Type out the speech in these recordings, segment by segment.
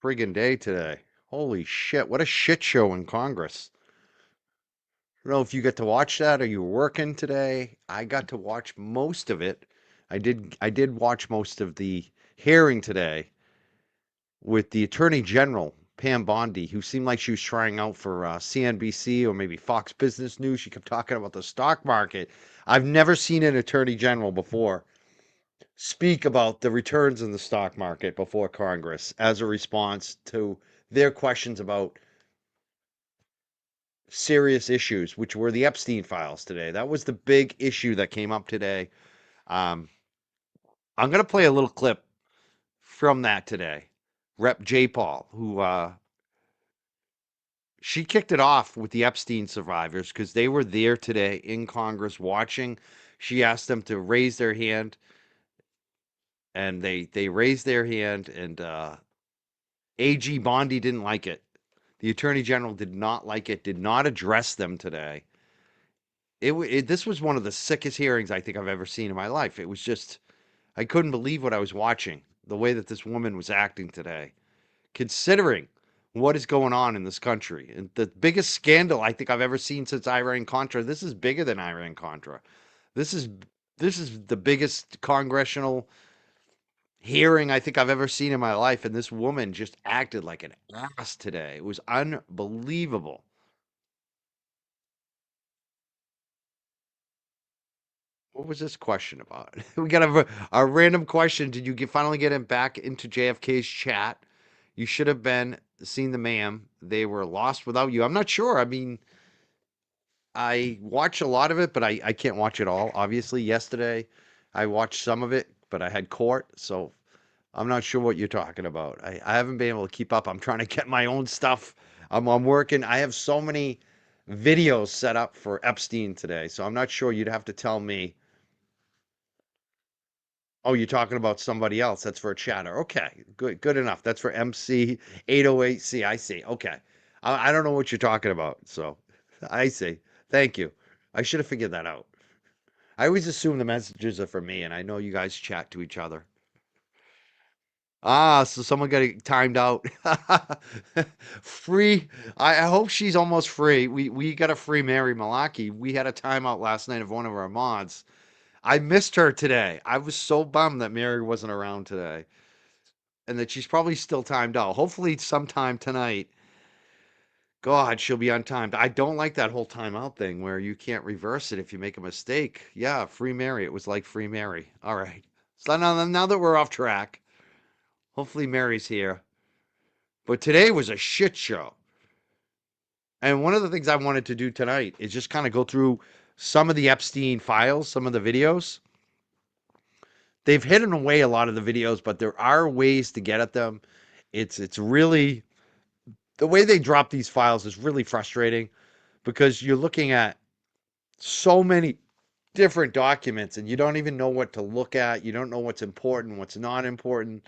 friggin' day today. Holy shit, what a shit show in Congress. I don't know if you get to watch that or you were working today. I got to watch most of it. I did watch most of the hearing today with the Attorney General, Pam Bondi, who seemed like she was trying out for CNBC or maybe Fox Business News. She kept talking about the stock market. I've never seen an Attorney General before speak about the returns in the stock market before Congress as a response to their questions about serious issues, which were the Epstein files today. That was the big issue that came up today. Um, I'm going to play a little clip from that today. Rep. J. Paul, who she kicked it off with the Epstein survivors because they were there today in Congress watching. She asked them to raise their hand, and they raised their hand, and AG Bondi didn't like it. The Attorney General did not like it, did not address them today. This was one of the sickest hearings I think I've ever seen in my life. It was just, I couldn't believe what I was watching, the way that this woman was acting today, considering what is going on in this country. And the biggest scandal I think I've ever seen since Iran Contra, this is bigger than Iran Contra. This is this is the biggest congressional hearing I think I've ever seen in my life, and this woman just acted like an ass today. It was unbelievable. What was this question about? We got a random question. Did you finally get him back into JFK's chat? You should have been seen the ma'am. They were lost without you. I'm not sure. I mean, I watch a lot of it, but I can't watch it all. Obviously, yesterday I watched some of it, but I had court, so I'm not sure what you're talking about. I haven't been able to keep up. I'm trying to get my own stuff. I'm working. I have so many videos set up for Epstein today, so I'm not sure. You'd have to tell me. Oh, you're talking about somebody else. That's for a chatter. Okay, good enough. That's for MC 808C. I see. Okay. I don't know what you're talking about. So I see. Thank you. I should have figured that out. I always assume the messages are for me, and I know you guys chat to each other. Ah, so someone got it timed out. Free. I hope she's almost free. We got a free Mary Malaki. We had a timeout last night of one of our mods. I missed her today. I was so bummed that Mary wasn't around today and that she's probably still timed out. Hopefully sometime tonight. God, she'll be untimed. I don't like that whole timeout thing where you can't reverse it if you make a mistake. Yeah, free Mary. It was like free Mary. All right. So now that we're off track, hopefully Mary's here. But today was a shit show. And one of the things I wanted to do tonight is just kind of go through some of the Epstein files, some of the videos. They've hidden away a lot of the videos, but there are ways to get at them. It's really the way they drop these files is really frustrating because you're looking at so many different documents and you don't even know what to look at. You don't know what's important, what's not important.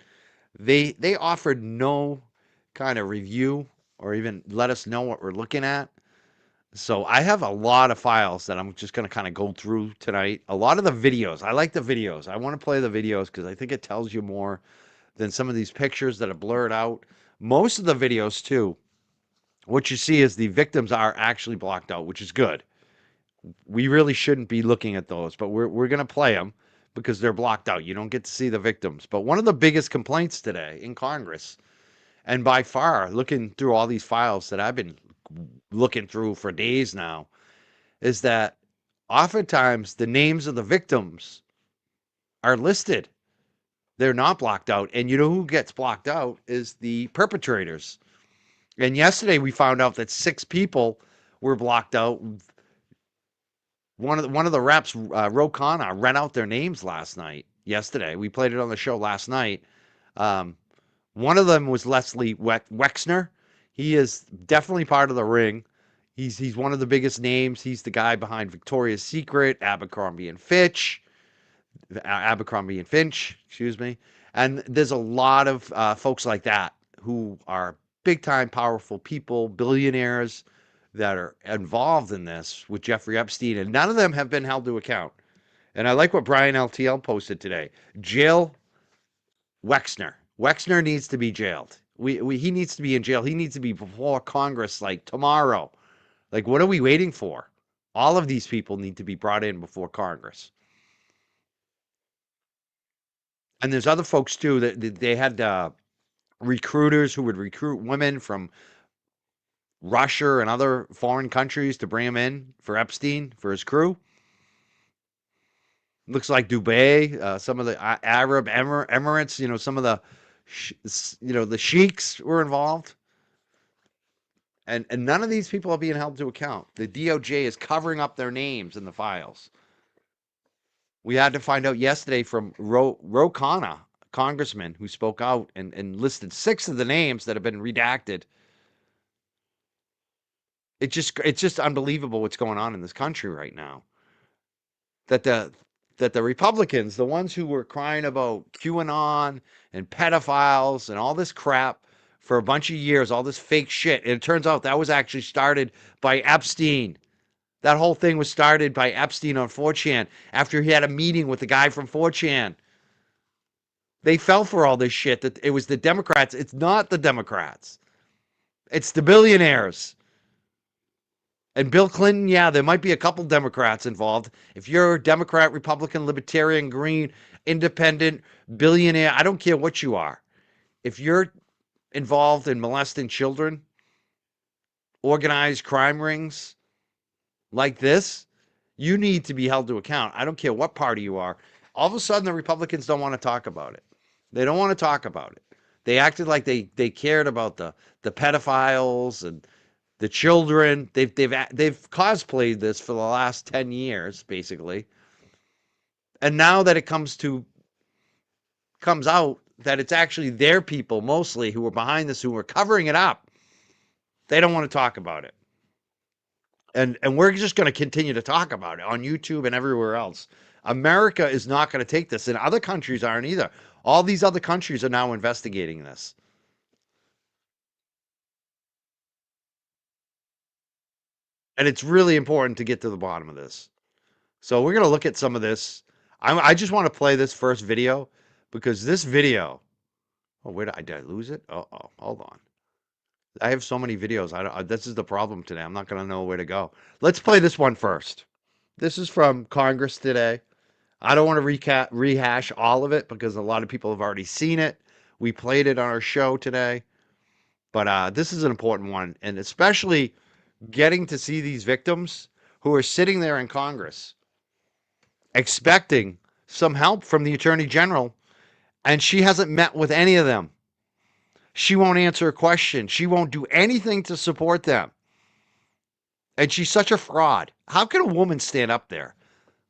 They offered no kind of review or even let us know what we're looking at. So I have a lot of files that I'm just going to kind of go through tonight. A lot of the videos. I like the videos. I want to play the videos because I think it tells you more than some of these pictures that are blurred out. Most of the videos too, what you see is the victims are actually blocked out, which is good. We really shouldn't be looking at those, but we're going to play them because they're blocked out. You don't get to see the victims. But one of the biggest complaints today in Congress, and by far, looking through all these files that I've been looking through for days now, is that oftentimes the names of the victims are listed. They're not blocked out. And you know who gets blocked out is the perpetrators. And yesterday we found out that 6 people were blocked out. One of the reps, Ro Khanna, read out their names last night. Yesterday, we played it on the show last night. Um, one of them was Leslie Wexner. He is definitely part of the ring. He's one of the biggest names. He's the guy behind Victoria's Secret, Abercrombie and Finch, excuse me. And there's a lot of folks like that who are big time powerful people, billionaires that are involved in this with Jeffrey Epstein, and none of them have been held to account. And I like what Brian LTL posted today. Jail Wexner. Wexner needs to be jailed. He needs to be in jail. He needs to be before Congress like tomorrow. Like, what are we waiting for? All of these people need to be brought in before Congress. And there's other folks too that they had recruiters who would recruit women from Russia and other foreign countries to bring him in for Epstein for his crew. Looks like Dubai, some of the Arab Emirates, some of the, the sheiks were involved. And none of these people are being held to account. The DOJ is covering up their names in the files. We had to find out yesterday from Ro Khanna, congressman, who spoke out and listed 6 of the names that have been redacted. It's just unbelievable what's going on in this country right now. That the Republicans, the ones who were crying about QAnon and pedophiles and all this crap for a bunch of years, all this fake shit, and it turns out that was actually started by Epstein. That whole thing was started by Epstein on 4chan after he had a meeting with the guy from 4chan. They fell for all this shit that it was the Democrats. It's not the Democrats. It's the billionaires. And Bill Clinton, yeah, there might be a couple Democrats involved. If you're a Democrat, Republican, Libertarian, Green, Independent, billionaire, I don't care what you are. If you're involved in molesting children, organized crime rings like this, you need to be held to account. I don't care what party you are. All of a sudden, the Republicans don't want to talk about it. They don't want to talk about it. They acted like they cared about the pedophiles and the children. They've cosplayed this for the last 10 years, basically. And now that it comes out that it's actually their people mostly who were behind this, who were covering it up, they don't want to talk about it. And we're just going to continue to talk about it on YouTube and everywhere else. America is not going to take this, and other countries aren't either. All these other countries are now investigating this. And it's really important to get to the bottom of this. So we're going to look at some of this. I just want to play this first video because this video. Oh, where did I lose it? Oh, hold on. I have so many videos. This is the problem today. I'm not going to know where to go. Let's play this one first. This is from Congress today. I don't want to rehash all of it because a lot of people have already seen it. We played it on our show today. But this is an important one, and especially getting to see these victims who are sitting there in Congress expecting some help from the Attorney General, and she hasn't met with any of them. She won't answer a question. She won't do anything to support them. And she's such a fraud. How can a woman stand up there?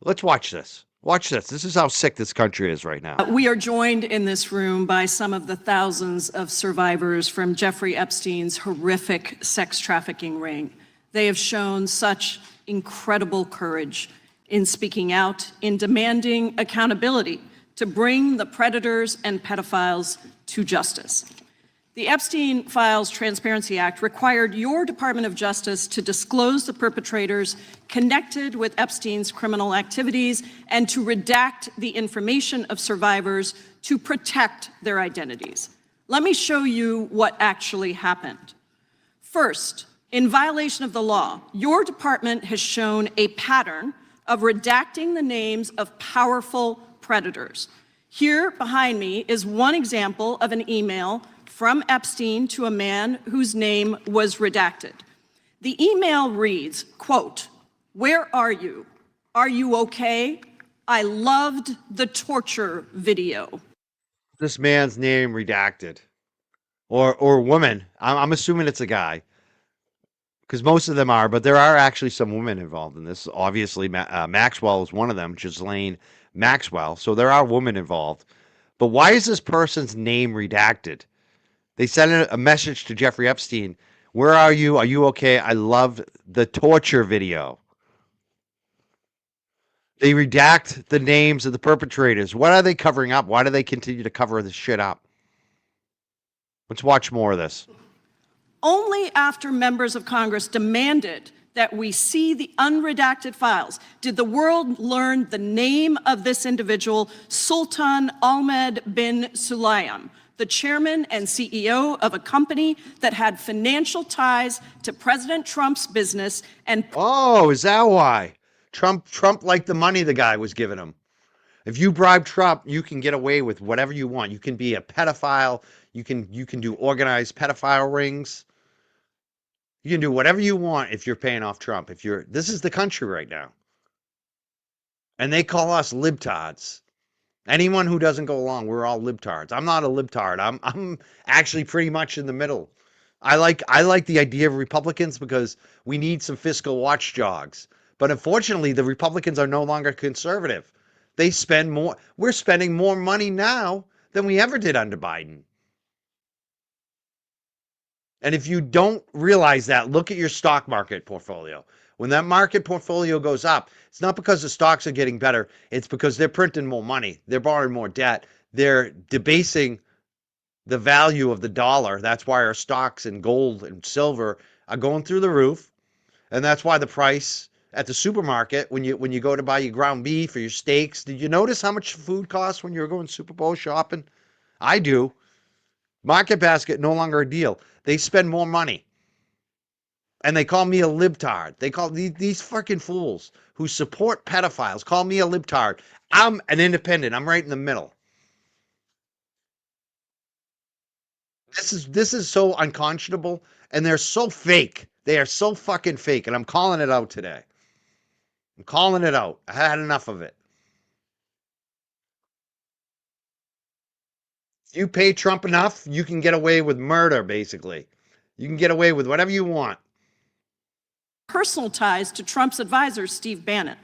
Let's watch this. Watch this. This is how sick this country is right now. We are joined in this room by some of the thousands of survivors from Jeffrey Epstein's horrific sex trafficking ring. They have shown such incredible courage in speaking out, in demanding accountability to bring the predators and pedophiles to justice. The Epstein Files Transparency Act required your Department of Justice to disclose the perpetrators connected with Epstein's criminal activities and to redact the information of survivors to protect their identities. Let me show you what actually happened. First, in violation of the law, your department has shown a pattern of redacting the names of powerful predators. Here behind me is one example of an email from Epstein to a man whose name was redacted. The email reads, quote, "Where are you? Are you okay? I loved the torture video." This man's name redacted. Or woman. I'm assuming it's a guy. Because most of them are, but there are actually some women involved in this. Obviously, Maxwell is one of them, Ghislaine Maxwell. So there are women involved. But why is this person's name redacted? They sent a message to Jeffrey Epstein. Where are you? Are you okay? I loved the torture video. They redact the names of the perpetrators. What are they covering up? Why do they continue to cover this shit up? Let's watch more of this. Only after members of Congress demanded that we see the unredacted files did the world learn the name of this individual, Sultan Ahmed bin Sulayem, the chairman and CEO of a company that had financial ties to President Trump's business and Oh, is that why? Trump liked the money the guy was giving him. If you bribe Trump, you can get away with whatever you want. You can be a pedophile. You can do organized pedophile rings. You can do whatever you want if you're paying off Trump. If you're This is the country right now. And they call us libtards. Anyone who doesn't go along, we're all libtards. I'm not a libtard. I'm actually pretty much in the middle. I like the idea of Republicans because we need some fiscal watchdogs. But unfortunately, the Republicans are no longer conservative. They spend more. We're spending more money now than we ever did under Biden. And if you don't realize that, look at your stock market portfolio. When that market portfolio goes up, it's not because the stocks are getting better. It's because they're printing more money. They're borrowing more debt. They're debasing the value of the dollar. That's why our stocks and gold and silver are going through the roof. And that's why the price at the supermarket, when you go to buy your ground beef or your steaks, did you notice how much food costs when you were going Super Bowl shopping? I do. Market basket no longer a deal. They spend more money. And they call me a libtard. They call these fucking fools who support pedophiles call me a libtard. I'm an independent. I'm right in the middle. This is so unconscionable, and they're so fake. They are so fucking fake, and I'm calling it out today. I'm calling it out. I had enough of it. If you pay Trump enough, you can get away with murder, basically. You can get away with whatever you want. personal ties to Trump's advisor, Steve Bannon.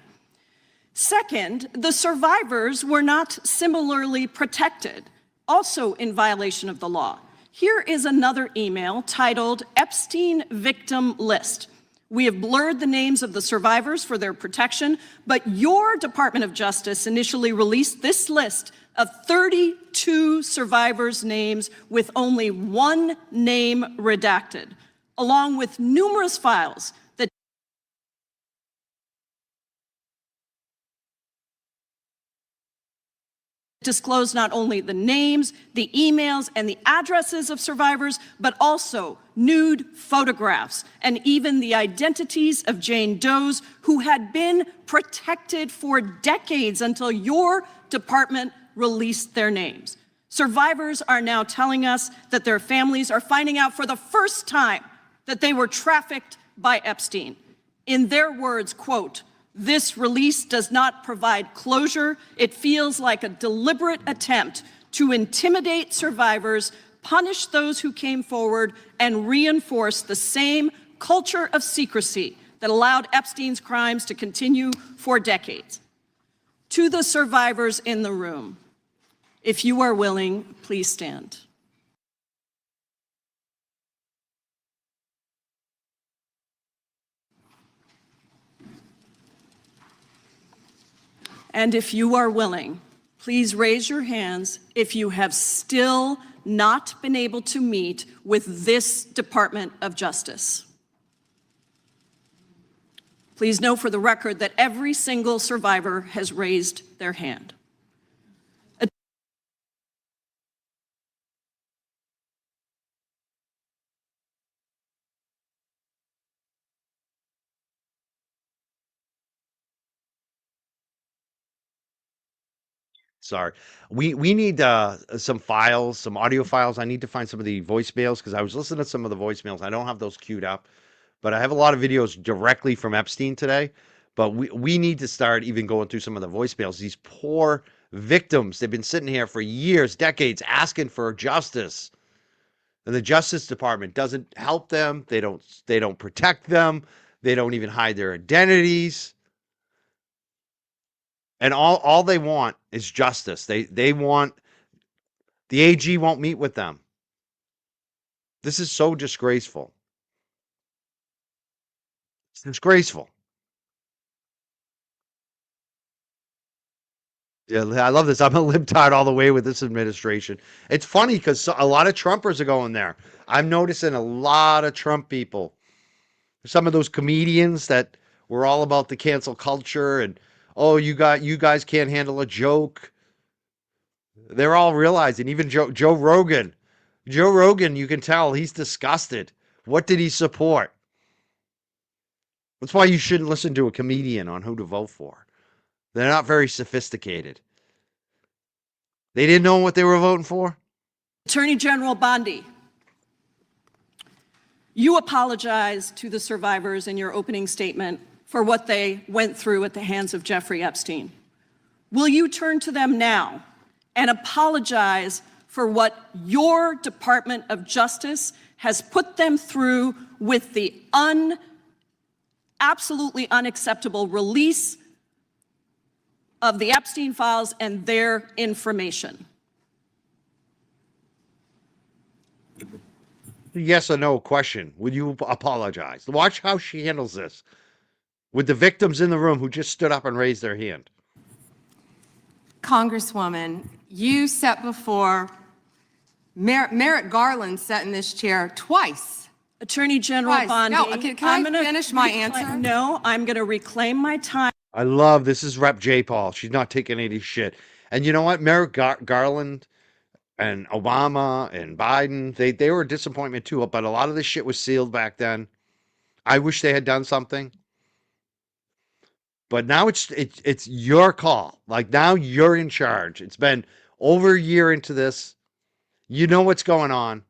Second, the survivors were not similarly protected, also in violation of the law. Here is another email titled Epstein Victim List. We have blurred the names of the survivors for their protection, but your Department of Justice initially released this list of 32 survivors' names with only one name redacted, along with numerous files that disclose not only the names, the emails, and the addresses of survivors, but also nude photographs and even the identities of Jane Does who had been protected for decades until your department released their names. Survivors are now telling us that their families are finding out for the first time that they were trafficked by Epstein. In their words, quote, "This release does not provide closure. It feels like a deliberate attempt to intimidate survivors, punish those who came forward, and reinforce the same culture of secrecy that allowed Epstein's crimes to continue for decades." To the survivors in the room, if you are willing, please stand. And if you are willing, please raise your hands if you have still not been able to meet with this Department of Justice. Please know for the record that every single survivor has raised their hand. Sorry. We need some files, some audio files. I need to find some of the voicemails because I was listening to some of the voicemails. I don't have those queued up, but I have a lot of videos directly from Epstein today. But we need to start even going through some of the voicemails. These poor victims, they've been sitting here for years, decades, asking for justice. And the Justice Department doesn't help them. They don't protect them. They don't even hide their identities. And all they want is justice. They want the AG won't meet with them. This is so disgraceful. It's disgraceful. Yeah, I love this. I'm a libtard all the way with this administration. It's funny because a lot of Trumpers are going there. I'm noticing a lot of Trump people. Some of those comedians that were all about the cancel culture and oh, you guys can't handle a joke. They're all realizing, even Joe Rogan. Joe Rogan, you can tell he's disgusted. What did he support? That's why you shouldn't listen to a comedian on who to vote for. They're not very sophisticated. They didn't know what they were voting for? Attorney General Bondi, you apologized to the survivors in your opening statement for what they went through at the hands of Jeffrey Epstein. Will you turn to them now and apologize for what your Department of Justice has put them through with the absolutely unacceptable release of the Epstein files and their information? Yes or no question. Will you apologize? Watch how she handles this with the victims in the room who just stood up and raised their hand. Congresswoman, you sat before Merrick Garland sat in this chair twice. Attorney General Twice. Bondi, No, can I finish my answer? No, I'm going to reclaim my time. I love this is Rep. J. Paul. She's not taking any shit. And you know what? Merrick Garland and Obama and Biden, they were a disappointment too, but a lot of this shit was sealed back then. I wish they had done something. But now it's your call. Like now you're in charge. It's been over a year into this. You know what's going on.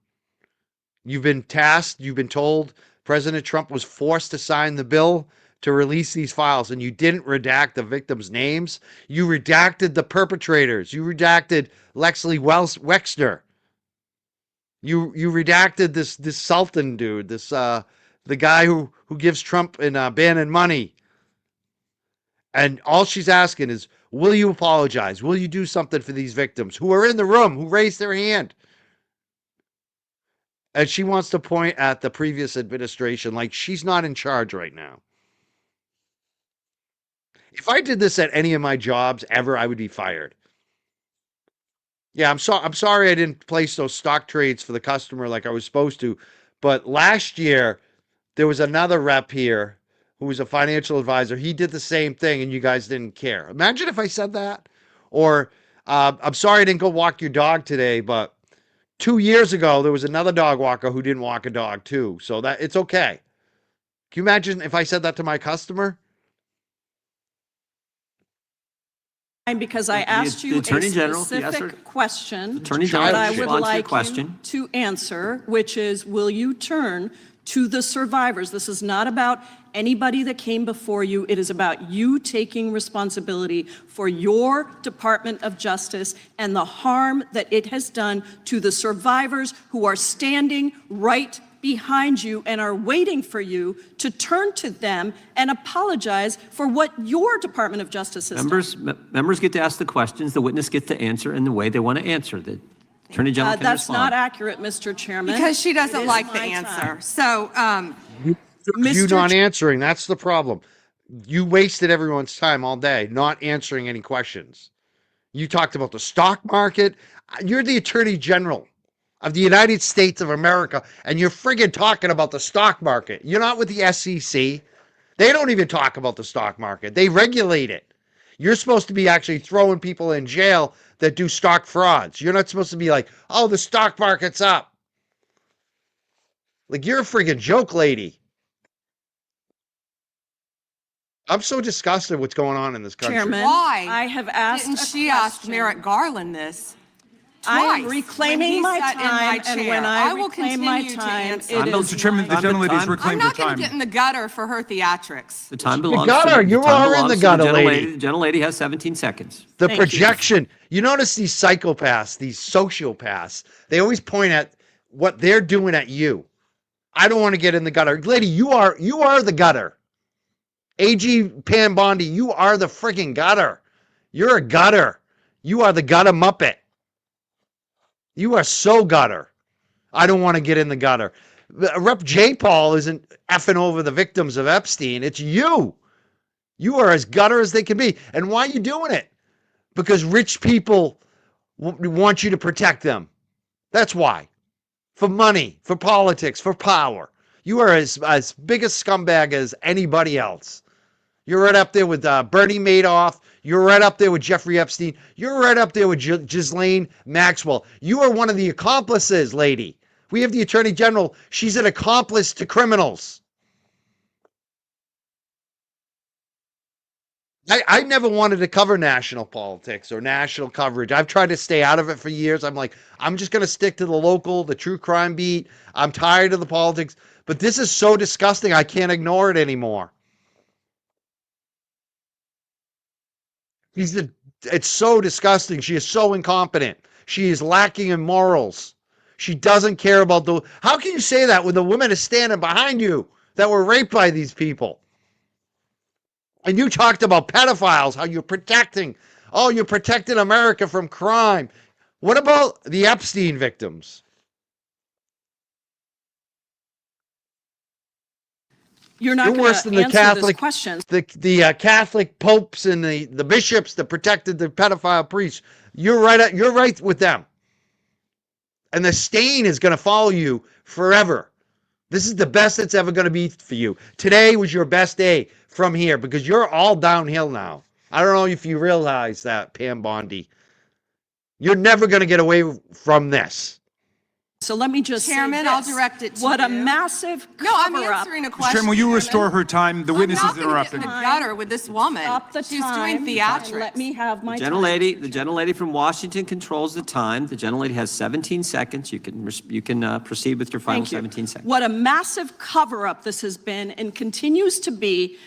You've been tasked, you've been told President Trump was forced to sign the bill to release these files, and you didn't redact the victims' names. You redacted the perpetrators. You redacted Lexley Wexner. You redacted this Sultan dude, this the guy who gives Trump and Bannon money. And all she's asking is, will you apologize? Will you do something for these victims who are in the room, who raised their hand? And she wants to point at the previous administration like she's not in charge right now. If I did this at any of my jobs ever, I would be fired. Yeah, I'm sorry I didn't place those stock trades for the customer like I was supposed to. But last year, there was another rep here who was a financial advisor. He did the same thing and you guys didn't care. Imagine if I said that. Or, I'm sorry I didn't go walk your dog today, but 2 years ago, there was another dog walker who didn't walk a dog too. So that it's okay. Can you imagine if I said that to my customer? Because I asked you a specific question that I would like you to answer, which is, will you turn to the survivors? This is not about anybody that came before you. It is about you taking responsibility for your Department of Justice and the harm that it has done to the survivors who are standing right behind you and are waiting for you to turn to them and apologize for what your Department of Justice has done. Members get to ask the questions, the witness gets to answer in the way they want to answer. The Attorney General can That's respond. not accurate, Mr. Chairman. Because she doesn't like the answer. So, You not answering, that's the problem. You wasted everyone's time all day not answering any questions. You talked about the stock market. You're the Attorney General of the United States of America, and you're friggin' talking about the stock market. You're not with the SEC. They don't even talk about the stock market. They regulate it. You're supposed to be actually throwing people in jail that do stock frauds. You're not supposed to be like, oh, the stock market's up. Like, you're a friggin' joke lady. I'm so disgusted what's going on in this country. Chairman, why I have asked didn't a she question. ask Merrick Garland this? I am Twice reclaiming my when he sat in time, my and chair. when I will reclaim my continue to time, answer. it is Mr. Chairman, the Time. gentlelady's I'm reclaimed I'm her not going time. to get in the gutter for her theatrics. The time belongs gutter, to you the time are in the belongs to gutter, gentlelady. lady. The gentlelady has 17 seconds. The Thank you. projection. You notice these psychopaths, these sociopaths, they always point at what they're doing at you. I don't want to get in the gutter. Lady, you are the gutter. AG Pam Bondi, you are the freaking gutter. You're a gutter. You are the gutter muppet. You are so gutter. I don't want to get in the gutter. Rep. J. Paul isn't effing over the victims of Epstein. It's you. You are as gutter as they can be. And why are you doing it? Because rich people want you to protect them. That's why. For money, for politics, for power. You are as big a scumbag as anybody else. You're right up there with Bernie Madoff. You're right up there with Jeffrey Epstein. You're right up there with Ghislaine Maxwell. You are one of the accomplices, lady. We have the Attorney General. She's an accomplice to criminals. I never wanted to cover national politics or national coverage. I've tried to stay out of it for years. I'm like, I'm just going to stick to the local, the true crime beat. I'm tired of the politics. But this is so disgusting, I can't ignore it anymore. It's so disgusting. She is so incompetent. She is lacking in morals. She doesn't care about the. How can you say that when the woman is standing behind you that were raped by these people? And you talked about pedophiles, how you're protecting. Oh, you're protecting America from crime. What about the Epstein victims? You're not You're going worse to than the answer this Catholic, question. the Catholic popes and the bishops that protected the pedophile priests. You're right with them. And the stain is going to follow you forever. This is the best it's ever going to be for you. Today was your best day from here because you're all downhill now. I don't know if you realize that, Pam Bondi. You're never going to get away from this. So let me just Chairman, say I'll this. direct it to What a you. massive No, I'm cover-up. answering a question. Chairman, will you Chairman. restore her time? The witness I'm is not gonna get interrupting. in the gutter with this woman. Stop the She's time. doing theatrics. Let me have my The time. gentlelady from Washington controls the time. The gentlelady has 17 seconds. You can proceed with your final Thank you. 17 seconds. What a massive cover-up this has been and continues to be.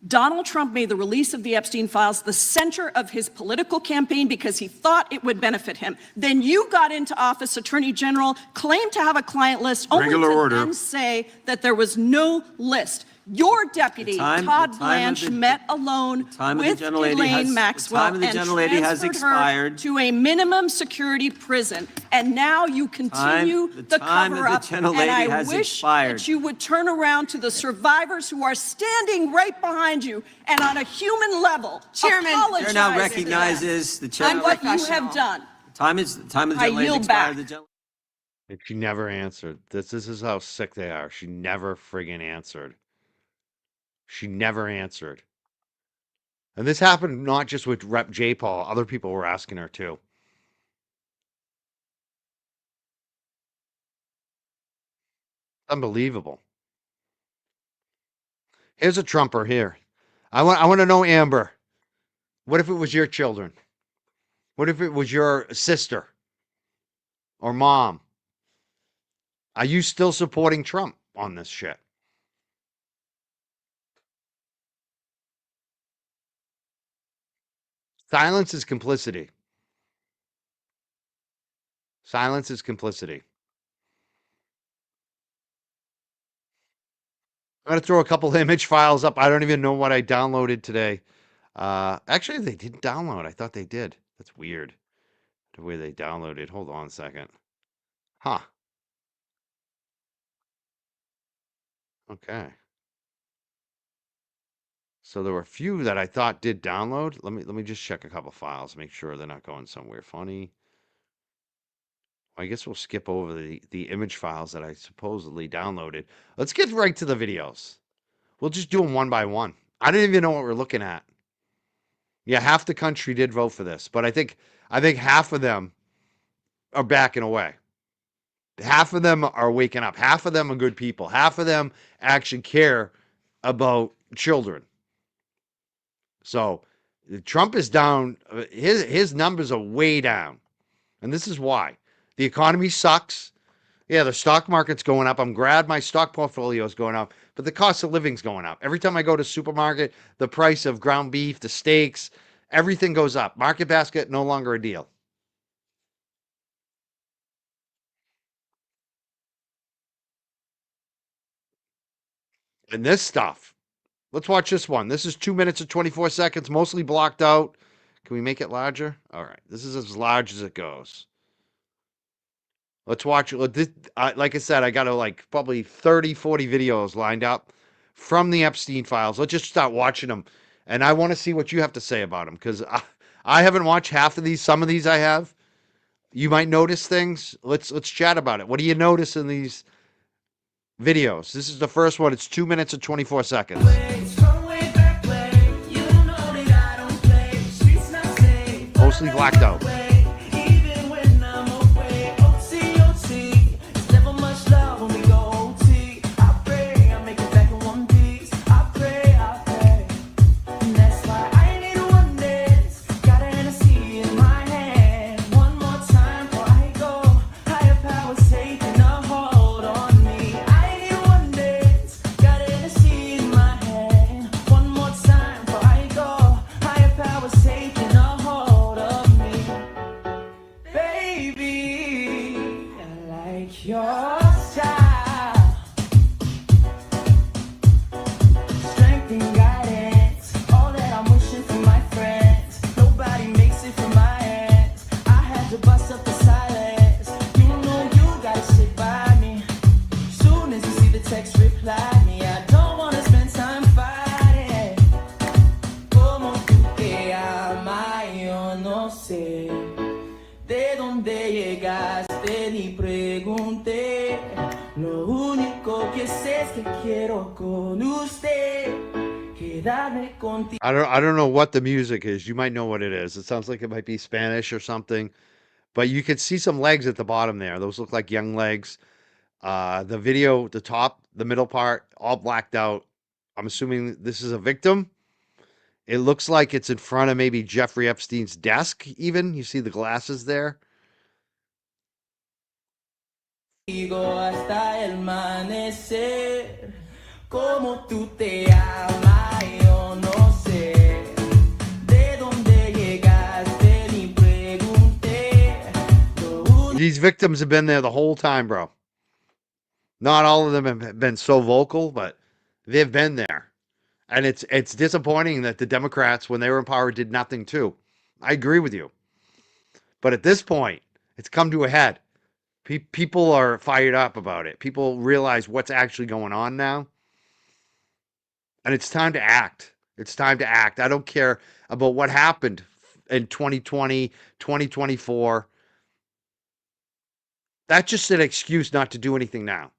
Donald Trump made the release of the Epstein files the center of his political campaign because he thought it would benefit him. Then you got into office, Attorney General, claimed to have a client list, only Regular to order. then say that there was no list. Your deputy, Todd the time of Blanche, the- met alone time of the with gentlelady Elaine has- Maxwell the time of the and gentlelady has transferred expired. her to a minimum security prison. And now you continue the the time of the cover-up. gentlelady And I has wish expired. that you would turn around to the survivors who are standing right behind you and on a human level Chairman, apologize Chair now to them recognizes the chair. on what you Unprofessional. have done. Time of the I gentlelady yield expired. back. She never answered. This is how sick they are. She never friggin' answered. She never answered. And this happened not just with Rep. J. Paul. Other people were asking her too. Unbelievable. Here's a Trumper here. I want to know, Amber. What if it was your children? What if it was your sister or mom? Are you still supporting Trump on this shit? Silence is complicity. Silence is complicity. I'm going to throw a couple image files up. I don't even know what I downloaded today. Actually, they didn't download. I thought they did. That's weird. The way they downloaded. Hold on a second. Huh. Okay. So there were a few that I thought did download. Let me just check a couple files, make sure they're not going somewhere funny. I guess we'll skip over the image files that I supposedly downloaded. Let's get right to the videos. We'll just do them one by one. I didn't even know what we're looking at. Yeah, half the country did vote for this, but I think half of them are backing away. Half of them are waking up. Half of them are good people. Half of them actually care about children. So Trump is down. His numbers are way down. And this is why. The economy sucks. Yeah, the stock market's going up. I'm glad my stock portfolio is going up, but the cost of living's going up. Every time I go to supermarket, the price of ground beef, the steaks, everything goes up. Market basket, no longer a deal. And this stuff. Let's watch this one. This is 2 minutes and 24 seconds, mostly blocked out. Can we make it larger? All right. This is as large as it goes. Let's watch it. Like I said, I got probably 30, 40 videos lined up from the Epstein files. Let's just start watching them. And I want to see what you have to say about them because I haven't watched half of these. Some of these I have. You might notice things. Let's chat about it. What do you notice in these videos? This is the first one. It's 2 minutes and 24 seconds. mostly blacked out. Even when I'm away, OT, OT. It's never much love when we go OT. I pray I make it back in one piece. I pray. And that's why I need one dance. Got an Hennessy in my hand. One more time before I go. Higher powers taking a hold on me. I need one dance. Got an Hennessy in my hand. One more time before I go. Higher powers taking a hold of me. Baby, I like your style. Strength and guidance, all that I'm wishing for my friends. Nobody makes it from my hands. I had to bust up the silence. You know you gotta sit by me. Soon as you see the text, reply me. I don't wanna spend time fighting. Como tú te amas, yo no sé. De dónde llegaste ni pregunté. Lo único que sé es que quiero con usted quedarme contigo. I don't know what the music is. You might know what it is. It sounds like it might be Spanish or something. But you can see some legs at the bottom there. Those look like young legs. The video, the top, the middle part, all blacked out. I'm assuming this is a victim. It looks like it's in front of maybe Jeffrey Epstein's desk, even. You see the glasses there. Hasta el amanecer, como tú te amas, yo no sé. De dónde llegaste ni pregunté. These victims have been there the whole time, bro. Not all of them have been so vocal, but they've been there. And it's disappointing that the Democrats, when they were in power, did nothing too. I agree with you. But at this point, it's come to a head. People are fired up about it. People realize what's actually going on now. And it's time to act. It's time to act. I don't care about what happened in 2020, 2024. That's just an excuse not to do anything now.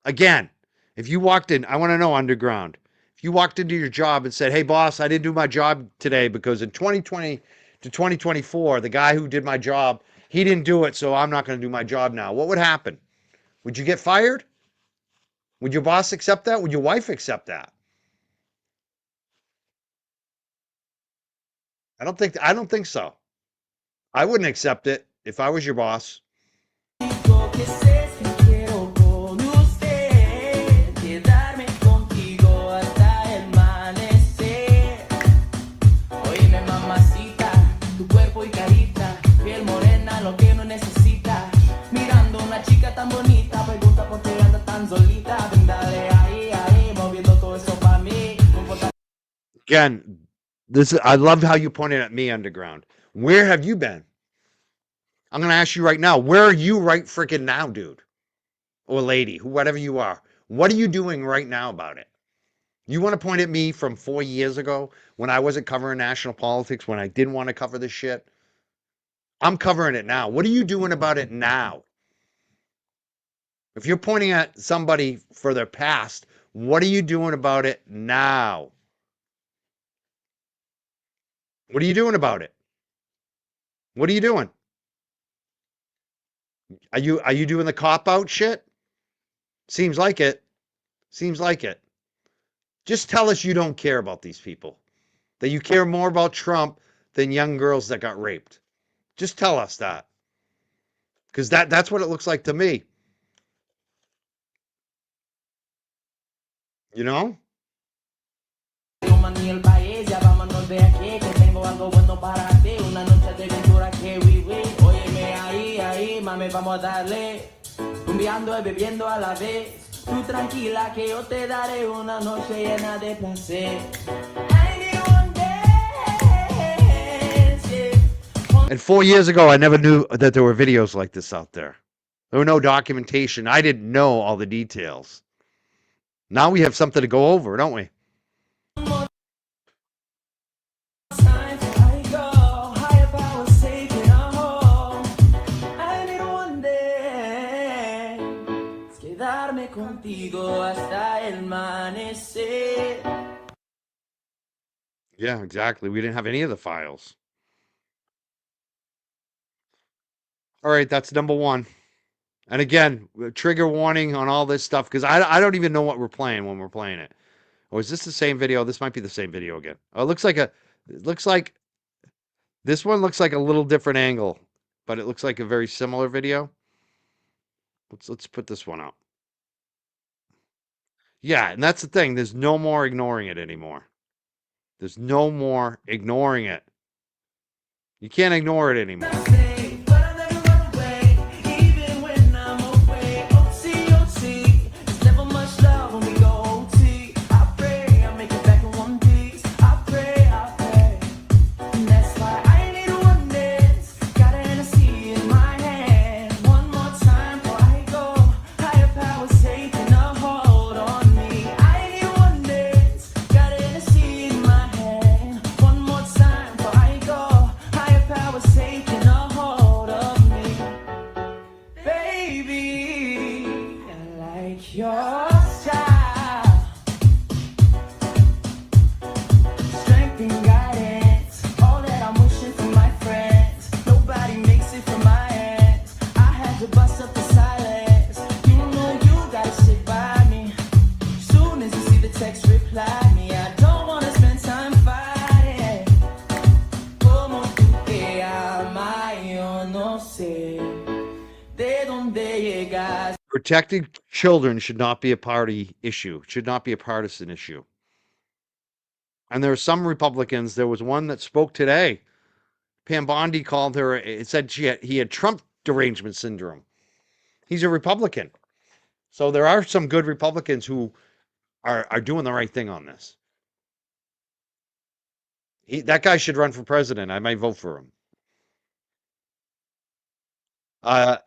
Again, if you walked in, I want to know, underground, if you walked into your job and said, hey, boss, I didn't do my job today because in 2020 to 2024, the guy who did my job, he didn't do it, so I'm not going to do my job now. What would happen? Would you get fired? Would your boss accept that? Would your wife accept that? I don't think so. I wouldn't accept it if I was your boss. Que sé que quiero con usted quedarme contigo hasta el amanecer. Oíme, mamacita, tu cuerpo y carita, piel morena, lo que no necesita. Mirando una chica tan bonita, pregunta por qué anda tan solita. Ven, dale ahí, moviendo todo eso pa' mí. No importa. Again, I love how you pointed at me, underground. Where have you been? I'm going to ask you right now, where are you right freaking now, dude? Or lady, whatever you are. What are you doing right now about it? You want to point at me from 4 years ago when I wasn't covering national politics, when I didn't want to cover this shit? I'm covering it now. What are you doing about it now? If you're pointing at somebody for their past, what are you doing about it now? What are you doing about it? What are you doing? Are you doing the cop out shit? Seems like it. Seems like it. Just tell us you don't care about these people. That you care more about Trump than young girls that got raped. Just tell us that. Because that's what it looks like to me. You know? Ni el país, ya vámonos de aquí, que tengo algo bueno para ti, una noche de aventura que viví. Óyeme ahí, mami, vamos a darle, rumbeando y bebiendo a la vez. Tú tranquila que yo te daré una noche llena de placer. I need one dance, yeah. And 4 years ago, I never knew that there were videos like this out there. There were no documentation. I didn't know all the details. Now we have something to go over, don't we? Time I go, higher powers taking a hold. I need one dance, quedarme contigo hasta el amanecer. Yeah, exactly. We didn't have any of the files. All right, that's number one. And again, trigger warning on all this stuff because I don't even know what we're playing when we're playing it. Or is this the same video? This might be the same video again. Oh, it looks like this one looks like a little different angle, but it looks like a very similar video. Let's put this one up. Yeah, and that's the thing. There's no more ignoring it anymore. There's no more ignoring it. You can't ignore it anymore. Say, but I never run away, even when I'm away. OT, OT, there's never much love when we go OT. I pray I make it back in one piece. I pray, I pray. And that's why I need a one dance. Got an Hennessy in my hand. One more time before I go. Higher powers taking a hold on me. I need a one dance. Got an Hennessy in my hand. One more time before I go. Higher powers taking a hold of me. Baby, I like your style. Strength and guidance, all that I'm wishing for my friends. Nobody makes it from my hands. I had to bust up the silence. You know you gotta sit by me. Soon as you see the text, reply me. I don't wanna spend time fighting. Como tú te amas, yo no sé de dónde llegas. Protecting children should not be a party issue. Should not be a partisan issue. And there are some Republicans. There was one that spoke today. Pam Bondi called her. It said he had Trump derangement syndrome. He's a Republican. So there are some good Republicans who are doing the right thing on this. That guy should run for president. I might vote for him.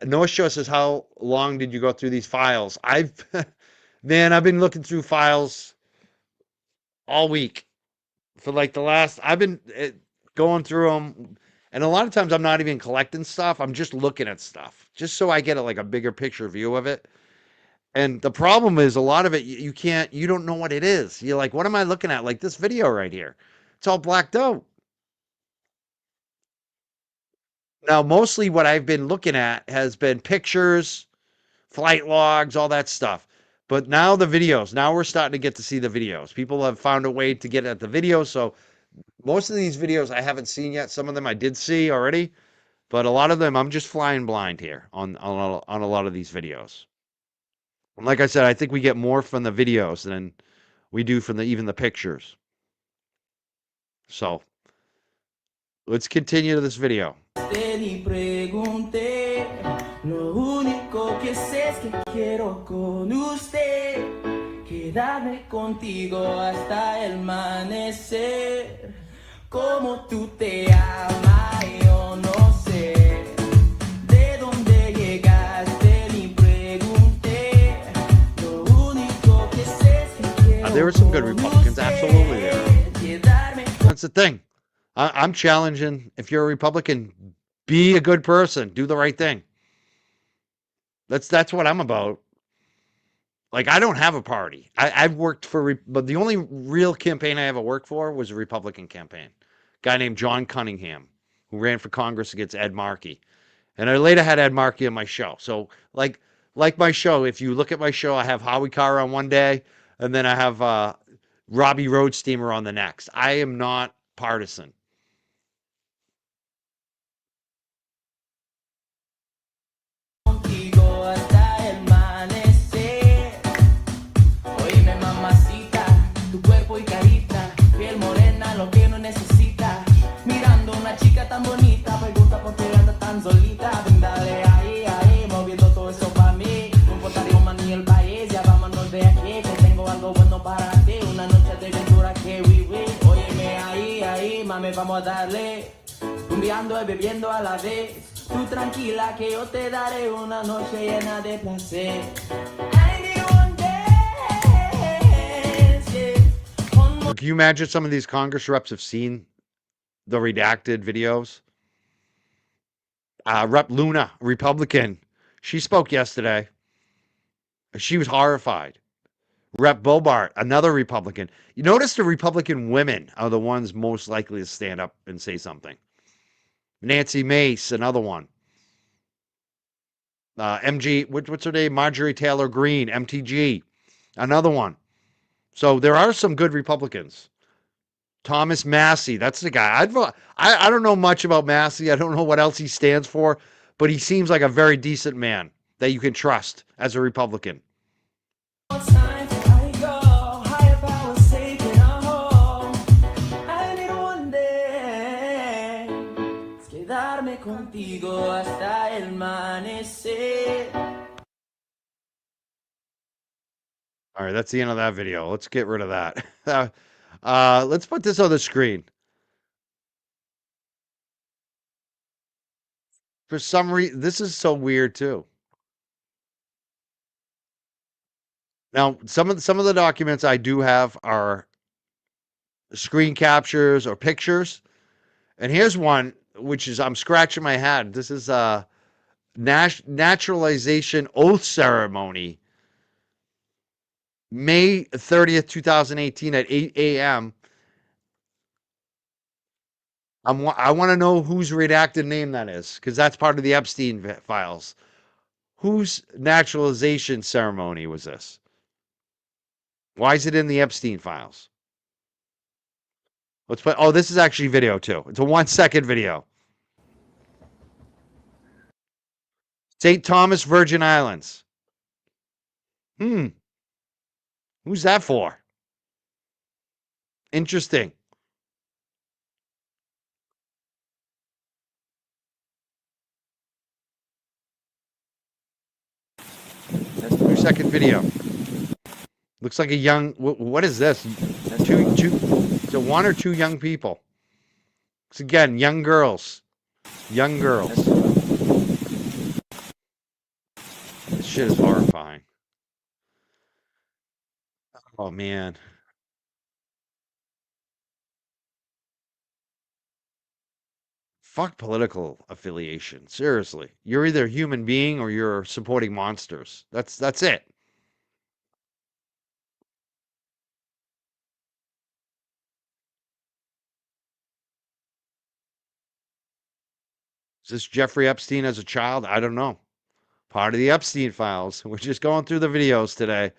Noah Shaw says, "How long did you go through these files?" Man, I've been looking through files all week for like the last. I've been going through them, and a lot of times I'm not even collecting stuff. I'm just looking at stuff, just so I get like a bigger picture view of it. And the problem is a lot of it you can't, you don't know what it is. You're like, what am I looking at? Like this video right here, it's all blacked out. Now, mostly what I've been looking at has been pictures, flight logs, all that stuff. But now the videos, now we're starting to get to see the videos. People have found a way to get at the videos. So most of these videos I haven't seen yet. Some of them I did see already, but a lot of them I'm just flying blind here on a lot of these videos. And like I said, I think we get more from the videos than we do from even the pictures. So let's continue to this video. Te ni pregunté, lo único que sé es que quiero con usted quedarme contigo hasta el amanecer. Como tú te amas, yo no sé de dónde llegaste ni pregunté. Lo único que sé es que quiero There were some good Republicans, absolutely there are. quedarme That's the thing. I'm challenging. If you're a Republican, be a good person. Do the right thing. That's what I'm about. Like I don't have a party. I've worked for, but the only real campaign I ever worked for was a Republican campaign. A guy named John Cunningham, who ran for Congress against Ed Markey, and I later had Ed Markey on my show. So like my show, if you look at my show, I have Howie Carr on one day, and then I have Robbie Roadsteamer on the next. I am not partisan. contigo hasta el amanecer. Oíme, mamacita, tu cuerpo y carita, piel morena, lo que no necesita. Mirando una chica tan bonita, pregunta por qué anda tan solita. Ven, dale ahí, ahí, moviendo todo eso para mí. No importa Roma ni el país, ya vámonos de aquí, que tengo algo bueno para ti. Una noche de aventura que viví. Óyeme ahí, ahí, mami, vamos a darle. Rumbeando y bebiendo a la vez. Tú tranquila que yo te daré una noche llena de placer. I need one dance, yeah. One more Can you imagine some of these Congress reps have seen the redacted videos? Rep Luna, Republican, she spoke yesterday. She was horrified. Rep Bobart, another Republican. You notice the Republican women are the ones most likely to stand up and say something. Nancy Mace, another one. MG, what's her name? Marjorie Taylor Greene, MTG, another one. So there are some good Republicans. Thomas Massey, that's the guy. I'd vote. I don't know much about Massey. I don't know what else he stands for, but he seems like a very decent man that you can trust as a Republican. It's time to let it go. Higher powers taking a hold. I need one day quedarme contigo hasta el amanecer. All right, that's the end of that video. Let's get rid of that. Let's put this on the screen. For some reason, this is so weird too. Now, some of the documents I do have are screen captures or pictures, and here's one which is I'm scratching my head. This is a naturalization oath ceremony, May 30th, 2018 at 8 a.m. I want to know whose redacted name that is because that's part of the Epstein files. Whose naturalization ceremony was this? Why is it in the Epstein files? Let's put. Oh, this is actually video too. It's a 1 second video. St. Thomas Virgin Islands. Hmm. Who's that for? Interesting. That's 2 second video. Looks like a young. What is this? Two. So one or two young people. It's again young girls. Young girls. This shit is horrifying. Oh man. Fuck political affiliation. Seriously. You're either a human being or you're supporting monsters. That's it. Is this Jeffrey Epstein as a child? I don't know. Part of the Epstein files. We're just going through the videos today.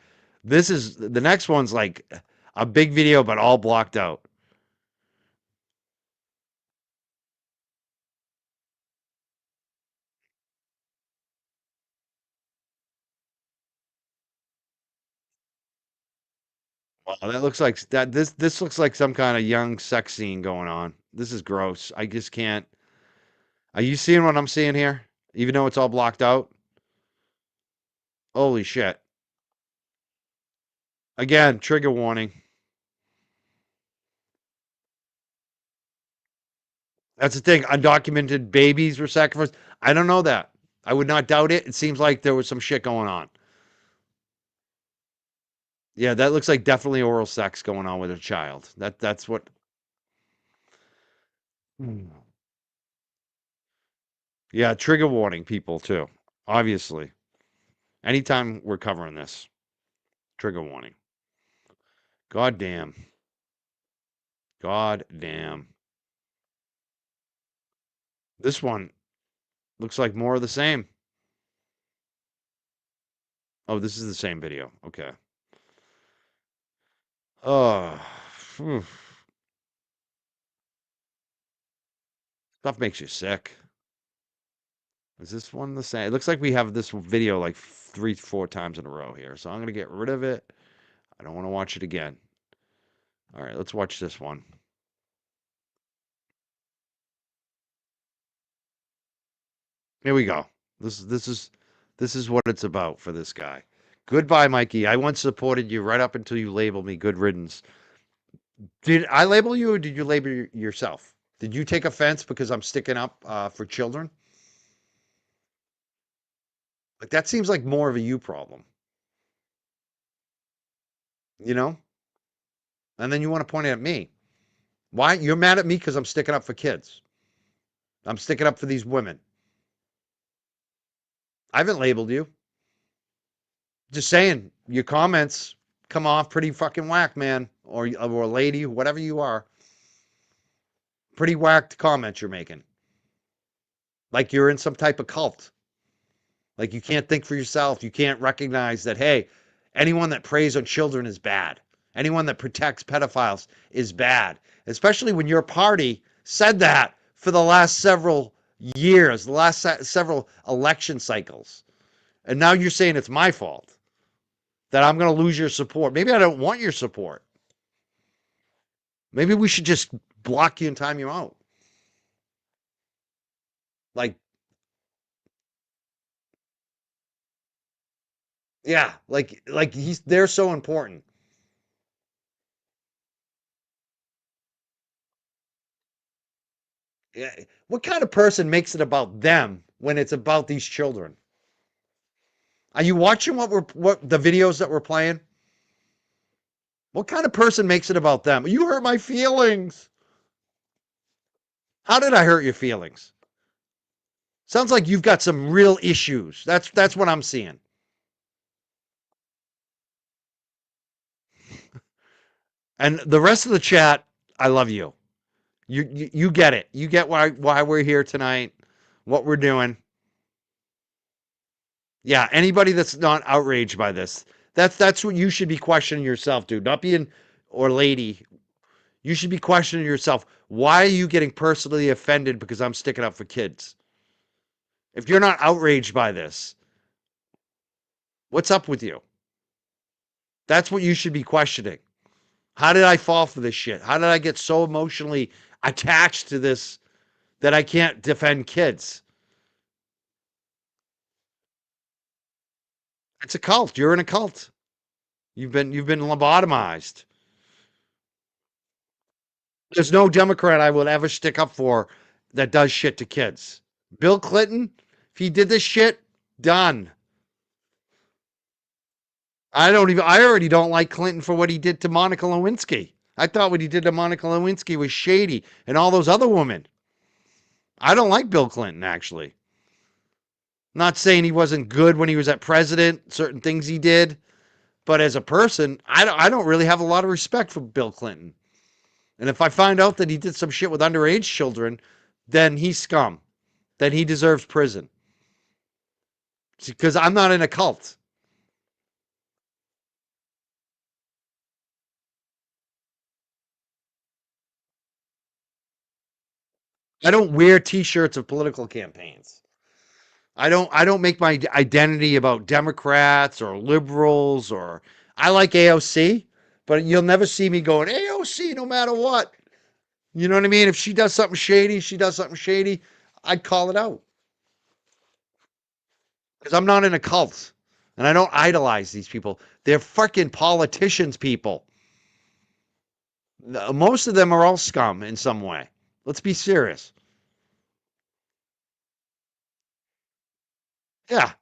This is the next one's like a big video, but all blocked out. Wow, that looks like that. This looks like some kind of young sex scene going on. This is gross. I just can't. Are you seeing what I'm seeing here? Even though it's all blocked out. Holy shit! Again, trigger warning. That's the thing. Undocumented babies were sacrificed. I don't know that. I would not doubt it. It seems like there was some shit going on. Yeah, that looks like definitely oral sex going on with a child. That's what. Hmm. Yeah, trigger warning people too. Obviously, anytime we're covering this, trigger warning. God damn. God damn. This one looks like more of the same. Oh, this is the same video. Okay. Oh, phew. Stuff makes you sick. Is this one the same? It looks like we have this video like 3, 4 times in a row here. So I'm going to get rid of it. I don't want to watch it again. All right, let's watch this one. Here we go. This is what it's about for this guy. Goodbye, Mikey. I once supported you right up until you labeled me good riddance. Did I label you or did you label yourself? Did you take offense because I'm sticking up for children? Like that seems like more of a you problem, you know? And then you want to point it at me. Why? You're mad at me because I'm sticking up for kids. I'm sticking up for these women. I haven't labeled you. Just saying, your comments come off pretty fucking whack, man, or lady, whatever you are. Pretty whacked comments you're making. Like you're in some type of cult. Like you can't think for yourself. You can't recognize that, hey, anyone that preys on children is bad. Anyone that protects pedophiles is bad. Especially when your party said that for the last several years, the last several election cycles. And now you're saying it's my fault that I'm going to lose your support. Maybe I don't want your support. Maybe we should just block you and time you out. Like, yeah, like they're so important. Yeah. What kind of person makes it about them when it's about these children? Are you watching what the videos that we're playing? What kind of person makes it about them? You hurt my feelings. How did I hurt your feelings? Sounds like you've got some real issues. That's what I'm seeing. And the rest of the chat, I love you. You get it. You get why we're here tonight, what we're doing. Yeah, anybody that's not outraged by this, that's what you should be questioning yourself, dude. Not being or lady. You should be questioning yourself. Why are you getting personally offended because I'm sticking up for kids? If you're not outraged by this, what's up with you? That's what you should be questioning. How did I fall for this shit? How did I get so emotionally attached to this that I can't defend kids? It's a cult. You're in a cult. You've been lobotomized. There's no Democrat I would ever stick up for that does shit to kids. Bill Clinton, if he did this shit, done. I already don't like Clinton for what he did to Monica Lewinsky. I thought what he did to Monica Lewinsky was shady and all those other women. I don't like Bill Clinton, actually. Not saying he wasn't good when he was at president, certain things he did, but as a person, I don't really have a lot of respect for Bill Clinton. And if I find out that he did some shit with underage children, then he's scum. Then he deserves prison. Because I'm not in a cult. I don't wear t-shirts of political campaigns. I don't make my identity about Democrats or liberals or I like AOC, but you'll never see me going AOC no matter what. You know what I mean? If she does something shady, I'd call it out. Because I'm not in a cult. And I don't idolize these people. They're fucking politicians, people. Most of them are all scum in some way. Let's be serious. Yeah.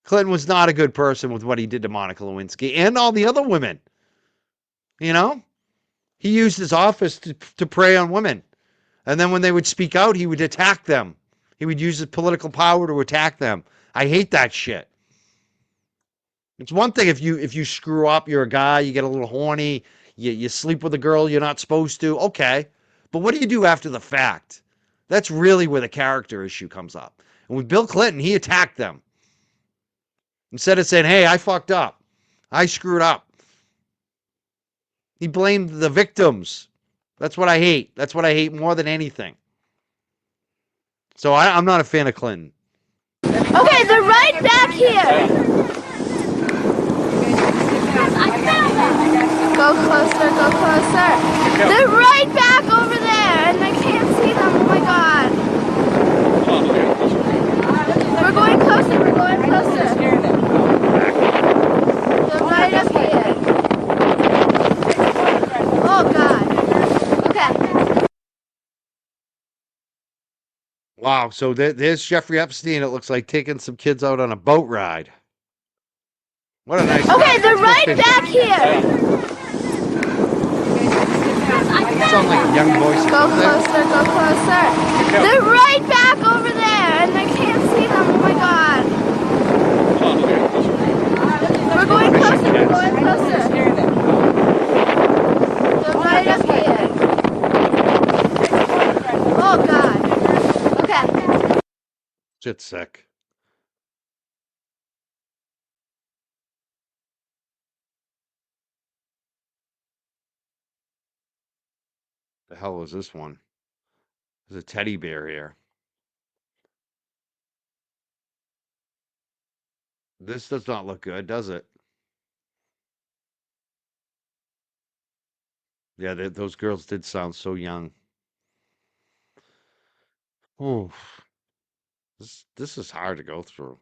Clinton was not a good person with what he did to Monica Lewinsky and all the other women. You know? He used his office to prey on women. And then when they would speak out, he would attack them. He would use his political power to attack them. I hate that shit. It's one thing if you screw up, you're a guy, you get a little horny, you sleep with a girl you're not supposed to, okay. But what do you do after the fact? That's really where the character issue comes up. And with Bill Clinton, he attacked them. Instead of saying, hey, I fucked up. I screwed up. He blamed the victims. That's what I hate. That's what I hate more than anything. So I'm not a fan of Clinton. Okay, they're right back here. Go closer, go closer. They're right back over there, and I can't see them. Oh my god. We're going closer, we're going closer. They're right up here. Oh god. Okay. Wow, so there's Jeffrey Epstein, it looks like, taking some kids out on a boat ride. What a nice Okay, guy. they're Let's go right fishing. back here. Sound like young voices. Go don't they? closer, go closer. They're right back over there, and I can't see them. Oh my god. We're going closer, we're going closer. They're right up here. Oh God. Okay. Shit's sick. The hell is this one? There's a teddy bear here. This does not look good, does it? Yeah, those girls did sound so young. Ooh, this is hard to go through.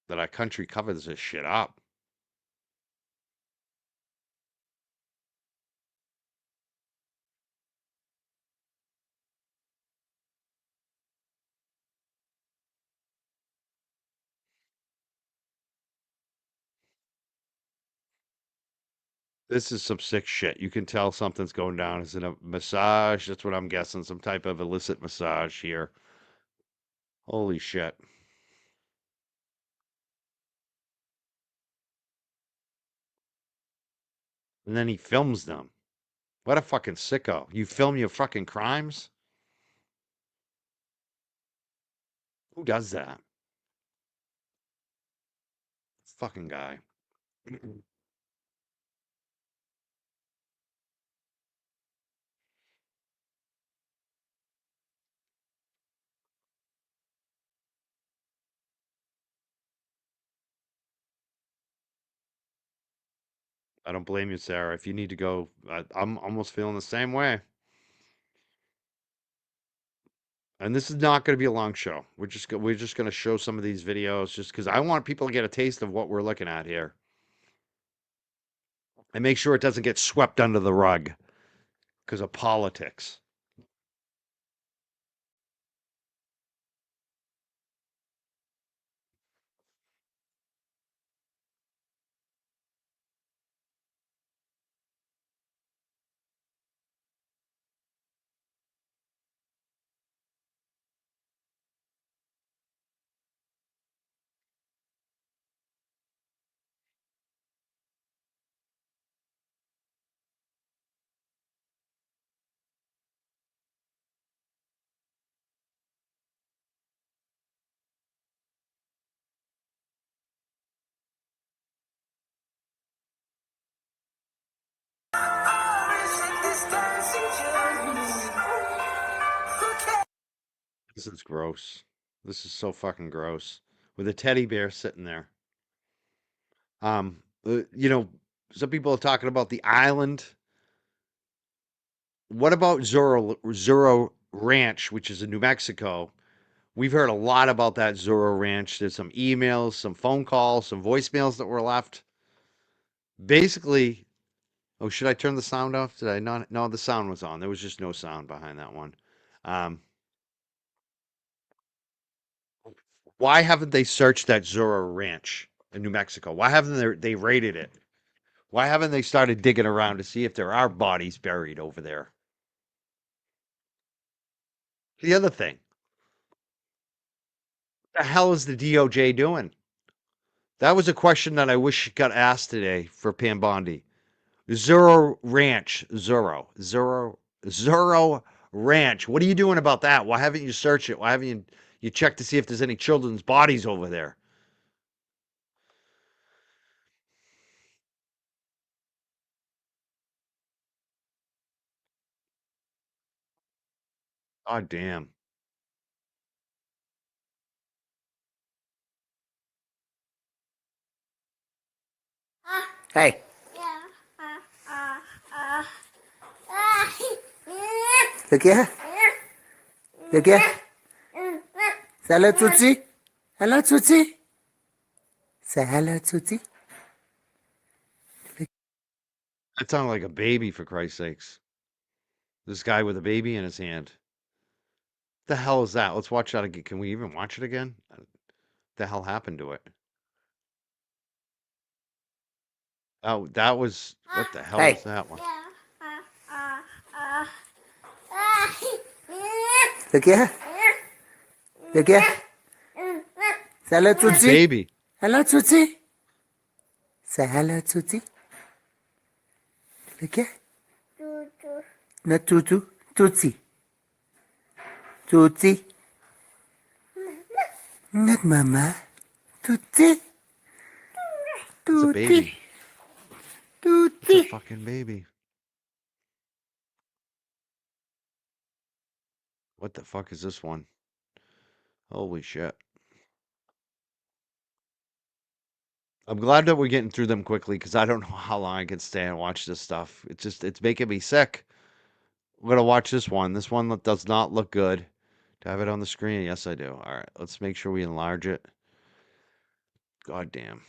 That our country covers this shit up. This is some sick shit. You can tell something's going down. Is it a massage? That's what I'm guessing. Some type of illicit massage here. Holy shit. And then he films them. What a fucking sicko. You film your fucking crimes? Who does that? Fucking guy. I don't blame you, Sarah. If you need to go, I'm almost feeling the same way. And this is not going to be a long show. We're just going to show some of these videos just because I want people to get a taste of what we're looking at here and make sure it doesn't get swept under the rug because of politics. This is gross. This is so fucking gross. With a teddy bear sitting there. You know, some people are talking about the island. What about Zorro Ranch, which is in New Mexico? We've heard a lot about that Zorro Ranch. There's some emails, some phone calls, some voicemails that were left. Basically, oh, should I turn the sound off? Did I not? No, the sound was on. There was just no sound behind that one. Um, why haven't they searched that Zorro Ranch in New Mexico? Why haven't they raided it? Why haven't they started digging around to see if there are bodies buried over there? The other thing, what the hell is the DOJ doing? That was a question that I wish got asked today for Pam Bondi. Zorro Ranch, Zorro Ranch. What are you doing about that? Why haven't you searched it? Why haven't you checked to see if there's any children's bodies over there? Oh, damn. Hey. Look here. Look here. Say hello, Tootsie. Hello, Tootsie. Say hello, Tootsie. That sounded like a baby, for Christ's sakes. This guy with a baby in his hand. The hell is that? Let's watch that again. Can we even watch it again? The hell happened to it? Oh, that was what the hell Hey. was that one? Look here. Look here. Say hello, The Tootsie. baby. Hello, Tootsie. Say hello, Tootsie. Look here. Not Tutu. Tootsie. Tootsie. Not Mama. Tootsie. It's a Tootsie. baby. It's a Tootsie. fucking baby. What the fuck is this one? Holy shit. I'm glad that we're getting through them quickly because I don't know how long I can stay and watch this stuff. It's making me sick. We're gonna watch this one. This one does not look good. Do I have it on the screen? Yes, I do. All right, let's make sure we enlarge it. God damn.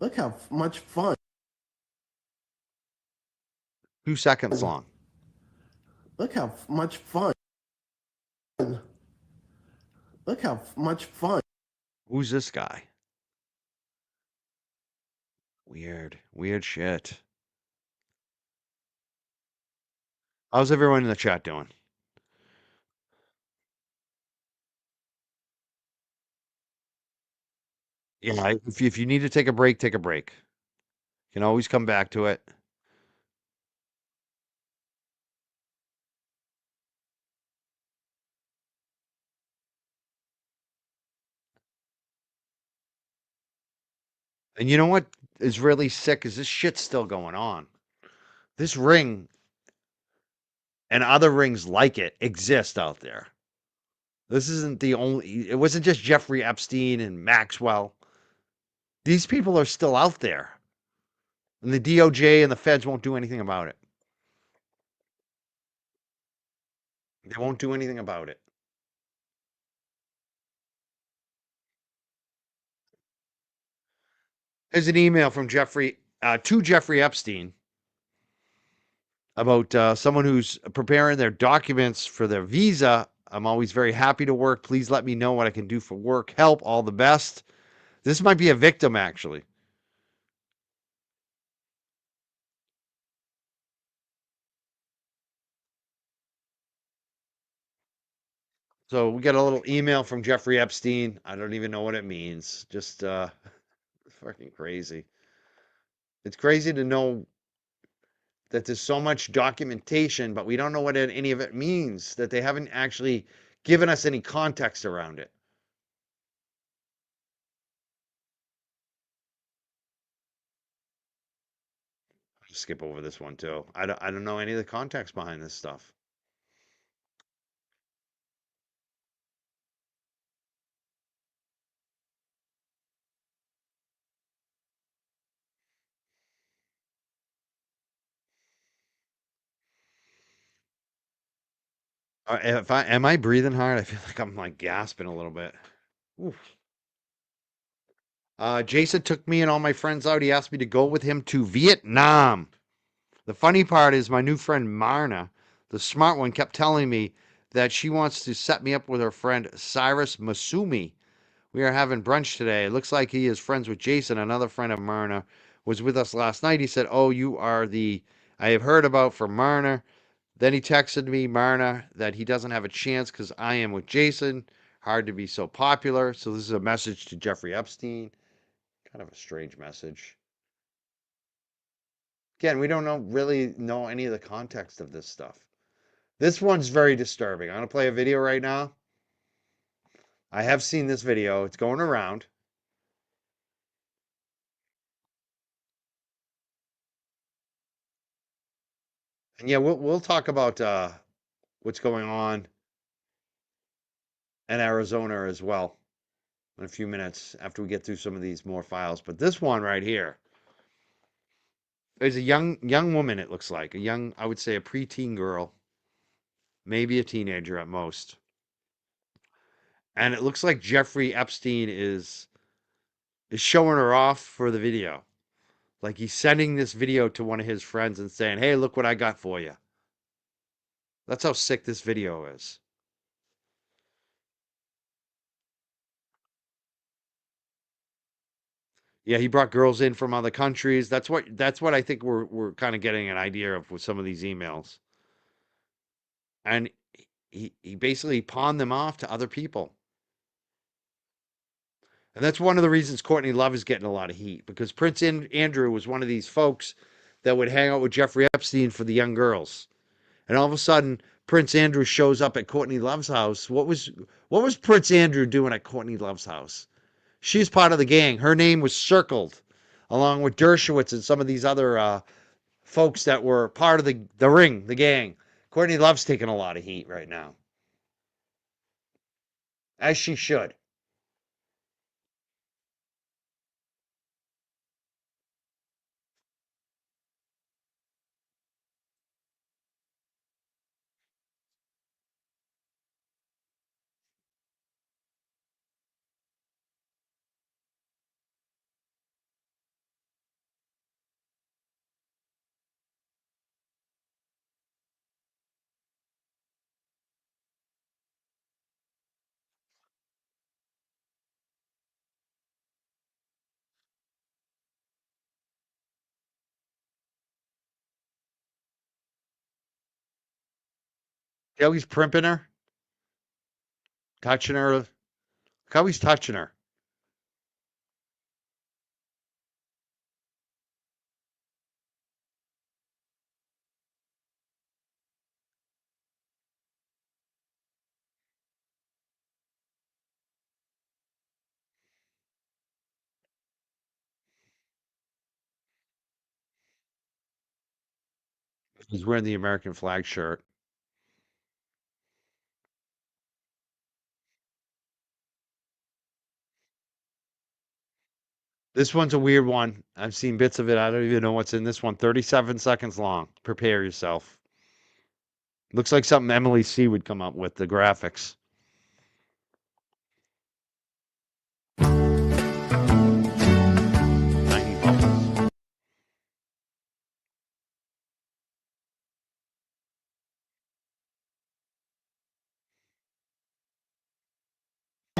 Look how much fun. 2 seconds long. Look how much fun. Look how much fun. Who's this guy? Weird. Weird shit. How's everyone in the chat doing? Yeah, if you need to take a break, take a break. You can always come back to it. And you know what is really sick is this shit's still going on. This ring and other rings like it exist out there. This isn't the only, it wasn't just Jeffrey Epstein and Maxwell. These people are still out there. And the DOJ and the feds won't do anything about it. They won't do anything about it. There's an email from Jeffrey to Jeffrey Epstein about someone who's preparing their documents for their visa. I'm always very happy to work. Please let me know what I can do for work. Help. All the best. This might be a victim, actually. So we got a little email from Jeffrey Epstein. I don't even know what it means. Just fucking crazy. It's crazy to know that there's so much documentation, but we don't know what any of it means, that they haven't actually given us any context around it. I'll skip over this one too. I don't know any of the context behind this stuff. If I am I breathing hard? I feel like I'm like gasping a little bit. Oof. Jason took me and all my friends out. He asked me to go with him to Vietnam. The funny part is my new friend Marna, the smart one, kept telling me that she wants to set me up with her friend Cyrus Masumi. We are having brunch today. It looks like he is friends with Jason. Another friend of Marna was with us last night. He said, "Oh, you are the I have heard about from Marna." Then he texted me, Marna, that he doesn't have a chance because I am with Jason. Hard to be so popular. So this is a message to Jeffrey Epstein. Kind of a strange message. Again, we don't really know any of the context of this stuff. This one's very disturbing. I'm going to play a video right now. I have seen this video. It's going around. And yeah, we'll talk about what's going on in Arizona as well in a few minutes after we get through some of these more files. But this one right here is a young woman, it looks like. A young, I would say a preteen girl, maybe a teenager at most. And it looks like Jeffrey Epstein is showing her off for the video. Like he's sending this video to one of his friends and saying, "Hey, look what I got for you." That's how sick this video is. Yeah, he brought girls in from other countries. That's what I think we're kind of getting an idea of with some of these emails. And he basically pawned them off to other people. And that's one of the reasons Courtney Love is getting a lot of heat because Andrew was one of these folks that would hang out with Jeffrey Epstein for the young girls. And all of a sudden, Prince Andrew shows up at Courtney Love's house. What was Prince Andrew doing at Courtney Love's house? She's part of the gang. Her name was circled along with Dershowitz and some of these other folks that were part of the ring, the gang. Courtney Love's taking a lot of heat right now, as she should. See how he's primping her, touching her. Look how he's touching her. He's wearing the American flag shirt. This one's a weird one. I've seen bits of it. I don't even know what's in this one. 37 seconds long. Prepare yourself. Looks like something Emily C would come up with, the graphics.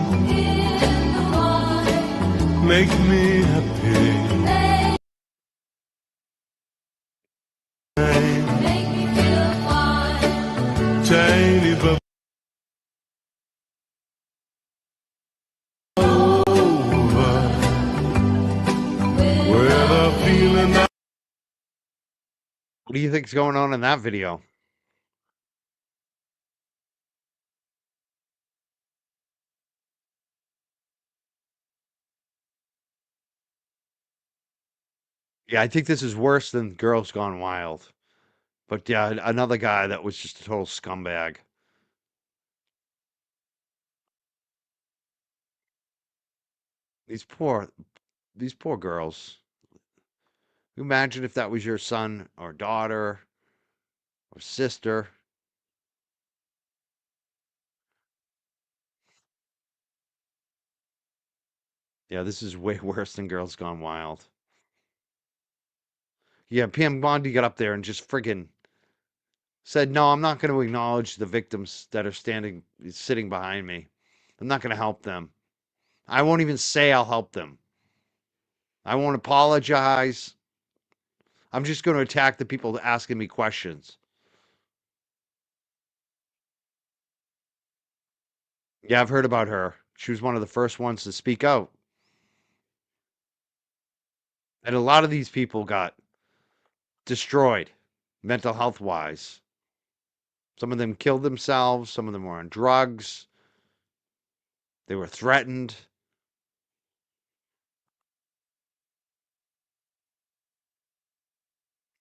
Tiny bubbles. Make me happy. Tiny bubble over where the feeling that What do you think's going on in that video? Yeah, I think this is worse than Girls Gone Wild. But yeah, another guy that was just a total scumbag. These poor, these poor girls. Imagine if that was your son or daughter or sister. Yeah, this is way worse than Girls Gone Wild. Yeah, Pam Bondi got up there and just friggin' said, "No, I'm not going to acknowledge the victims that are sitting behind me. I'm not going to help them. I won't even say I'll help them. I won't apologize. I'm just going to attack the people asking me questions." Yeah, I've heard about her. She was one of the first ones to speak out. And a lot of these people got destroyed mental health wise. Some of them killed themselves, some of them were on drugs, they were threatened.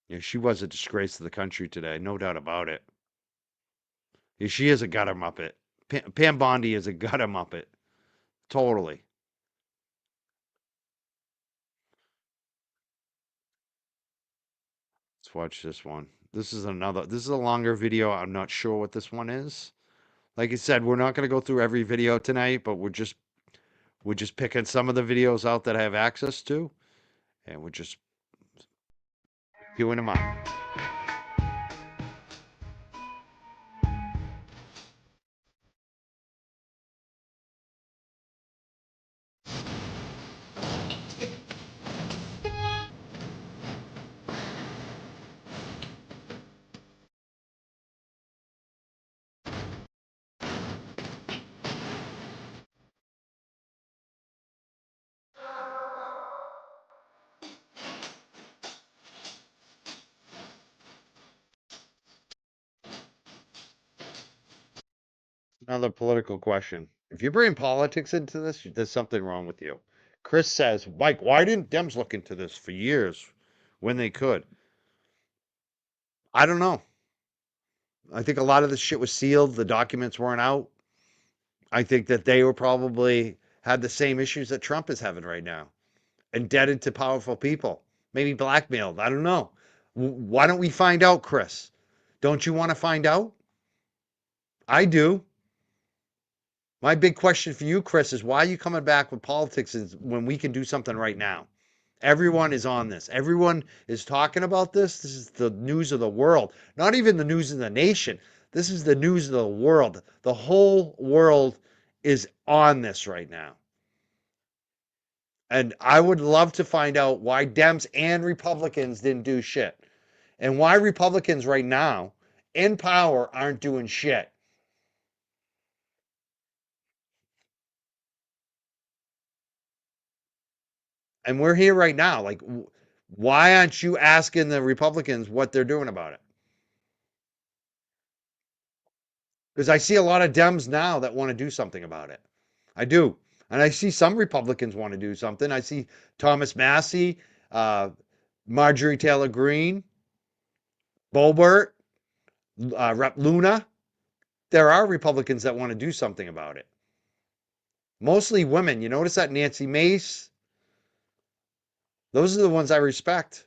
Yeah, she was a disgrace to the country today, no doubt about it. Yeah, she is a gutter muppet. Pam Bondi is a gutter muppet. Totally. Let's watch this one. This is a longer video. I'm not sure what this one is. Like I said, we're not going to go through every video tonight, but we're just picking some of the videos out that I have access to, and we're just queuing them up. Another political question. If you bring politics into this, there's something wrong with you. Chris says, Mike, why didn't Dems look into this for years when they could? I don't know. I think a lot of the shit was sealed. The documents weren't out. I think that they were probably had the same issues that Trump is having right now, indebted to powerful people, maybe blackmailed. I don't know. Why don't we find out, Chris? Don't you want to find out? I do. My big question for you, Chris, is why are you coming back with politics when we can do something right now? Everyone is on this. Everyone is talking about this. This is the news of the world. Not even the news of the nation. This is the news of the world. The whole world is on this right now. And I would love to find out why Dems and Republicans didn't do shit. And why Republicans right now in power aren't doing shit. And we're here right now. Like, why aren't you asking the Republicans what they're doing about it? Because I see a lot of Dems now that want to do something about it. I do. And I see some Republicans want to do something. I see Thomas Massey, uh, Marjorie Taylor Greene, Boebert, Rep Luna. There are Republicans that want to do something about it. Mostly women. You notice that Nancy Mace? Those are the ones I respect.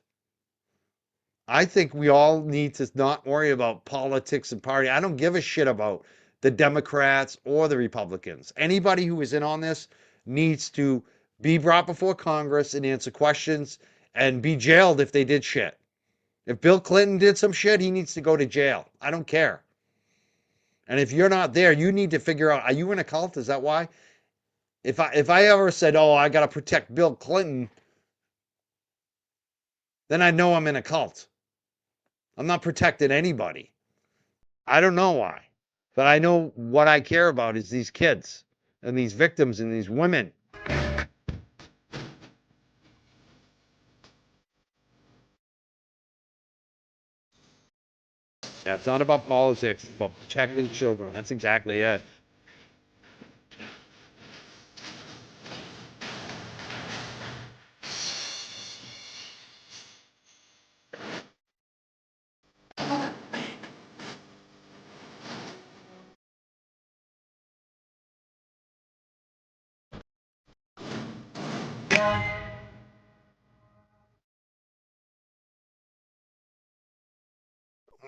I think we all need to not worry about politics and party. I don't give a shit about the Democrats or the Republicans. Anybody who is in on this needs to be brought before Congress and answer questions and be jailed if they did shit. If Bill Clinton did some shit, he needs to go to jail. I don't care. And if you're not there, you need to figure out, are you in a cult? Is that why? If I ever said, "Oh, I got to protect Bill Clinton," then I know I'm in a cult. I'm not protecting anybody. I don't know why, but I know what I care about is these kids and these victims and these women. Yeah, it's not about politics, it's about protecting children. That's exactly it.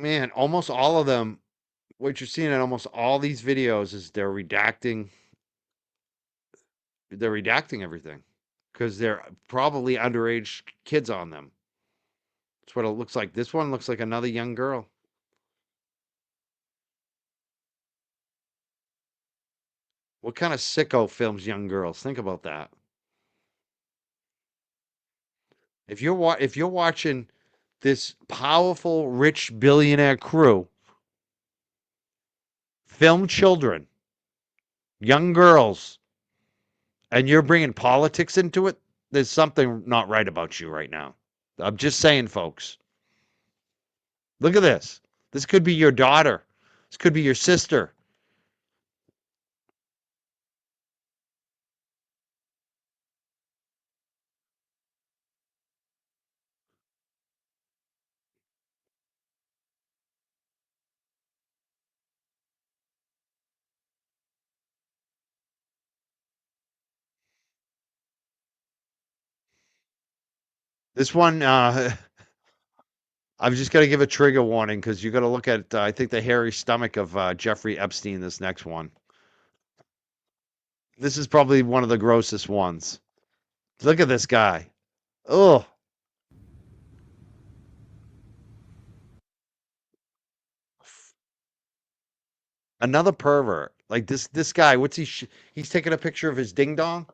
Man, almost all of them, what you're seeing in almost all these videos is they're redacting everything because they're probably underage kids on them. That's what it looks like. This one looks like another young girl. What kind of sicko films young girls? Think about that. If you're watching this powerful, rich billionaire crew film children, young girls, and you're bringing politics into it, there's something not right about you right now. I'm just saying, folks. Look at this. This could be your daughter. This could be your sister. This one, I've just got to give a trigger warning because you got to look at, I think, the hairy stomach of Jeffrey Epstein. This next one. This is probably one of the grossest ones. Look at this guy. Oh, another pervert. Like this guy. What's he? He's taking a picture of his ding dong.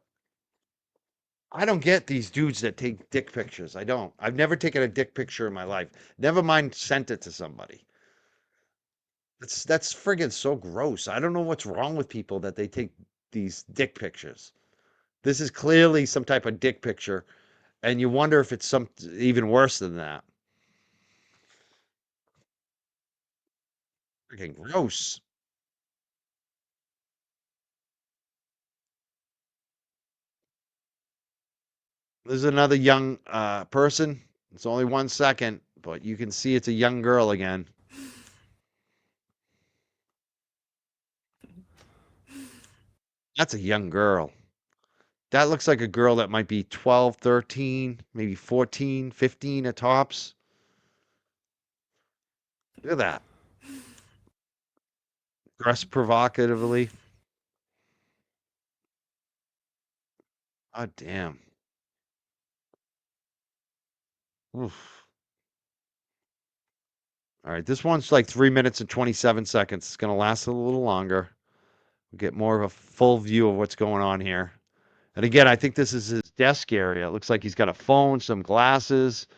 I don't get these dudes that take dick pictures. I don't. I've never taken a dick picture in my life. Never mind sent it to somebody. That's friggin' so gross. I don't know what's wrong with people that they take these dick pictures. This is clearly some type of dick picture, and you wonder if it's some even worse than that. Freaking gross. There's another young person. It's only 1 second, but you can see it's a young girl again. That's a young girl. That looks like a girl that might be 12, 13, maybe 14, 15 at tops. Look at that. Dressed provocatively. Oh, damn. Oof. All right, this one's like 3 minutes and 27 seconds. It's going to last a little longer. We'll get more of a full view of what's going on here. And again, I think this is his desk area. It looks like he's got a phone, some glasses.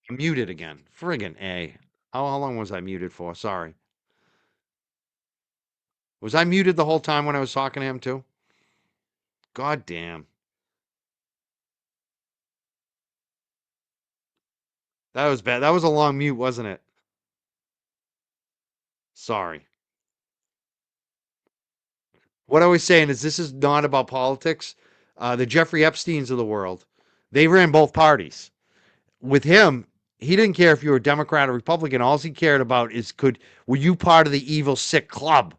I'm muted again. Friggin' A. How long was I muted for? Sorry. Was I muted the whole time when I was talking to him too? God damn. That was bad. That was a long mute, wasn't it? Sorry. What I was saying is this is not about politics. The Jeffrey Epsteins of the world, they ran both parties. With him, he didn't care if you were Democrat or Republican. All he cared about is were you part of the evil sick club?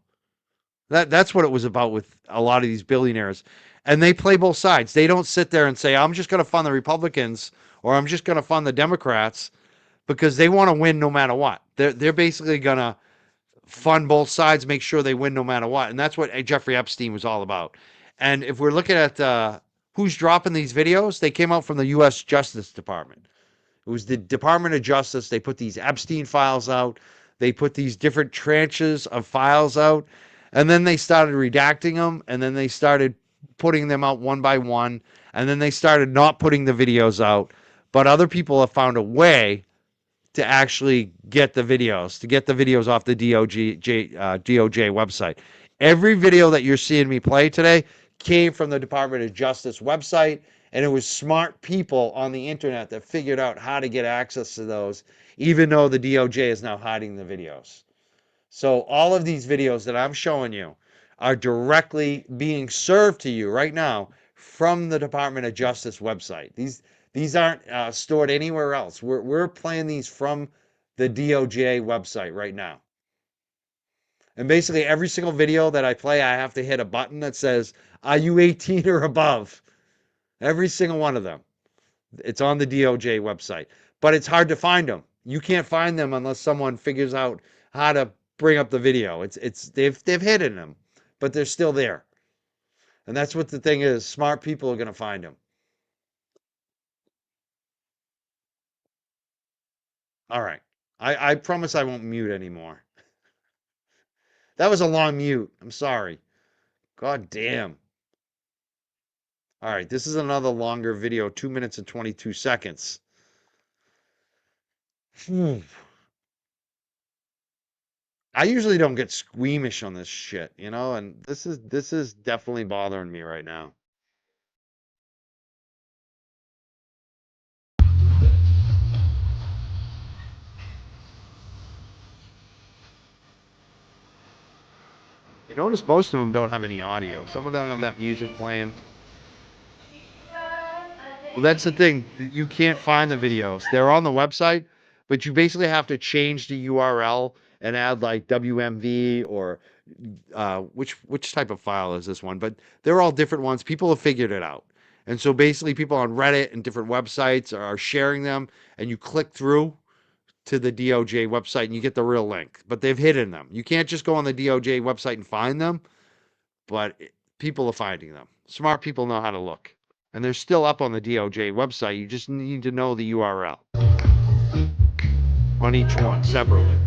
That's what it was about with a lot of these billionaires. And they play both sides. They don't sit there and say, I'm just going to fund the Republicans or I'm just going to fund the Democrats because they want to win no matter what. They're basically going to fund both sides, make sure they win no matter what. And that's what Jeffrey Epstein was all about. And if we're looking at who's dropping these videos, they came out from the U.S. Justice Department. It was the Department of Justice. They put these Epstein files out. They put these different tranches of files out. And then they started redacting them. And then they started putting them out one by one. And then they started not putting the videos out. But other people have found a way to actually to get the videos off the DOJ website. Every video that you're seeing me play today came from the Department of Justice website, and it was smart people on the internet that figured out how to get access to those, even though the DOJ is now hiding the videos. So all of these videos that I'm showing you are directly being served to you right now from the Department of Justice website. These aren't stored anywhere else. We're playing these from the DOJ website right now. And basically every single video that I play, I have to hit a button that says, "Are you 18 or above?" Every single one of them. It's on the DOJ website, but it's hard to find them. You can't find them unless someone figures out how to bring up the video. They've hidden them, but they're still there. And that's what the thing is. Smart people are going to find them. All right. I promise I won't mute anymore. That was a long mute. I'm sorry. God damn. All right. This is another longer video, 2 minutes and 22 seconds. Hmm. I usually don't get squeamish on this shit, and this is definitely bothering me right now. You notice most of them don't have any audio. Some of them have that music playing. Well, that's the thing. You can't find the videos. They're on the website, but you basically have to change the URL and add like WMV or which type of file is this one? But they're all different ones. People have figured it out. And so basically people on Reddit and different websites are sharing them and you click through to the DOJ website and you get the real link. But they've hidden them. You can't just go on the DOJ website and find them, but people are finding them. Smart people know how to look. And they're still up on the DOJ website. You just need to know the URL on each one separately.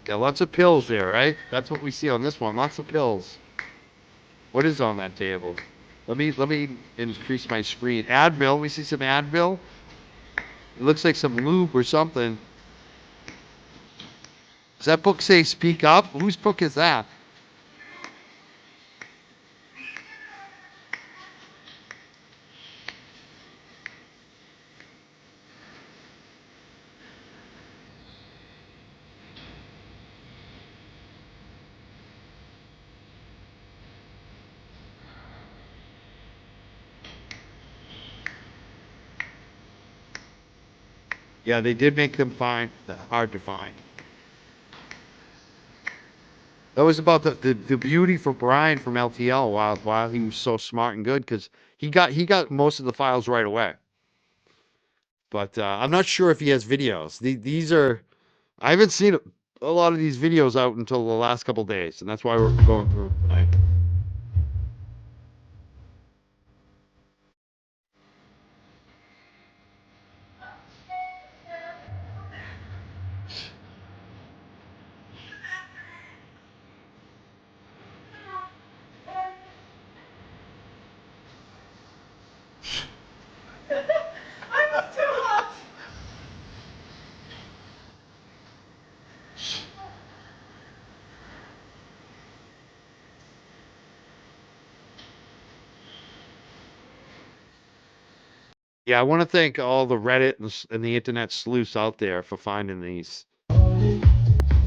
Yeah, lots of pills there, right? That's what we see on this one. Lots of pills. What is on that table? Let me increase my screen. Advil. We see some Advil. It looks like some lube or something. Does that book say "Speak Up"? Whose book is that? Yeah, they did make them hard to find. That was about the beauty for Brian from LTL while he was so smart and good because he got most of the files right away. But I'm not sure if he has videos. These are I haven't seen a lot of these videos out until the last couple days, and that's why we're going through tonight. Yeah, I want to thank all the Reddit and the internet sleuths out there for finding these.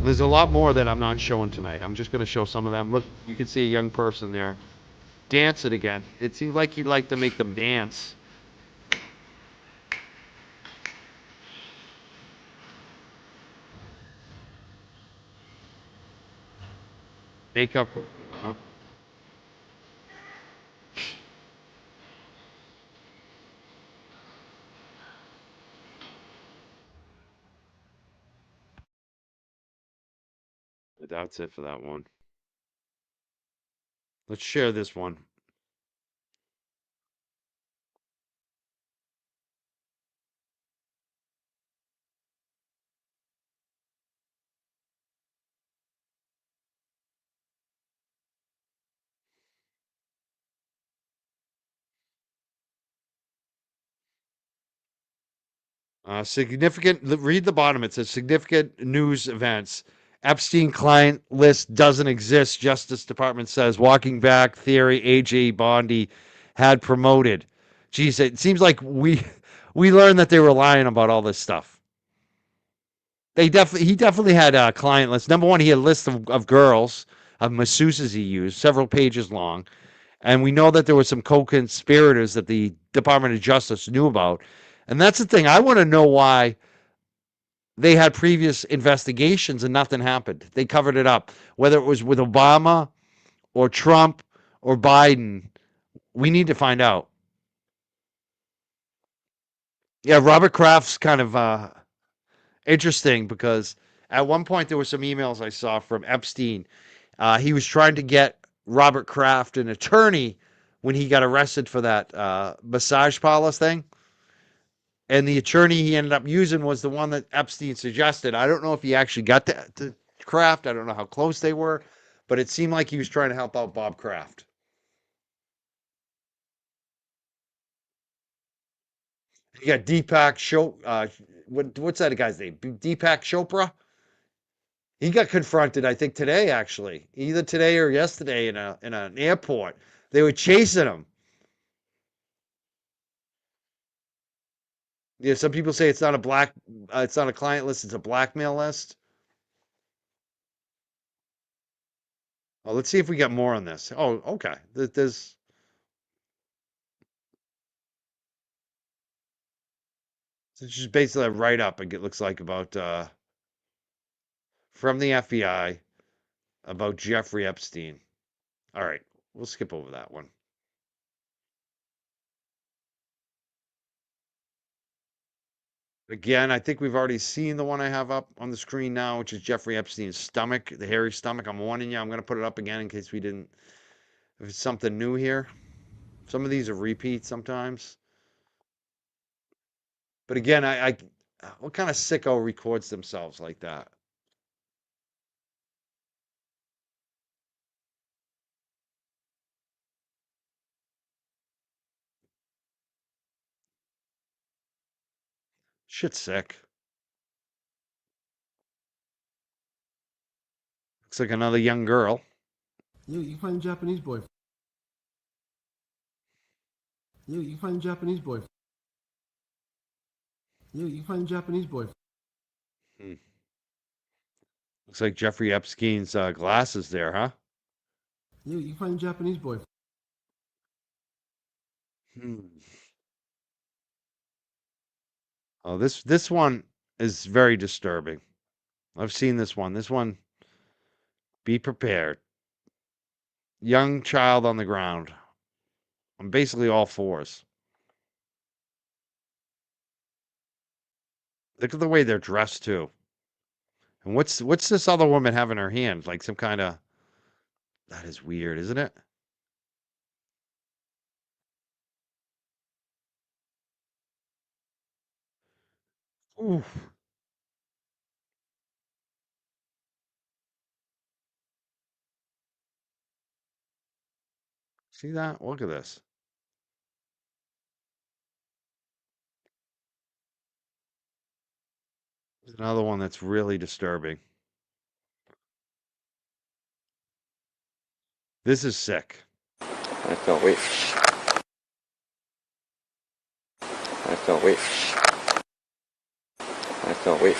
There's a lot more that I'm not showing tonight. I'm just going to show some of them. Look, you can see a young person there dancing again. It seems like he'd like to make them dance. Makeup. Huh? That's it for that one. Let's share this one. Read the bottom. It says significant news events. Epstein client list doesn't exist. Justice Department says walking back theory AJ Bondi had promoted. Geez, it seems like we learned that they were lying about all this stuff. He definitely had a client list. Number one, he had a list of girls, of masseuses he used, several pages long. And we know that there were some co-conspirators that the Department of Justice knew about. And that's the thing. I want to know why they had previous investigations and nothing happened. They covered it up. Whether it was with Obama or Trump or Biden, we need to find out. Yeah, Robert Kraft's kind of interesting because at one point there were some emails I saw from Epstein. He was trying to get Robert Kraft an attorney when he got arrested for that massage parlor thing. And the attorney he ended up using was the one that Epstein suggested. I don't know if he actually got to Kraft. I don't know how close they were, but it seemed like he was trying to help out Bob Kraft. You got Deepak what's that guy's name? Deepak Chopra. He got confronted, I think, today actually, either today or yesterday in an airport. They were chasing him. Yeah, some people say it's not a client list, it's a blackmail list. Oh, let's see if we got more on this. Oh, okay. There's it's just basically a write up. It looks like about from the FBI about Jeffrey Epstein. All right, we'll skip over that one. Again, I think we've already seen the one I have up on the screen now, which is Jeffrey Epstein's stomach, the hairy stomach. I'm warning you, I'm going to put it up again in case we didn't. If it's something new here, some of these are repeats sometimes. But again, what kind of sicko records themselves like that? Shit's sick. Looks like another young girl. You find a Japanese boy. You find a Japanese boy. You find a Japanese boy. Hmm. Looks like Jeffrey Epstein's glasses there, huh? You find a Japanese boy. Hmm. Oh, this one is very disturbing. I've seen this one. This one, be prepared. Young child on the ground. On basically all fours. Look at the way they're dressed too. And what's this other woman have in her hand? Like some kind of that is weird, isn't it? Oof. See that? Look at this. There's another one that's really disturbing. This is sick. I can't wait. Attends, oui. Attends, oui.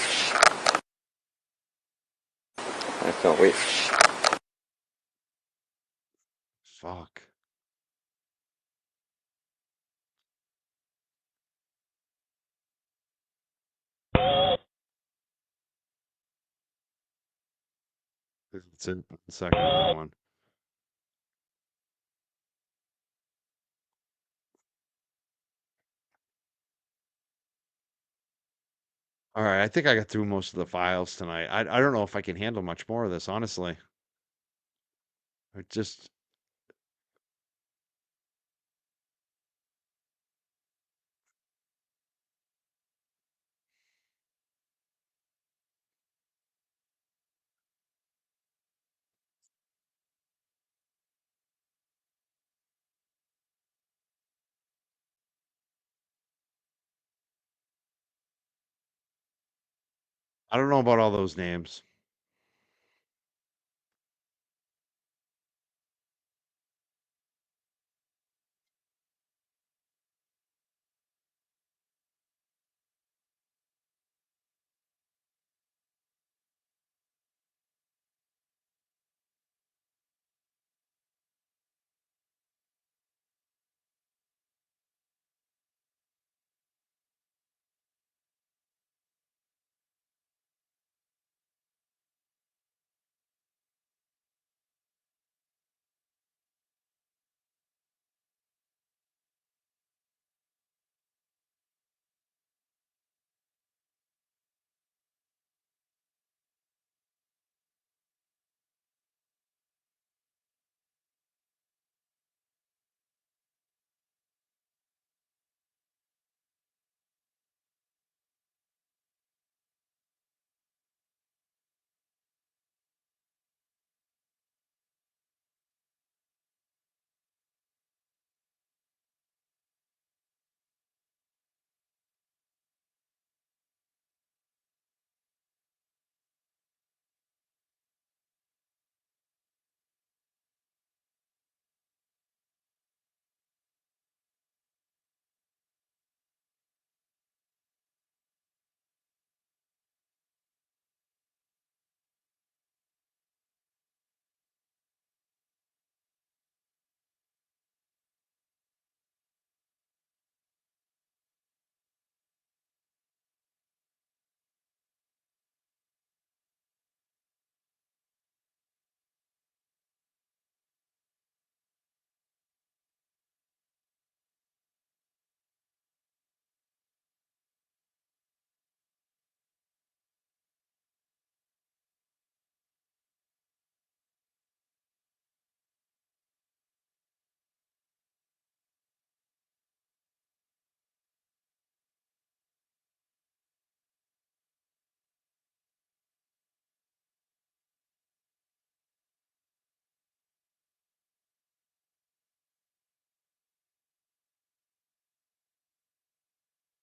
Attends, oui. Fuck. It's in a second one. All right, I think I got through most of the files tonight. I don't know if I can handle much more of this, honestly. I just I don't know about all those names.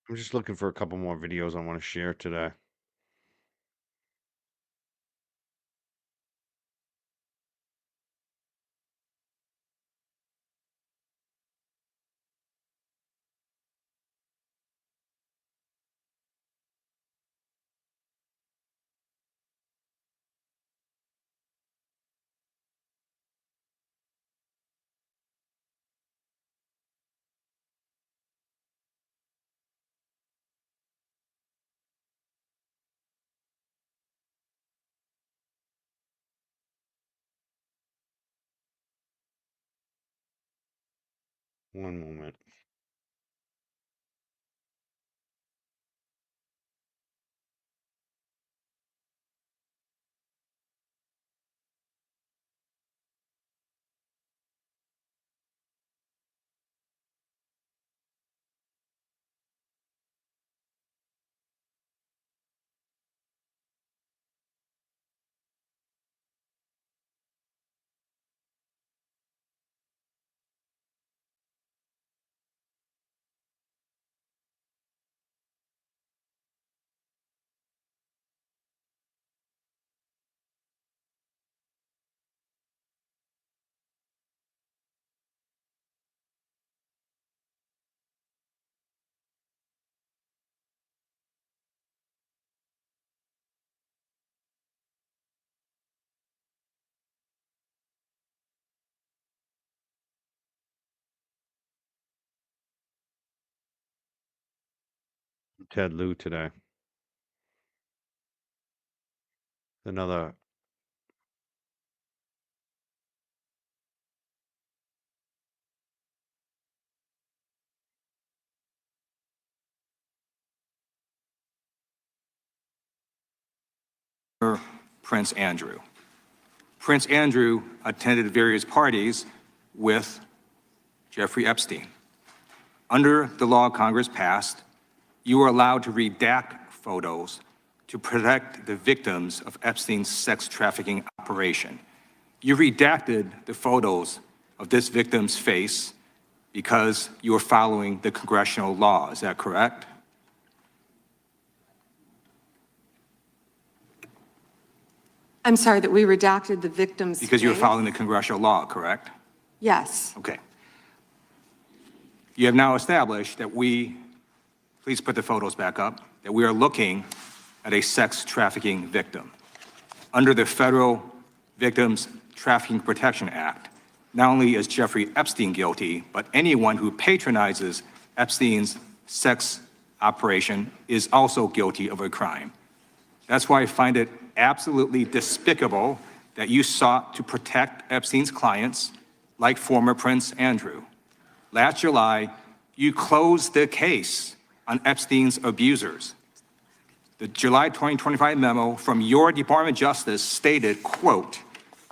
I'm just looking for a couple more videos I want to share today. One moment. Ted Lieu today. Another. Prince Andrew. Prince Andrew attended various parties with Jeffrey Epstein. Under the law Congress passed, you are allowed to redact photos to protect the victims of Epstein's sex trafficking operation. You redacted the photos of this victim's face because you were following the congressional law. Is that correct? I'm sorry that we redacted the victim's Because you were face? following the congressional law, correct? Yes. Okay. You have now established that please put the photos back up, that we are looking at a sex trafficking victim. Under the Federal Victims Trafficking Protection Act, not only is Jeffrey Epstein guilty, but anyone who patronizes Epstein's sex operation is also guilty of a crime. That's why I find it absolutely despicable that you sought to protect Epstein's clients, like former Prince Andrew. Last July, you closed the case on Epstein's abusers. The July 2025 memo from your Department of Justice stated, quote,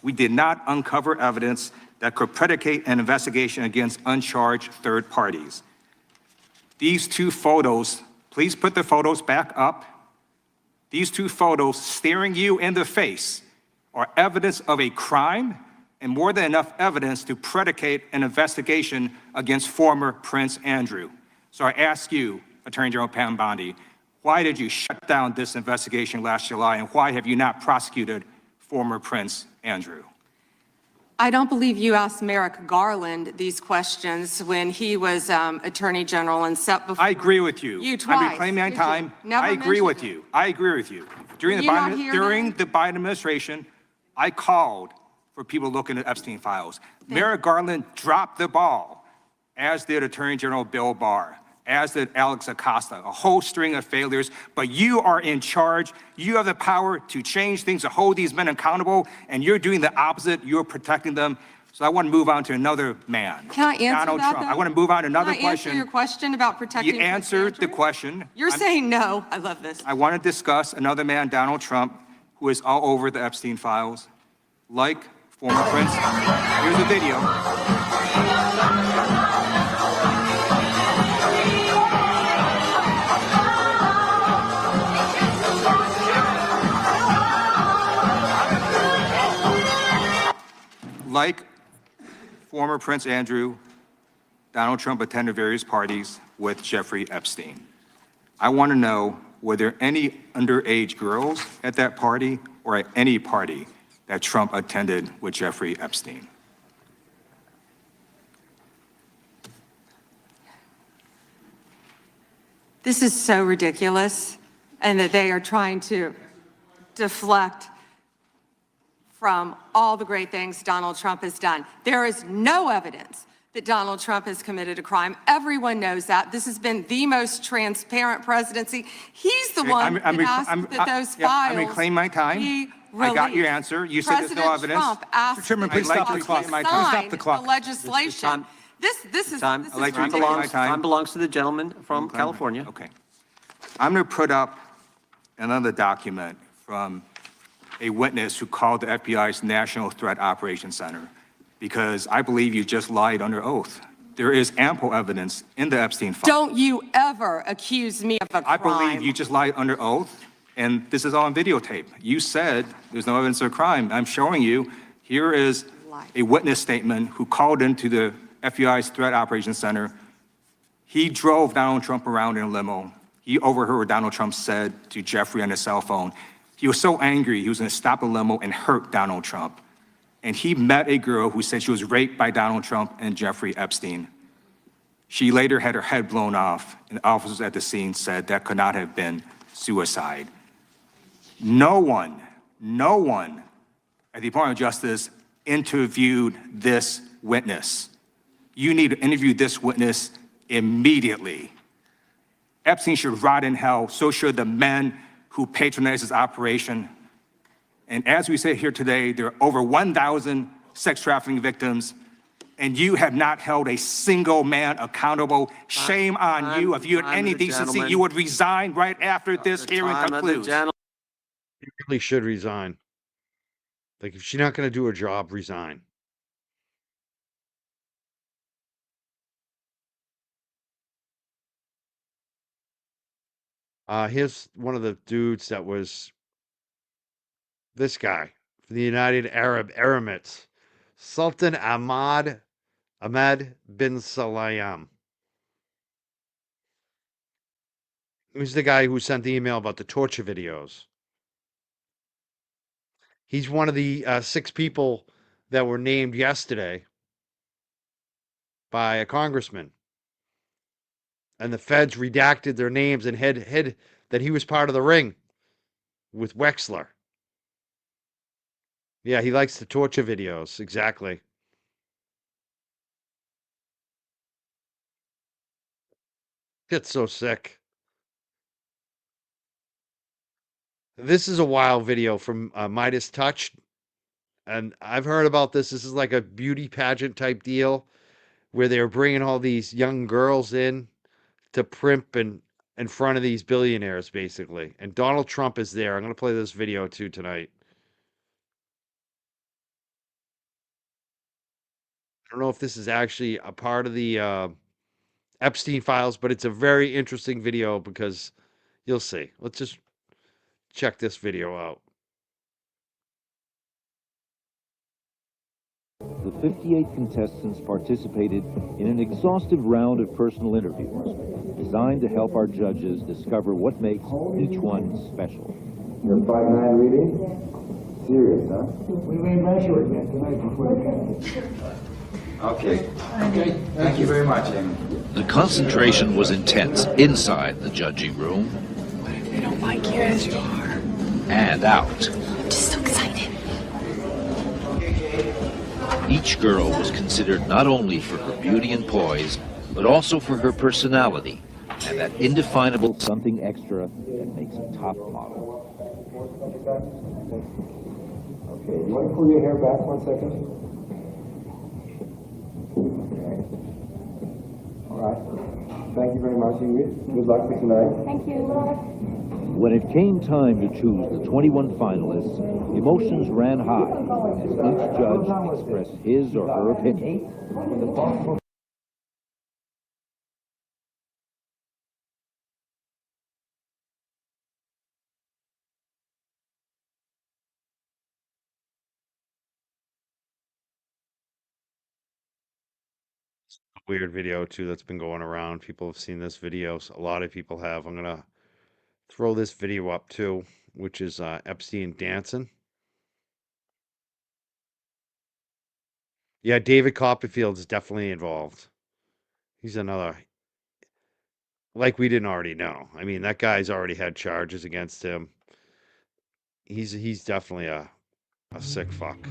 "We did not uncover evidence that could predicate an investigation against uncharged third parties." These two photos, please put the photos back up. These two photos staring you in the face are evidence of a crime and more than enough evidence to predicate an investigation against former Prince Andrew. So I ask you, Attorney General Pam Bondi, why did you shut down this investigation last July, and why have you not prosecuted former Prince Andrew? I don't believe you asked Merrick Garland these questions when he was Attorney General and set before. I agree with you. You twice. I'm reclaiming my Did you? time. Never I agree with mentioned you. I agree with you. During Were the you not here during then? the Biden administration, I called for people looking at Epstein files. Merrick Garland dropped the ball, as did Attorney General Bill Barr, as did Alex Acosta, a whole string of failures. But you are in charge. You have the power to change things, to hold these men accountable, and you're doing the opposite. You're protecting them. So I want to move on to another man. Can I answer Donald that, Trump. though? I want to move on to another Can I answer question. your question about protecting You Prince answered the Andrew? question. You're saying no. I love this. I want to discuss another man, Donald Trump, who is all over the Epstein files, like former Prince. Here's a video. Like former Prince Andrew, Donald Trump attended various parties with Jeffrey Epstein. I want to know, were there any underage girls at that party or at any party that Trump attended with Jeffrey Epstein? This is so ridiculous, and that they are trying to deflect from all the great things Donald Trump has done. There is no evidence that Donald Trump has committed a crime. Everyone knows that. This has been the most transparent presidency. He's the one that asked that those files I'm reclaiming my time. be I got your released. answer. You said there's no evidence. President Trump asked Mr. Chairman, the please I'd like stop to the reclaim clock. my sign time. Stop the clock. the legislation. Time. This is Time. this I'd like is to reclaim ridiculous. my time. Time belongs to the gentleman from California. Okay. I'm going to put up another document from a witness who called the FBI's National Threat Operations Center, because I believe you just lied under oath. There is ample evidence in the Epstein file. Don't you ever accuse me of a crime. I believe you just lied under oath, and this is all on videotape. You said there's no evidence of a crime. I'm showing you, here is a witness statement who called into the FBI's Threat Operations Center. He drove Donald Trump around in a limo. He overheard what Donald Trump said to Jeffrey on his cell phone. He was so angry, he was going to stop the limo and hurt Donald Trump. And he met a girl who said she was raped by Donald Trump and Jeffrey Epstein. She later had her head blown off, and officers at the scene said that could not have been suicide. No one at the Department of Justice interviewed this witness. You need to interview this witness immediately. Epstein should rot in hell. So should the men who patronized his operation. And as we sit here today, there are over 1,000 sex trafficking victims, and you have not held a single man accountable. Shame on you. If you had any decency, you would resign right after this hearing concludes. He really should resign. Like, if she's not going to do her job, resign. Here's one of the dudes that was this guy from the United Arab Emirates, Sultan Ahmad bin Salayam. He's the guy who sent the email about the torture videos. He's one of the 6 people that were named yesterday by a congressman. And the feds redacted their names and hid that he was part of the ring with Wexler. Yeah, he likes the torture videos. Exactly. It's so sick. This is a wild video from Midas Touch. And I've heard about this. This is like a beauty pageant type deal where they're bringing all these young girls in to primp and in front of these billionaires, basically. And Donald Trump is there. I'm going to play this video too tonight. I don't know if this is actually a part of the Epstein files, but it's a very interesting video because you'll see. Let's just check this video out. The 58 contestants participated in an exhaustive round of personal interviews designed to help our judges discover what makes each one special. Your 5'9" reading? Serious, huh? We made measure again tonight before the game. Okay. Okay. Thank you very much, Amy. The concentration was intense inside the judging room. I don't like you as you are. And out. I'm just so excited. Each girl was considered not only for her beauty and poise, but also for her personality and that indefinable something extra that makes a top model. Okay, you want to pull your hair back 1 second? Okay. All right. Thank you very much, Ingrid. Good luck for tonight. Thank you. When it came time to choose the 21 finalists, emotions ran high as each judge expressed his or her opinion. Weird video too that's been going around. People have seen this video. A lot of people have. I'm gonna throw this video up too, which is Epstein dancing. Yeah, David Copperfield is definitely involved. He's another, like we didn't already know. I mean, that guy's already had charges against him. He's definitely a sick fuck.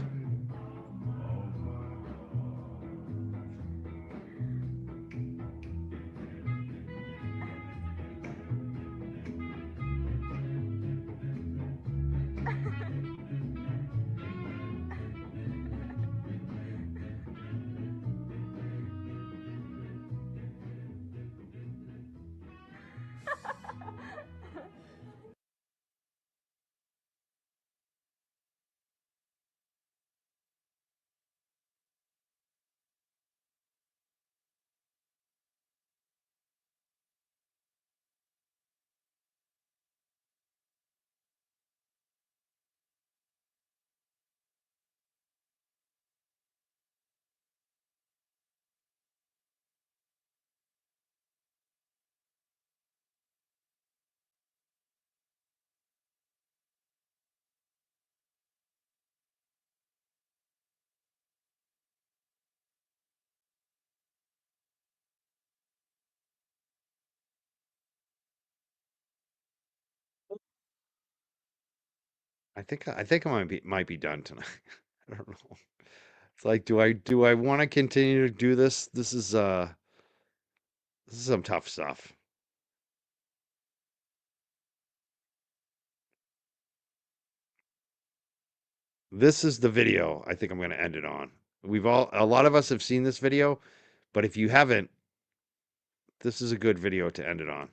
I think I might be done tonight. I don't know. It's like, do I want to continue to do this? This is some tough stuff. This is the video I think I'm going to end it on. A lot of us have seen this video, but if you haven't, this is a good video to end it on.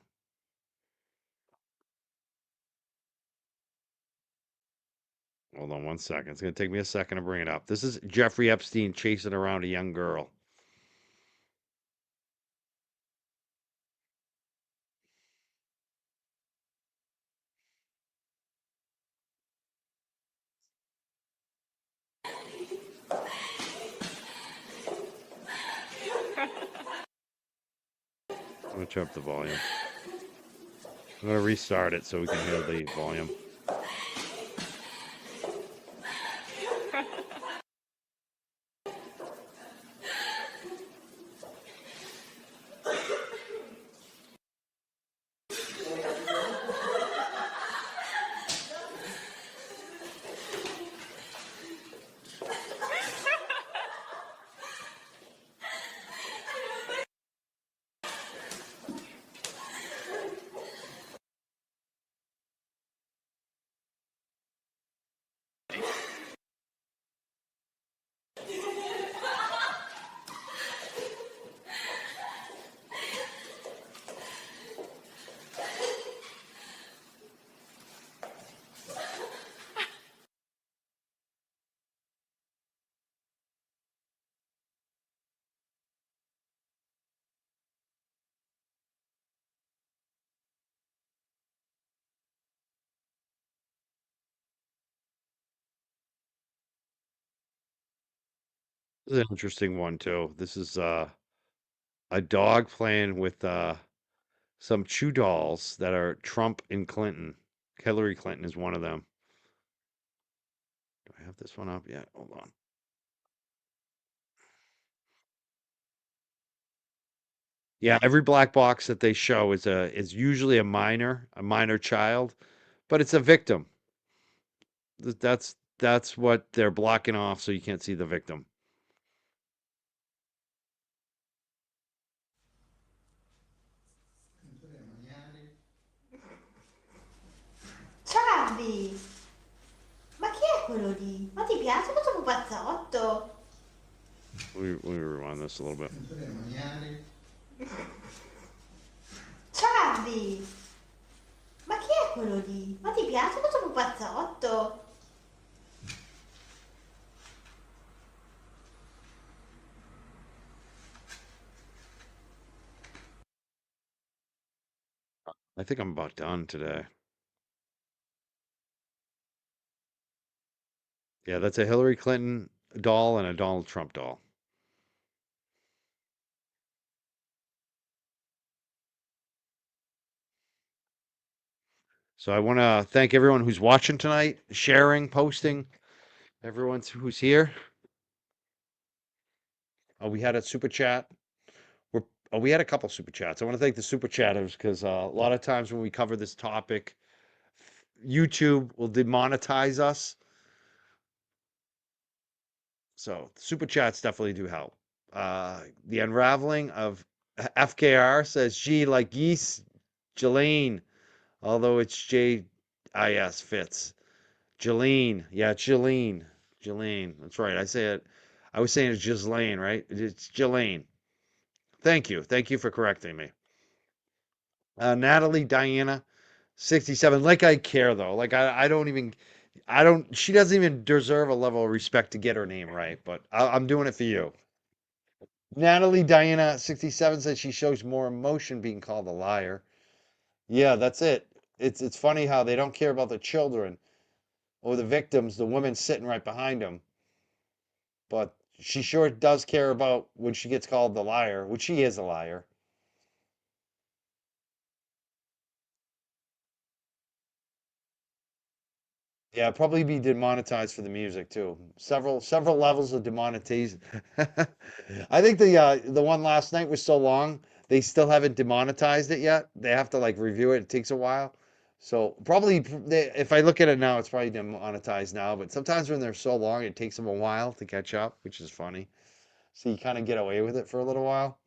Hold on one second. It's going to take me a second to bring it up. This is Jeffrey Epstein chasing around a young girl. I'm going to turn up the volume. I'm going to restart it so we can hear the volume. This is an interesting one too. This is a dog playing with some chew dolls that are Trump and Clinton. Hillary Clinton is one of them. Do I have this one up yet? Hold on. Yeah, every black box that they show is usually a minor child, but it's a victim. That's what they're blocking off so you can't see the victim. Charlie, ma chi è quello lì? Ma ti piace questo pupazzotto? Let me rewind this a little bit. Charlie, ma chi è quello lì? Ma ti piace questo pupazzotto? I think I'm about done today. Yeah, that's a Hillary Clinton doll and a Donald Trump doll. So I want to thank everyone who's watching tonight, sharing, posting, everyone who's here. Oh, we had a super chat. We had a couple super chats. I want to thank the super chatters because a lot of times when we cover this topic, YouTube will demonetize us. So super chats definitely do help. The unraveling of FKR says, "Gee, like geese, Jolene," although it's JIS fits. Jolene, yeah, Jolene, Jolene. That's right. I was saying it's Ghislaine, right? It's Jolene. Thank you for correcting me. Natalie Diana 67. Like I care though. Like I don't even I don't she doesn't even deserve a level of respect to get her name right, but I'm doing it for you. Natalie Diana 67 says she shows more emotion being called a liar. Yeah, that's it. It's funny how they don't care about the children or the victims, the women sitting right behind them, but she sure does care about when she gets called the liar, which she is a liar. Yeah, probably be demonetized for the music too. Several levels of demonetization. I think the one last night was so long, they still haven't demonetized it yet. They have to like review it. It takes a while. So probably if I look at it now, it's probably demonetized now. But sometimes when they're so long, it takes them a while to catch up, which is funny. So you kind of get away with it for a little while.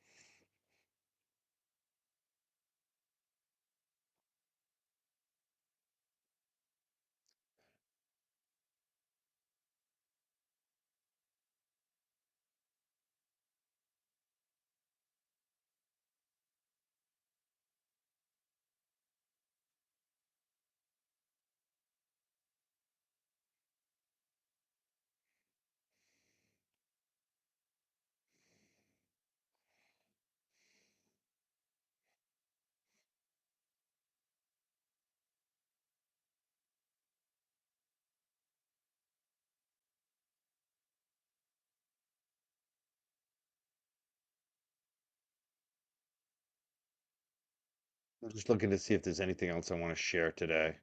I'm just looking to see if there's anything else I want to share today.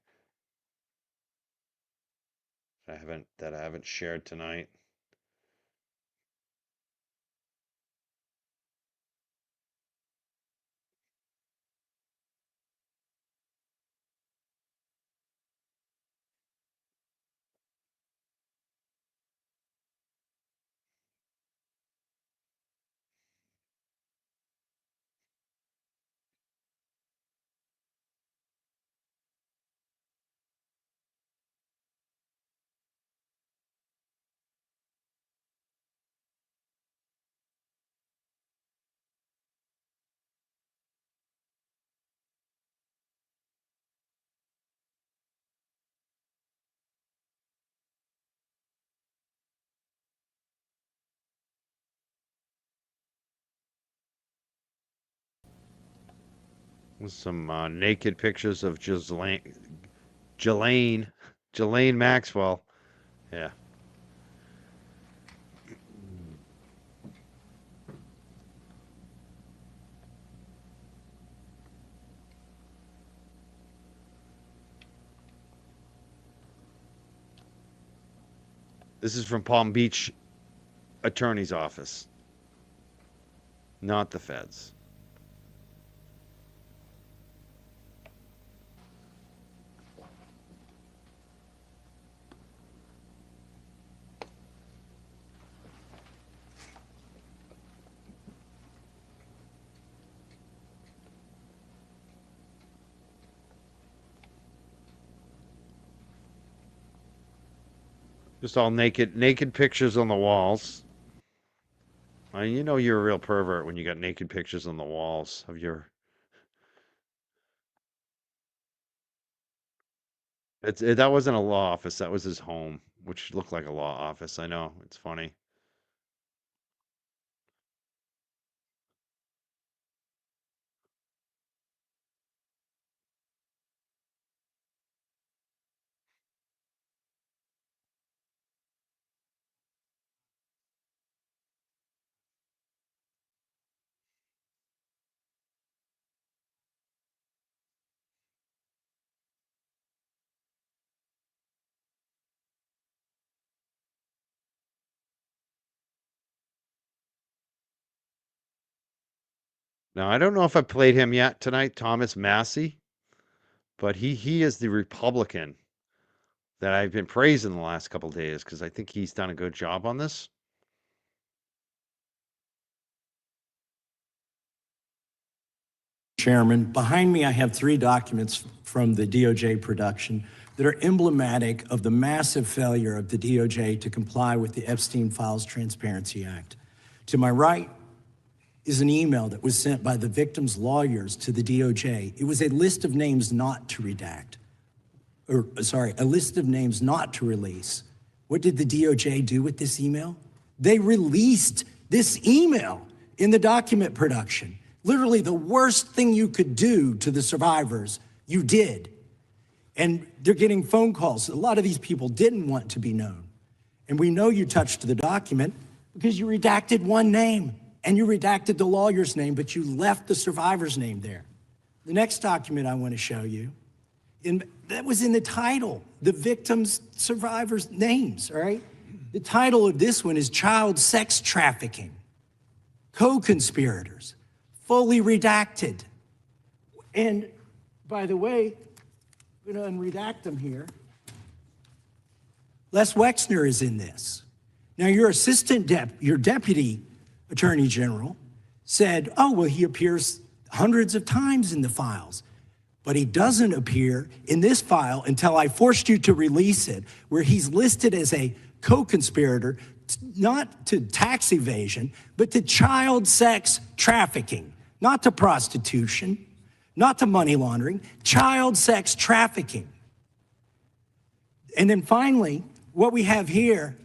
That I haven't shared tonight. With some naked pictures of Ghislaine Maxwell. Yeah. This is from Palm Beach Attorney's Office, not the feds. Just all naked pictures on the walls. You know you're a real pervert when you got naked pictures on the walls of your. That wasn't a law office. That was his home, which looked like a law office. I know. It's funny. Now I don't know if I played him yet tonight, Thomas Massey, but he is the Republican that I've been praising the last couple of days because I think he's done a good job on this. Chairman, behind me I have 3 documents from the DOJ production that are emblematic of the massive failure of the DOJ to comply with the Epstein Files Transparency Act. To my right is an email that was sent by the victim's lawyers to the DOJ. It was a list of names not to redact, a list of names not to release. What did the DOJ do with this email? They released this email in the document production. Literally the worst thing you could do to the survivors, you did. And they're getting phone calls. A lot of these people didn't want to be known. And we know you touched the document because you redacted one name and you redacted the lawyer's name, but you left the survivor's name there. The next document I want to show you, that was in the title, the victims' survivors' names, all right? The title of this one is Child Sex Trafficking, Co-Conspirators, fully redacted. And by the way, I'm going to unredact them here. Les Wexner is in this. Now your your deputy attorney general said, oh, well, he appears hundreds of times in the files, but he doesn't appear in this file until I forced you to release it, where he's listed as a co-conspirator, not to tax evasion, but to child sex trafficking. Not to prostitution, not to money laundering, child sex trafficking. And then finally, what we have here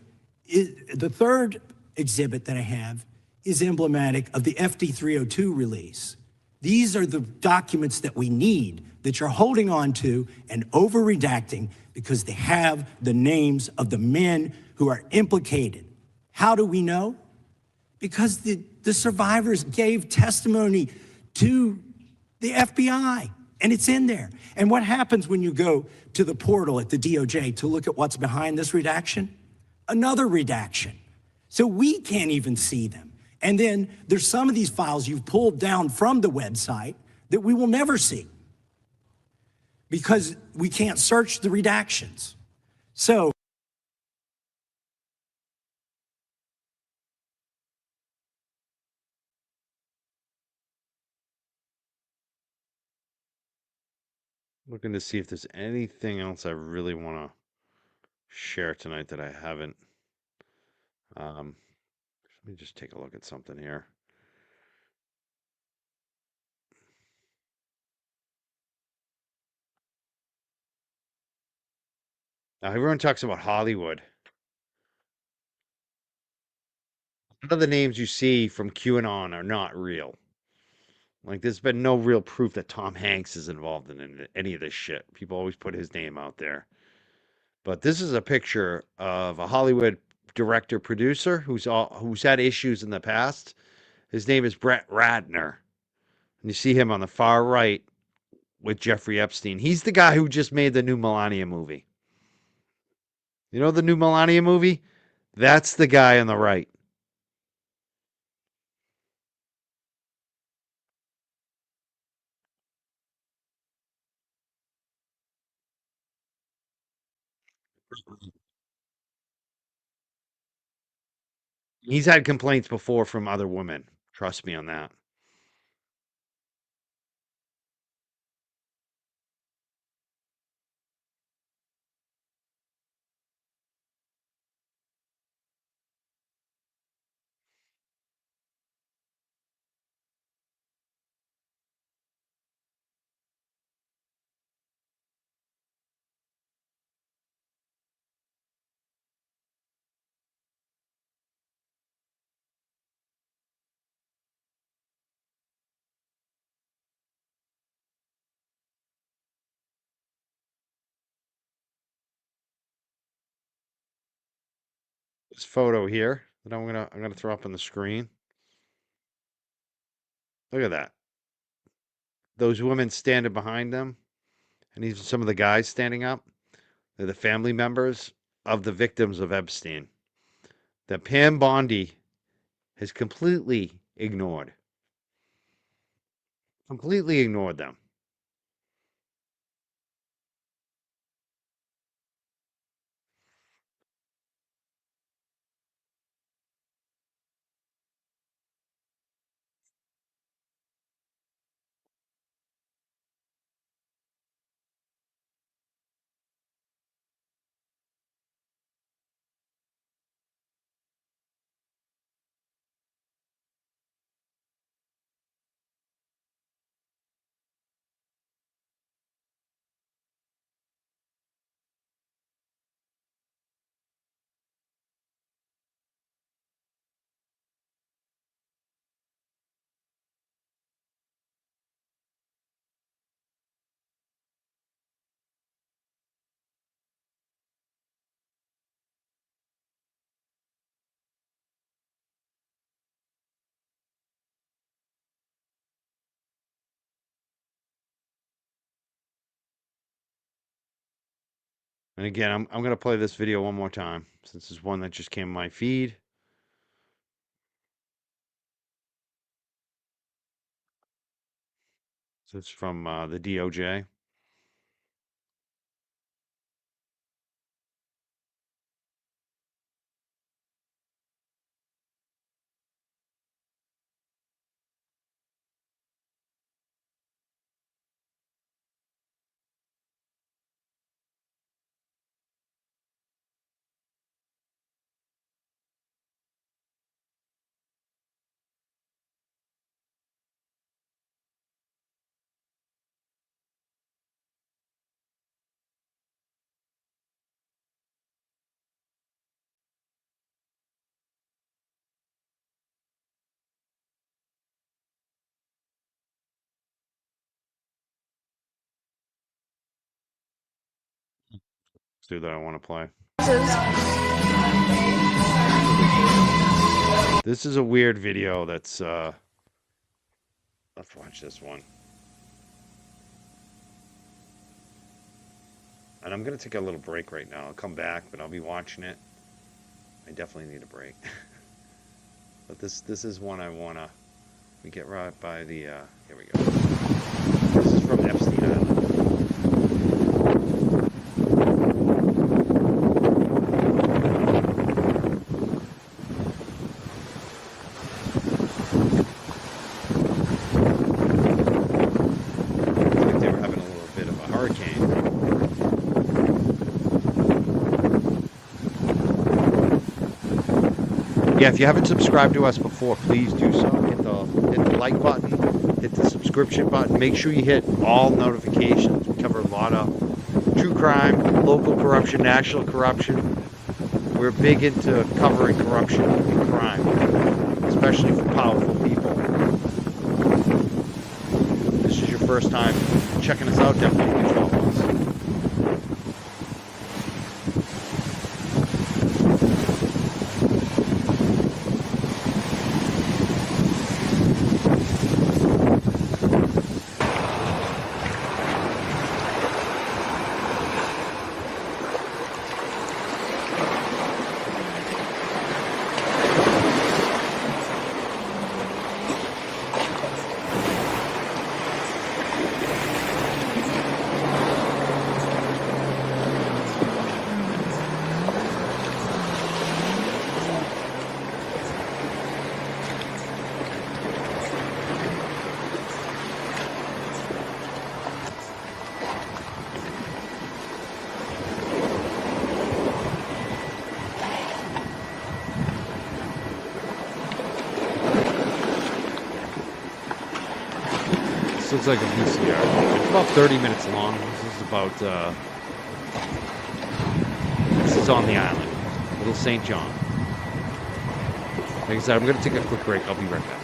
is the third exhibit that I have is emblematic of the FD 302 release. These are the documents that we need that you're holding on to and over redacting because they have the names of the men who are implicated. How do we know? Because the survivors gave testimony to the FBI. And it's in there. And what happens when you go to the portal at the DOJ to look at what's behind this redaction? Another redaction. So we can't even see them. And then there's some of these files you've pulled down from the website that we will never see because we can't search the redactions. So Looking to see if there's anything else I really want to share tonight that I haven't. Let me just take a look at something here. Now, everyone talks about Hollywood. None of the names you see from QAnon are not real. Like, there's been no real proof that Tom Hanks is involved in any of this shit. People always put his name out there. But this is a picture of a Hollywood director producer who's had issues in the past. His name is Brett Ratner. And you see him on the far right with Jeffrey Epstein. He's the guy who just made the new Melania movie. You know the new Melania movie? That's the guy on the right. He's had complaints before from other women. Trust me on that. This photo here that I'm gonna throw up on the screen. Look at that. Those women standing behind them, and even some of the guys standing up. They're the family members of the victims of Epstein that Pam Bondi has completely ignored. Completely ignored them. And again, I'm going to play this video one more time since it's one that just came in my feed. So it's from the DOJ. Let's do that. I want to play. This is a weird video that's let's watch this one. And I'm gonna take a little break right now. I'll come back, but I'll be watching it. I definitely need a break. But this is one I wanna. We get right by the. Here we go. This is from Epstein Island. Looks like they were having a little bit of a hurricane. Yeah, if you haven't subscribed to us before, please do so. Hit the like button, hit the subscription button. Make sure you hit all notifications. We cover a lot of true crime, local corruption, national corruption. We're big into covering corruption and crime, especially for powerful people. If this is your first time checking us out, definitely follow us. This looks like a VCR. It's about 30 minutes long. This is about, this is on the island, Little St. John. Like I said, I'm going to take a quick break. I'll be right back.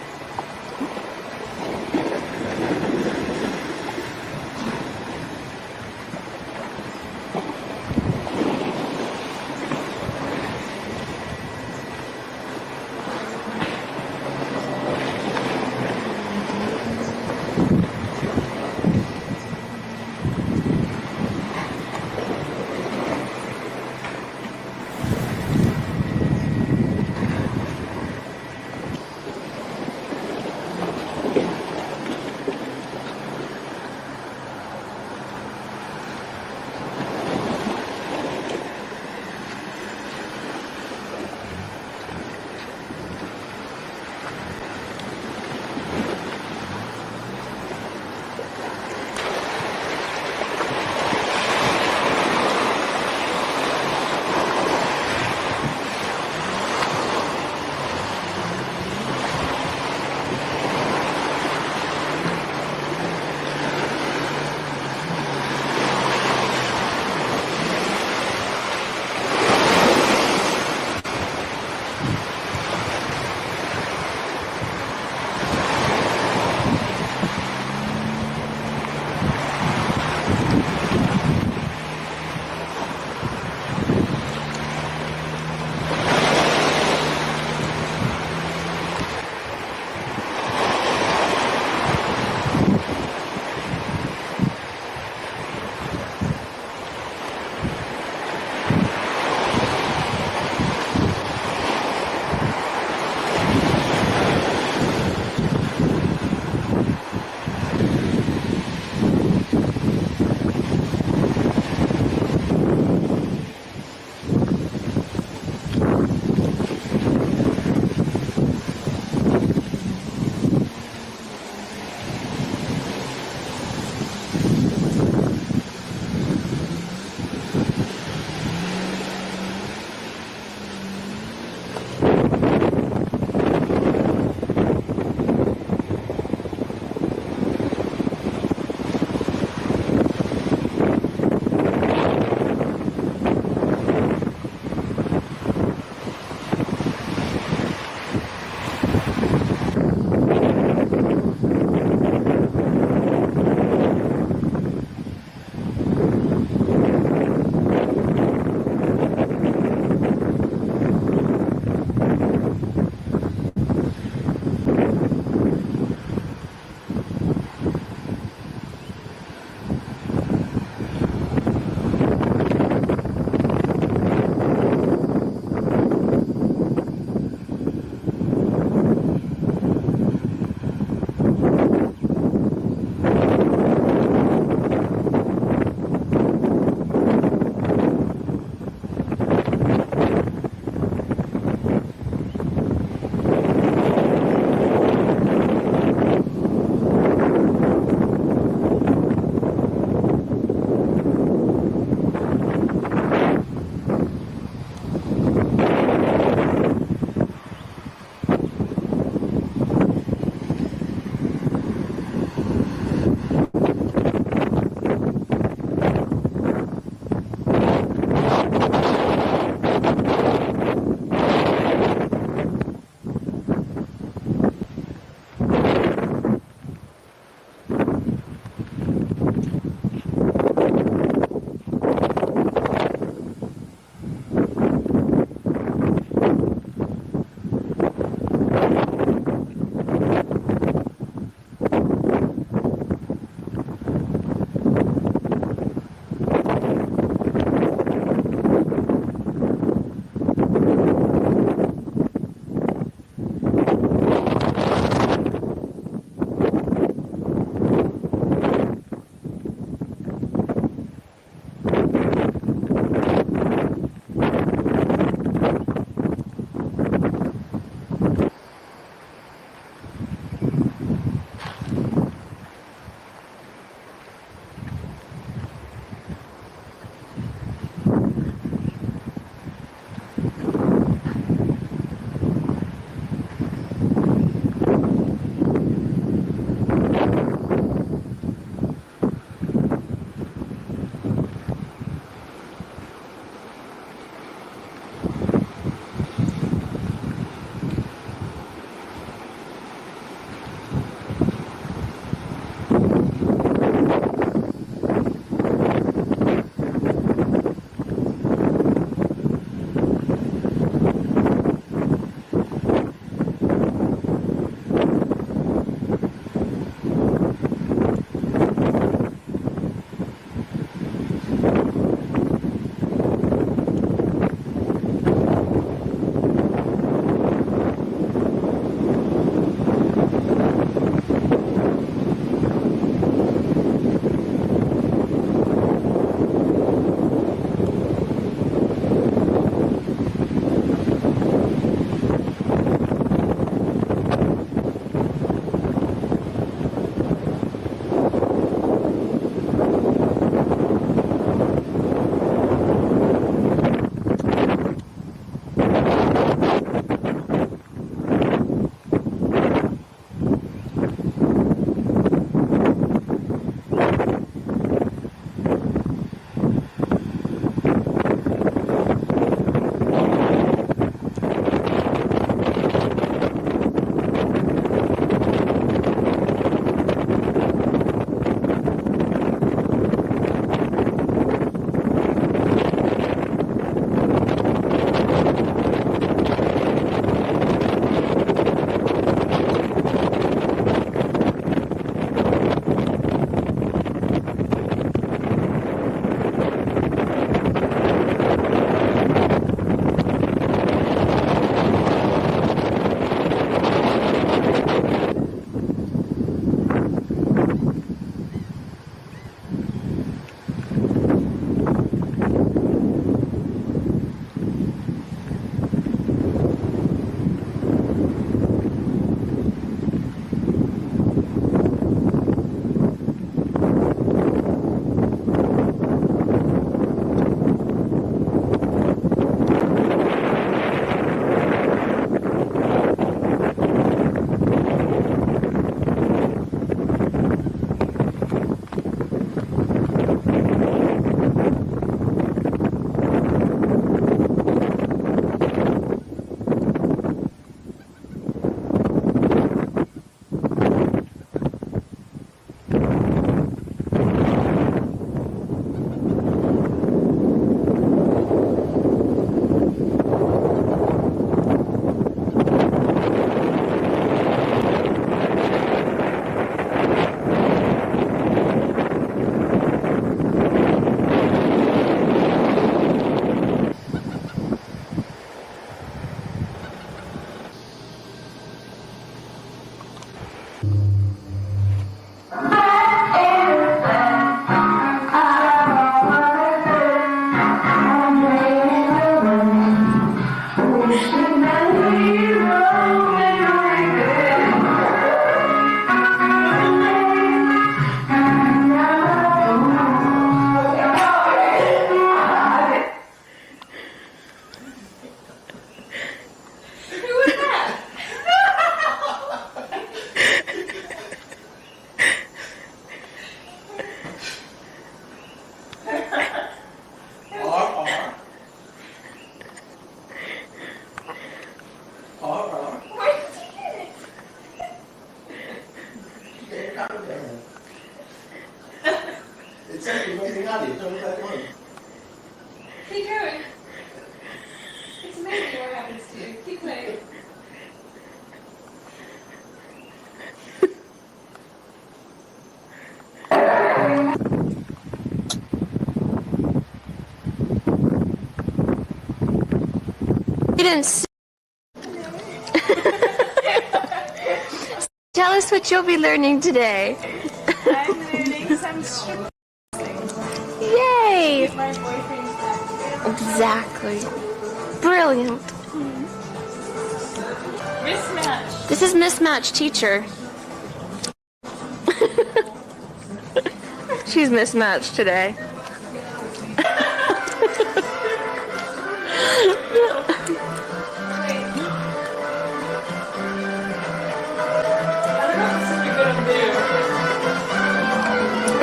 Keep going. It's amazing what happens to you. Keep playing. You didn't tell us what you'll be learning today. I'm learning some strip. Yay! My boyfriend's back. Exactly. Brilliant. Mismatch. This is mismatch teacher. She's mismatched today.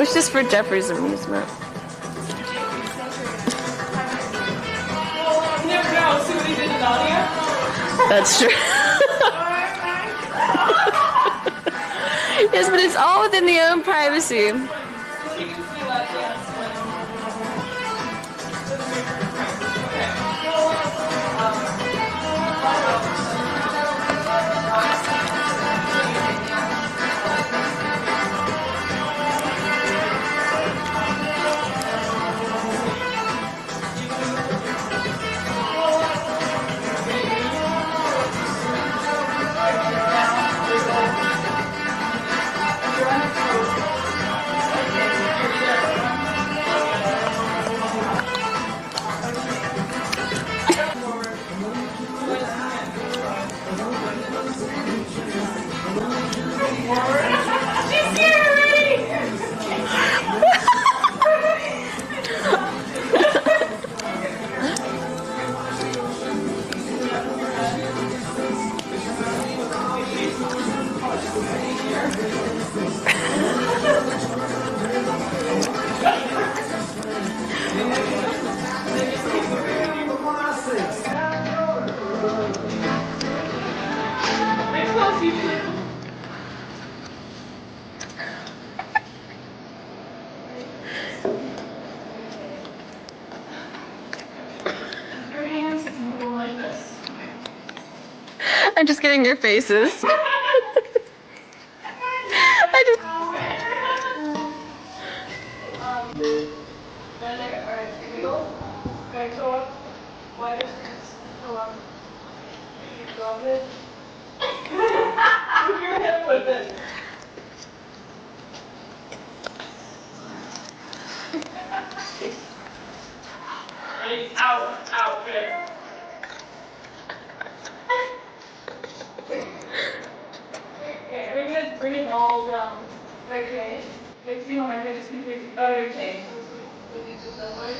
It's just for Jeffrey's amusement. You never know. See what he did to Nadia? That's true. Yes, but it's all within the own privacy. She's here already! How close you feel? Your hands go like this. I'm just getting your faces. I just. Alright, here we go. Okay, go up. Wider stance. Go up. Go up it. Move your head with it. Ready? Out. Out. Good. Okay, we're gonna bring it all down. Okay. Next thing on my head is gonna be okay. We need to that way.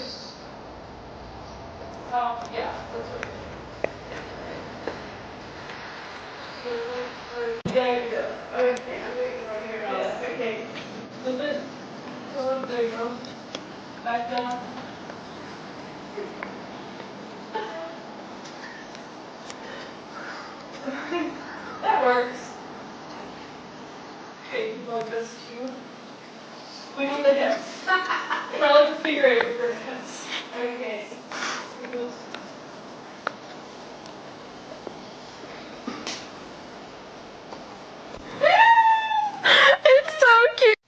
Yeah, that's right. There you go. Okay. Yeah, okay. Flip it. There you go. Back down. That works. Okay, keep like this too. Wiggle the hips. Probably like a figure eight with your hips. Okay. Wiggle. It's so cute.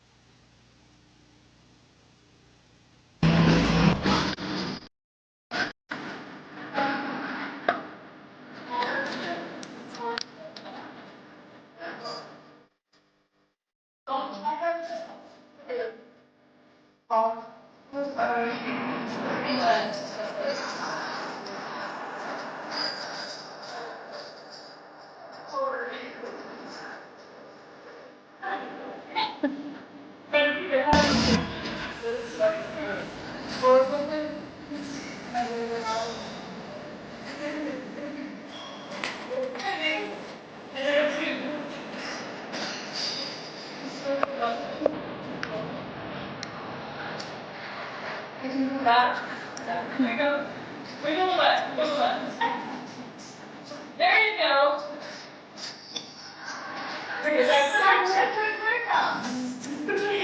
Wiggle. Wiggle left. Wiggle left. There you go.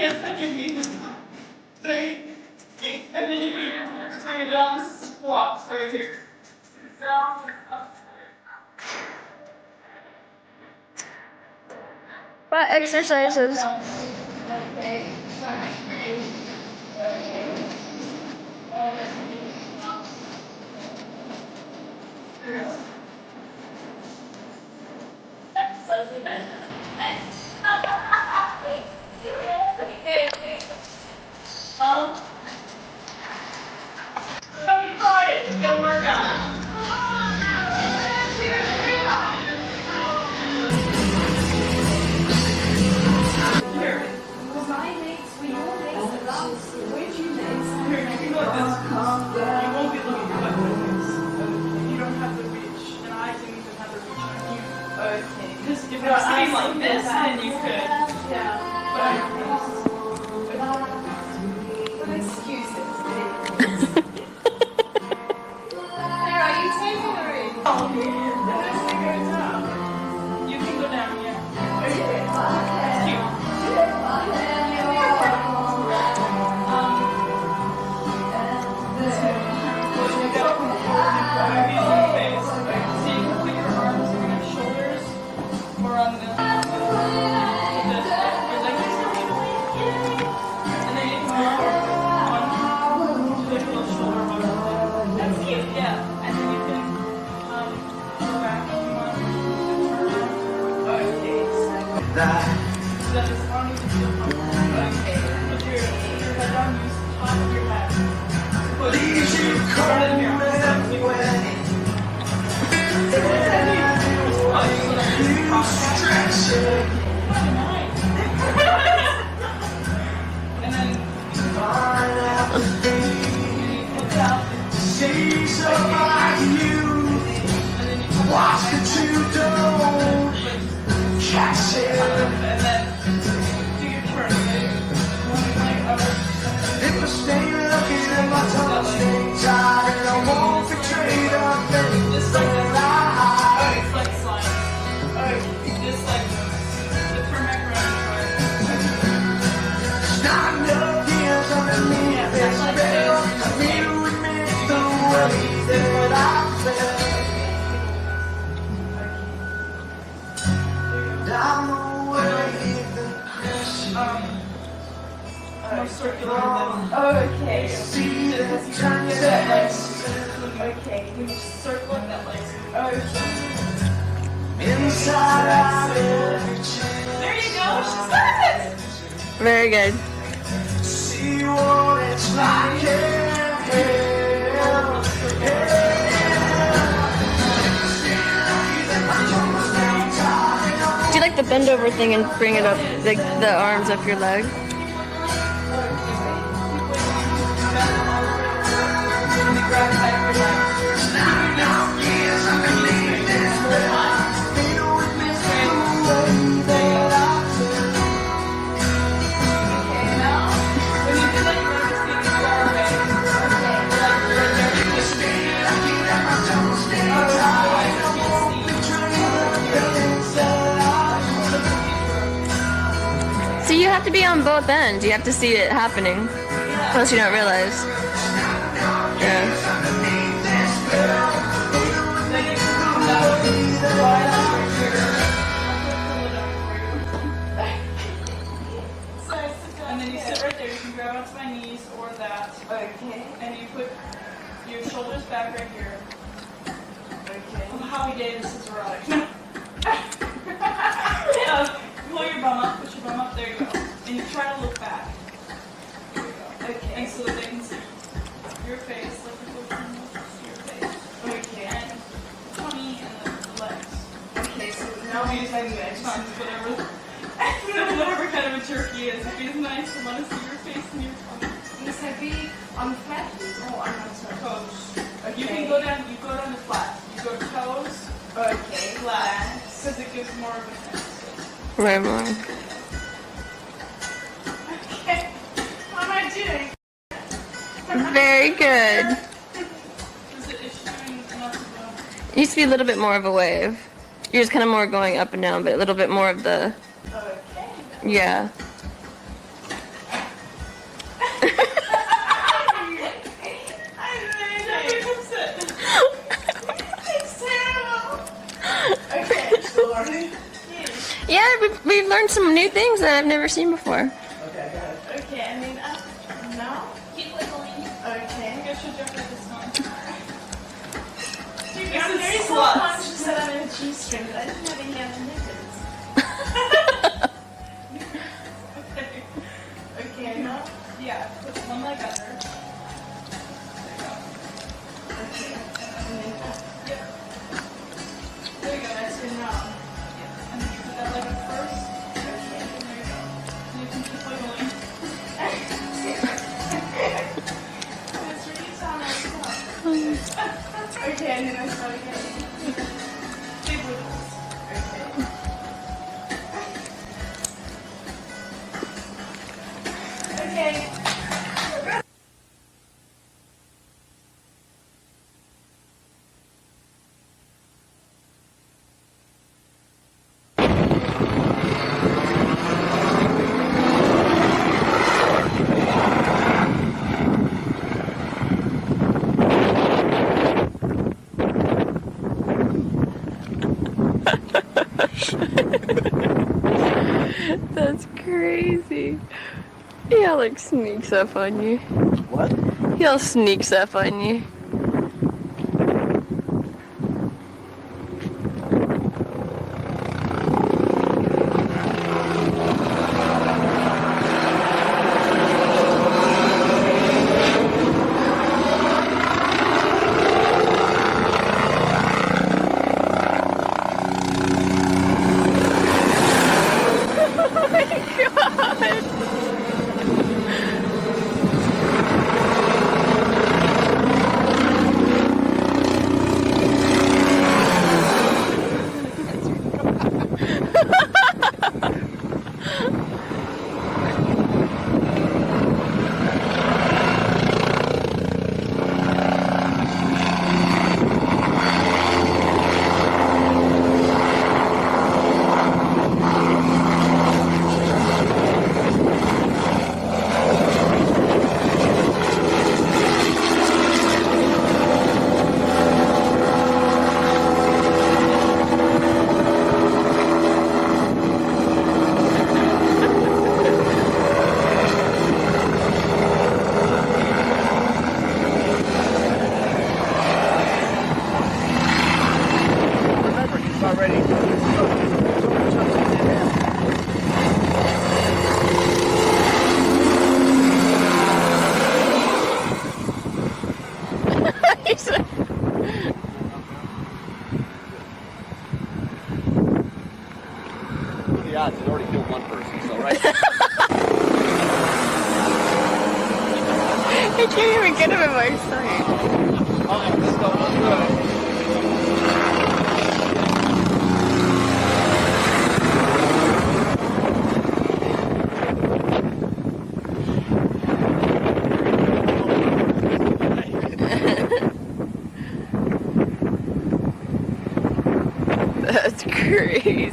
Yes, I can use. Sorry. Okay, down squats right here. Down, up. What exercises? Okay. I'm sorry, it's gonna work out. If you're sitting like this, then you could. Yeah. But excuses. Sarah, are you taking the ring? Oh, you can go down here. It's cute. Okay. Okay, you circle it that way. Inside out. There you go. She's got it. Very good. See what it's like in hell. Do you like the bend over thing and bring it up, like the arms up your leg? So you have to be on both ends. You have to see it happening. Unless you don't realize. Yeah. And then you sit right there. You can grab onto my knees or that. Okay. And you put your shoulders back right here. Okay. Howie Davis is erotic. Pull your bum up. Put your bum up. There you go. And you try to look back. There you go. Okay. And so that they can see your face. Like people can see your face. Okay. And tummy and the legs. Okay. So now we use my legs. Whatever kind of a turkey is. If it's nice, I want to see your face and your tummy. This would be on flat. Oh, I'm on toes. Okay. You can go down. You go down the flat. You go toes. Okay. Flat. Because it gives more of a sense. Right, more. Okay. How am I doing? Very good. Is it issuing enough of It used to be a little bit more of a wave. You're just kind of more going up and down, but a little bit more of the. Okay. Yeah. I learned some new things that I've never seen before. Okay, I mean, no. Keep wiggling. Okay. I'm gonna show Jeffrey this one. Dude, I'm very self-conscious that I'm in a G-string, but I didn't have any other knickers. Okay. Okay, no. Yeah, put one leg under. There you go. Okay. And then yep. There you go, that's good now. Yep. And then you put that leg up first. Okay, there you go. You can keep wiggling. That's really sound. Okay, and then I start again. Big wiggles. Okay. Okay. That's crazy. He like sneaks up on you. What? He'll sneaks up on you. The odds, it already killed one person, so right. I can't even get him in my sight. That's crazy.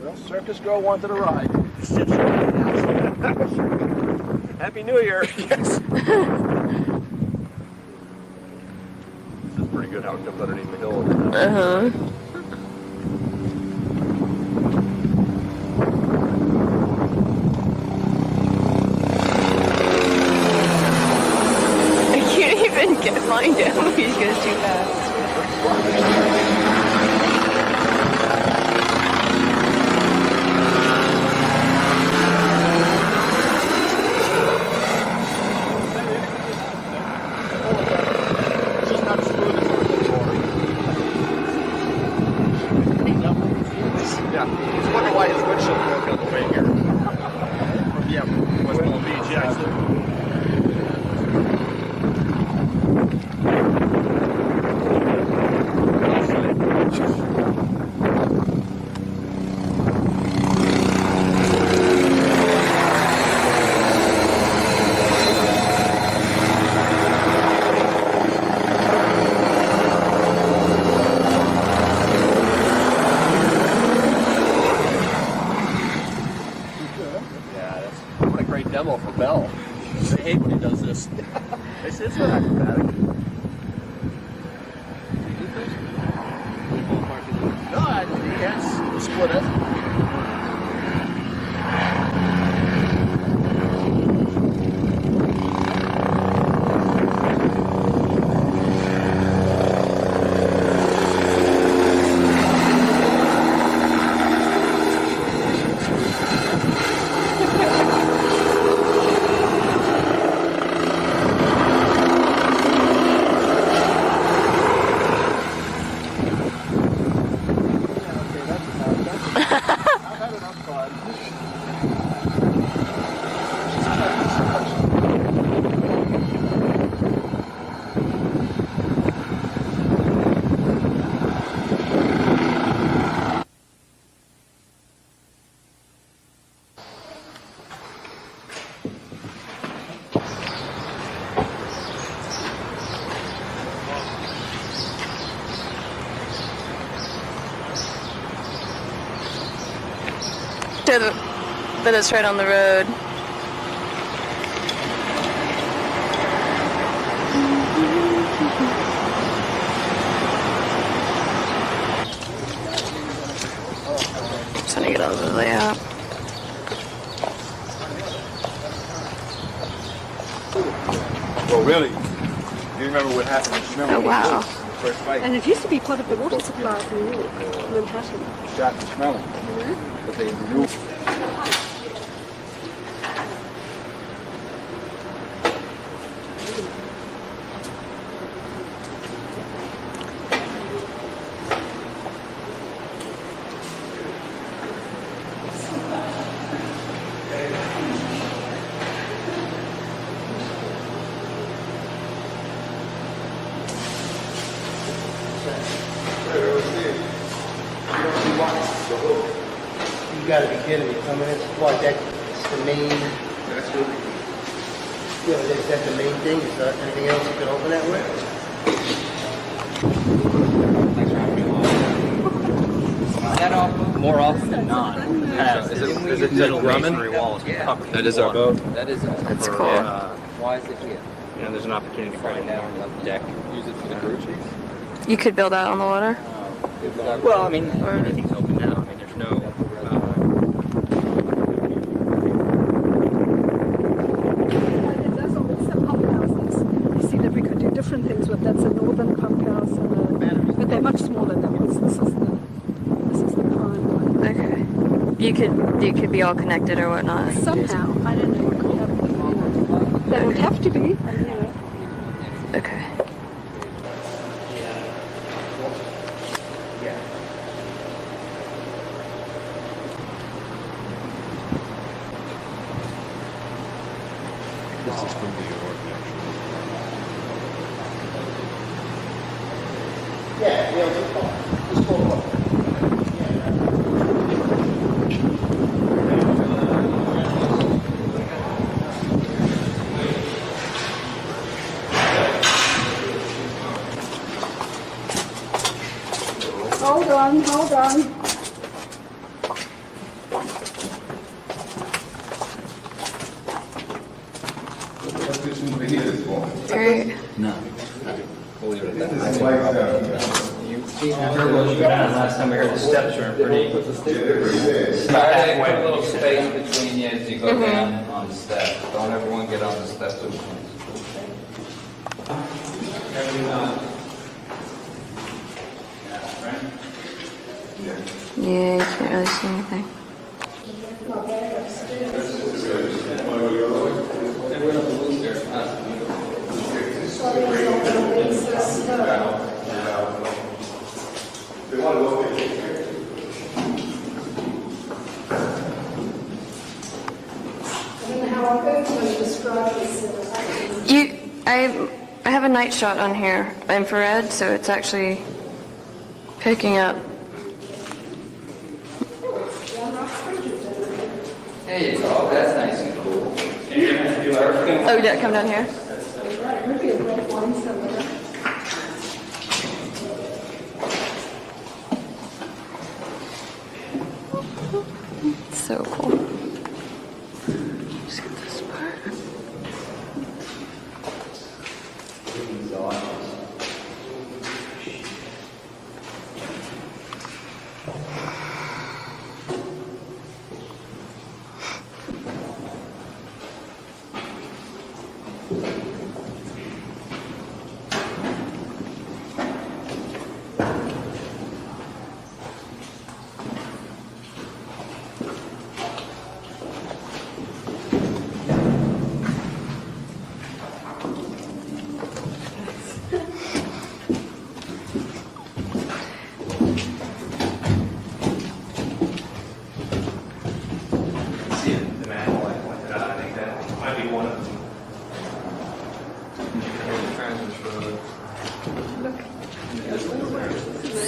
Well, circus girl wanted a ride. Happy New Year. Yes. This is pretty good how it comes underneath the hill. Uh-huh. I can't even find him. He goes too fast. Yeah, I wonder why his windshield broke on the way here. No, yes, split it. But it's right on the road. Trying to get all the layout. Well, really, you remember what happened? Remember Oh, wow. the first fight? And it used to be part of the water supply for New York, Manhattan. Shot and smelling. But they knew. You gotta be kidding me. I mean, it's what, that's the main. That's good. Yeah, is that the main thing? Is there anything else you can open that with? More often than not, Is it masonry wall is covered. That is our boat. That is it. That's cool. Why is it here? You know, there's an opportunity for it now on the deck. Use it for the crew chief. You could build out on the water? Well, I mean, everything's open now. I mean, there's no. It does always have pump houses. You see that we could do different things with that's a northern pump house, but they're much smaller than this. This is the prime one. Okay. You could be all connected or whatnot. Somehow, I don't know. It could happen. They don't have to be. Okay. This is from New York, actually. Yeah, Neil, just go. Just go up. Hold on, hold on. Great. Last time we heard the steps were pretty. Put a little space between you as you go down on the steps. Don't everyone get on the steps at once. Yeah, you can't really see anything. I have a night shot on here, infrared, so it's actually picking up. There you go. That's nice and cool. Oh, did it come down here? So cool. Just get this part.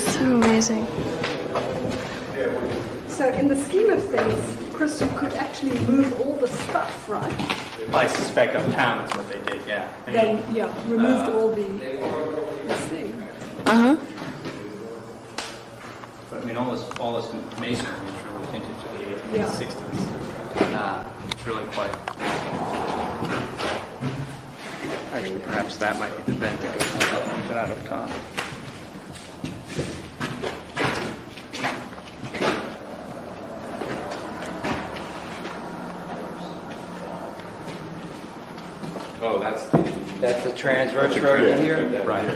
So amazing. So in the scheme of things, Chris, you could actually move all the stuff, right? I suspect uptown is what they did, yeah. They, removed all the thing. But I mean, all this masonry is really vintage of the 1860s. It's really quite. Actually, perhaps that might be the vent that goes out up top. Oh, that's the transverse road in here? Right.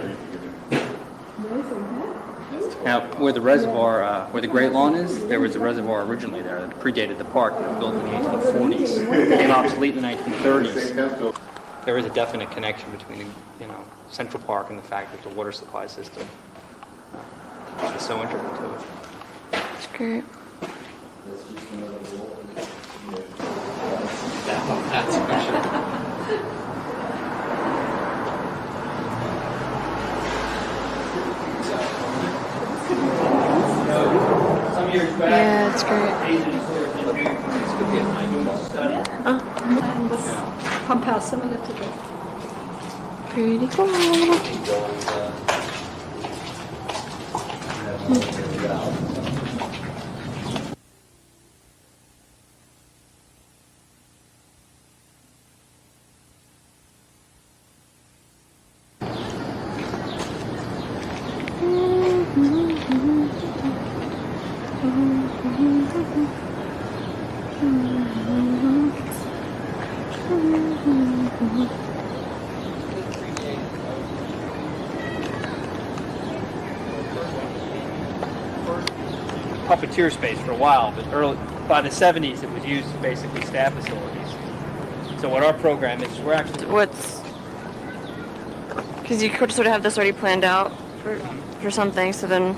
Now, where the reservoir, where the Great Lawn is, there was a reservoir originally there that predated the park. It was built in the 1840s, became obsolete in the 1930s. There is a definite connection between, Central Park and the fact that the water supply system is so integral to it. That's great. That's for sure. Yeah, it's great. And this pump house similar to this. Pretty cool. Puppeteer space for a while, but by the 70s it was used to basically staff facilities. So what our program is, we're actually... Because you could sort of have this already planned out for something, so then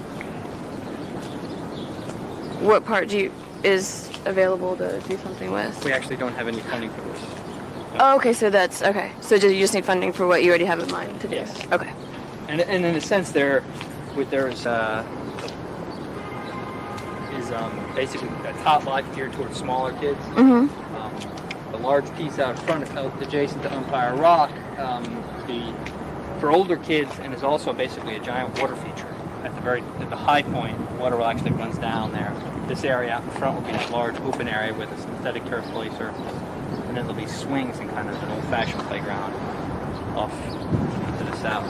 what part is available to do something with? We actually don't have any funding for this. Oh, okay, so that's, okay. So you just need funding for what you already have in mind to do? Yes. Okay. And in a sense, there's basically a top lot geared towards smaller kids. The large piece out front, adjacent to Umpire Rock, for older kids, and is also basically a giant water feature. At the high point, the water actually runs down there. This area out in front will be that large open area with a synthetic turf play surface, and then there'll be swings and kind of an old-fashioned playground off to the south.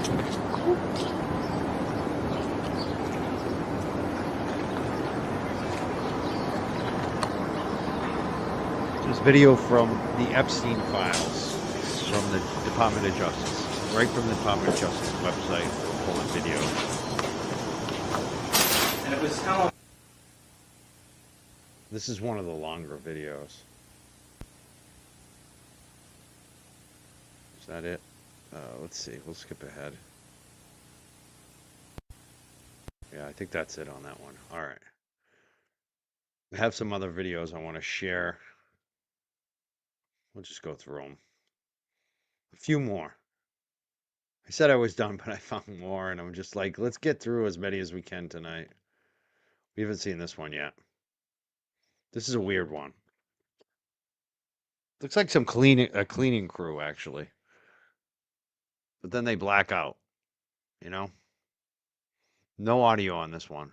This video from the Epstein files from the Department of Justice, right from the Department of Justice website, pulling video. And it was how... This is one of the longer videos. Is that it? Let's see. We'll skip ahead. Yeah, I think that's it on that one. All right. I have some other videos I want to share. We'll just go through them. A few more. I said I was done, but I found more, and I'm just like, let's get through as many as we can tonight. We haven't seen this one yet. This is a weird one. Looks like a cleaning crew, actually. But then they black out, you know? No audio on this one.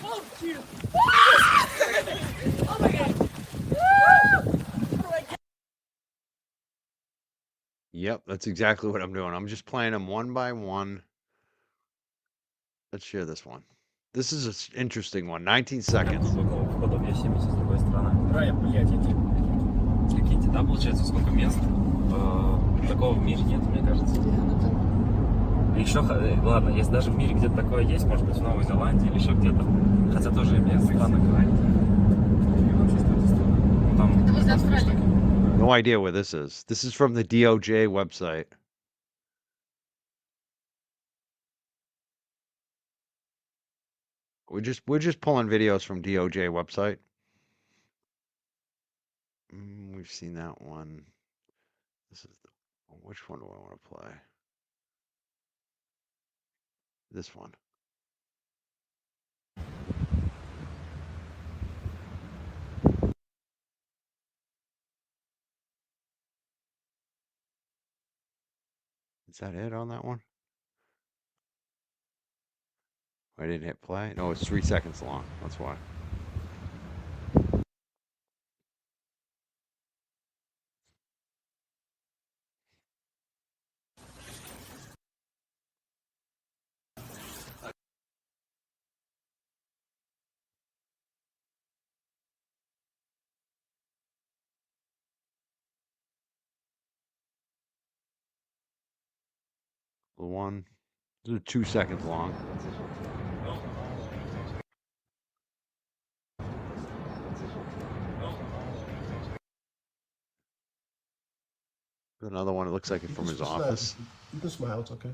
Oh, Jesus. Oh, my God. Yep, that's exactly what I'm doing. I'm just playing them one by one. Let's share this one. This is an interesting one. 19 seconds. Прикиньте, да, получается, сколько мест такого в мире нет, мне кажется. Еще, ладно, если даже в мире где-то такое есть, может быть, в Новой Зеландии или еще где-то. Хотя тоже мне странно говорить. Там No idea where this is. This is from the DOJ website. We're just pulling videos from DOJ website. We've seen that one. This is which one do I want to play? This one. Is that it on that one? I didn't hit play. No, it's 3 seconds long. That's why. The one. These are 2 seconds long. Another one. It looks like it's from his office. You can smile. It's okay.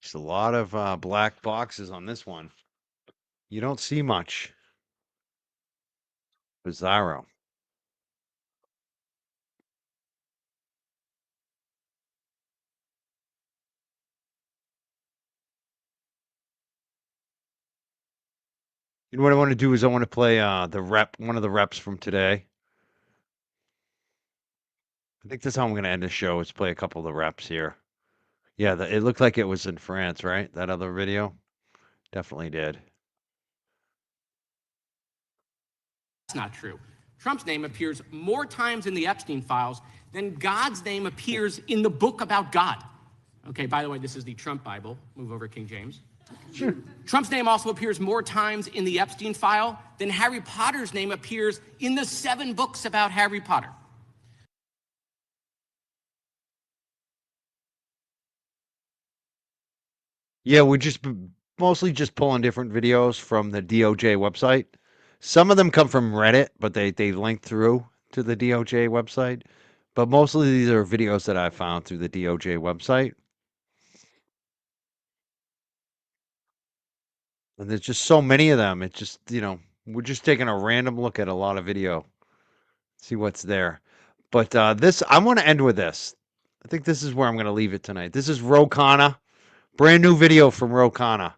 Just a lot of black boxes on this one. You don't see much. Bizarro. You know what I want to do is I want to play one of the reps from today. I think that's how I'm going to end the show is play a couple of the reps here. Yeah, it looked like it was in France, right? That other video? Definitely did. That's not true. Trump's name appears more times in the Epstein files than God's name appears in the book about God. Okay, by the way, this is the Trump Bible. Move over, King James. Sure. Trump's name also appears more times in the Epstein file than Harry Potter's name appears in the 7 books about Harry Potter. Yeah, we're just mostly just pulling different videos from the DOJ website. Some of them come from Reddit, but they link through to the DOJ website. But mostly these are videos that I found through the DOJ website. And there's just so many of them. It's just, we're just taking a random look at a lot of video. See what's there. But this, I want to end with this. I think this is where I'm going to leave it tonight. This is Ro Khanna. Brand new video from Ro Khanna.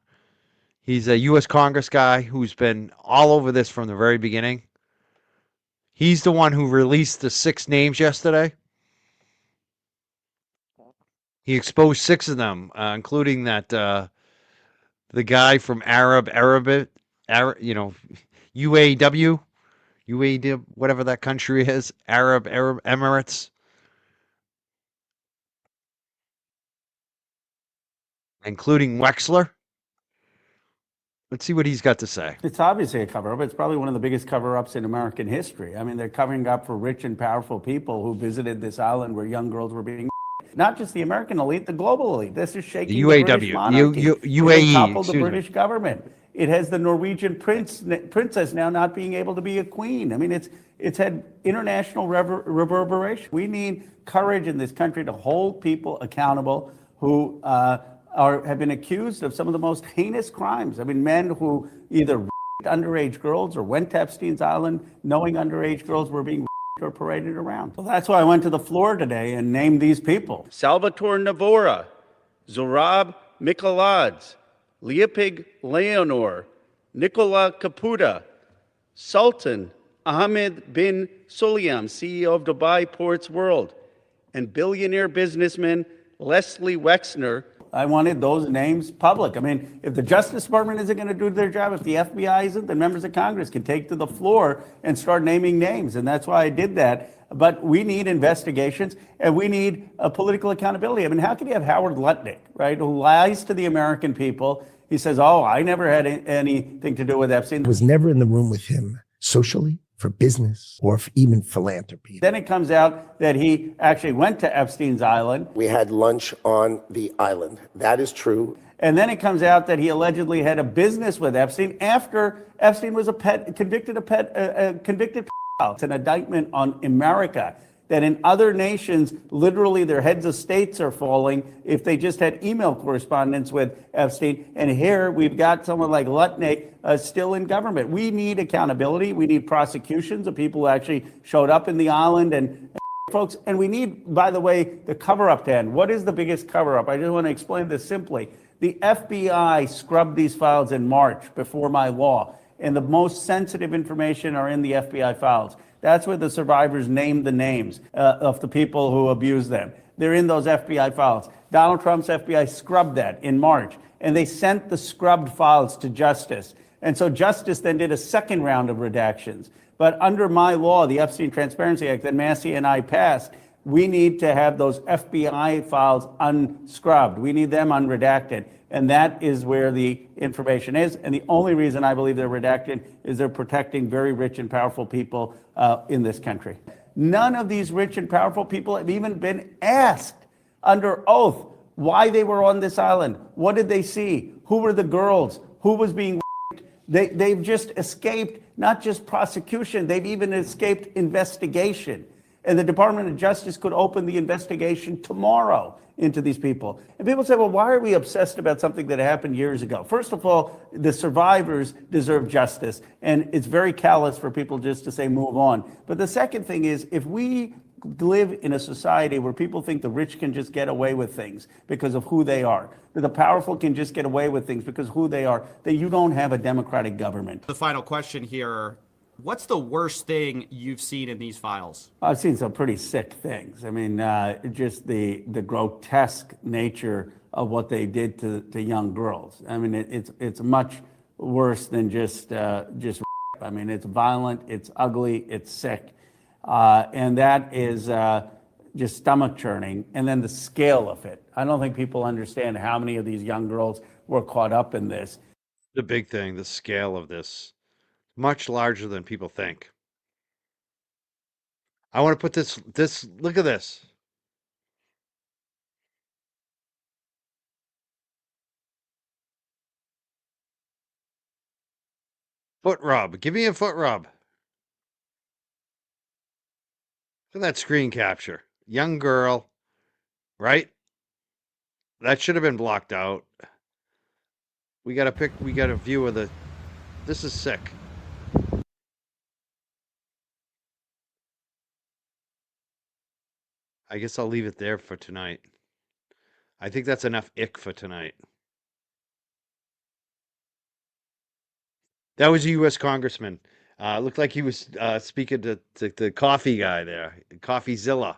He's a U.S. Congress guy who's been all over this from the very beginning. He's the one who released the 6 names yesterday. He exposed 6 of them, including that the guy from UAW, UAW, whatever that country is, Arab Emirates, including Wexler. Let's see what he's got to say. It's obviously a cover-up. It's probably one of the biggest cover-ups in American history. I mean, they're covering up for rich and powerful people who visited this island where young girls were being not just the American elite, the global elite. This is shaking the British monarchy. UAE, It toppled the British government. It has the Norwegian princess now not being able to be a queen. I mean, it's had international reverberation. We need courage in this country to hold people accountable who have been accused of some of the most heinous crimes. I mean, men who either raped underage girls or went to Epstein's Island knowing underage girls were being raped or paraded around. So that's why I went to the floor today and named these people. Salvatore Navora, Zorab Mikoladze, Leopig Leonor, Nicola Caputa, Sultan Ahmed bin Sulayem, CEO of Dubai Ports World, and billionaire businessman Leslie Wexner. I wanted those names public. I mean, if the Justice Department isn't going to do their job, if the FBI isn't, then members of Congress can take to the floor and start naming names. And that's why I did that. But we need investigations and we need a political accountability. I mean, how can you have Howard Lutnick, right, who lies to the American people? He says, oh, I never had anything to do with Epstein. Was never in the room with him socially, for business, or for even philanthropy. Then it comes out that he actually went to Epstein's island. We had lunch on the island. That is true. And then it comes out that he allegedly had a business with Epstein after Epstein was a convicted pedophile. It's an indictment on America that in other nations, literally their heads of states are falling if they just had email correspondence with Epstein. And here we've got someone like Lutnick still in government. We need accountability. We need prosecutions of people who actually showed up in the island and folks. And we need, by the way, the cover-up to end. What is the biggest cover-up? I just want to explain this simply. The FBI scrubbed these files in March before my law, and the most sensitive information are in the FBI files. That's where the survivors named the names of the people who abused them. They're in those FBI files. Donald Trump's FBI scrubbed that in March, and they sent the scrubbed files to Justice. And so Justice then did a second round of redactions. But under my law, the Epstein Transparency Act that Massey and I passed, we need to have those FBI files unscrubbed. We need them unredacted. And that is where the information is. And the only reason I believe they're redacted is they're protecting very rich and powerful people in this country. None of these rich and powerful people have even been asked under oath why they were on this island. What did they see? Who were the girls? Who was being raped? They've just escaped not just prosecution, they've even escaped investigation. And the Department of Justice could open the investigation tomorrow into these people. And people say, well, why are we obsessed about something that happened years ago? First of all, the survivors deserve justice. And it's very callous for people just to say, move on. But the second thing is, if we live in a society where people think the rich can just get away with things because of who they are, that the powerful can just get away with things because of who they are, then you don't have a democratic government. The final question here. What's the worst thing you've seen in these files? I've seen some pretty sick things. I mean, just the grotesque nature of what they did to young girls. I mean, it's much worse than just. I mean, it's violent, it's ugly, it's sick, and that is just stomach churning. And then the scale of it. I don't think people understand how many of these young girls were caught up in this. The big thing, the scale of this. Much larger than people think. I want to put this, look at this. Foot rub. Give me a foot rub. Look at that screen capture. Young girl, right? That should have been blocked out. We got a view of the, this is sick. I guess I'll leave it there for tonight. I think that's enough ick for tonight. That was a U.S. congressman. Looked like he was speaking to the coffee guy there, CoffeeZilla,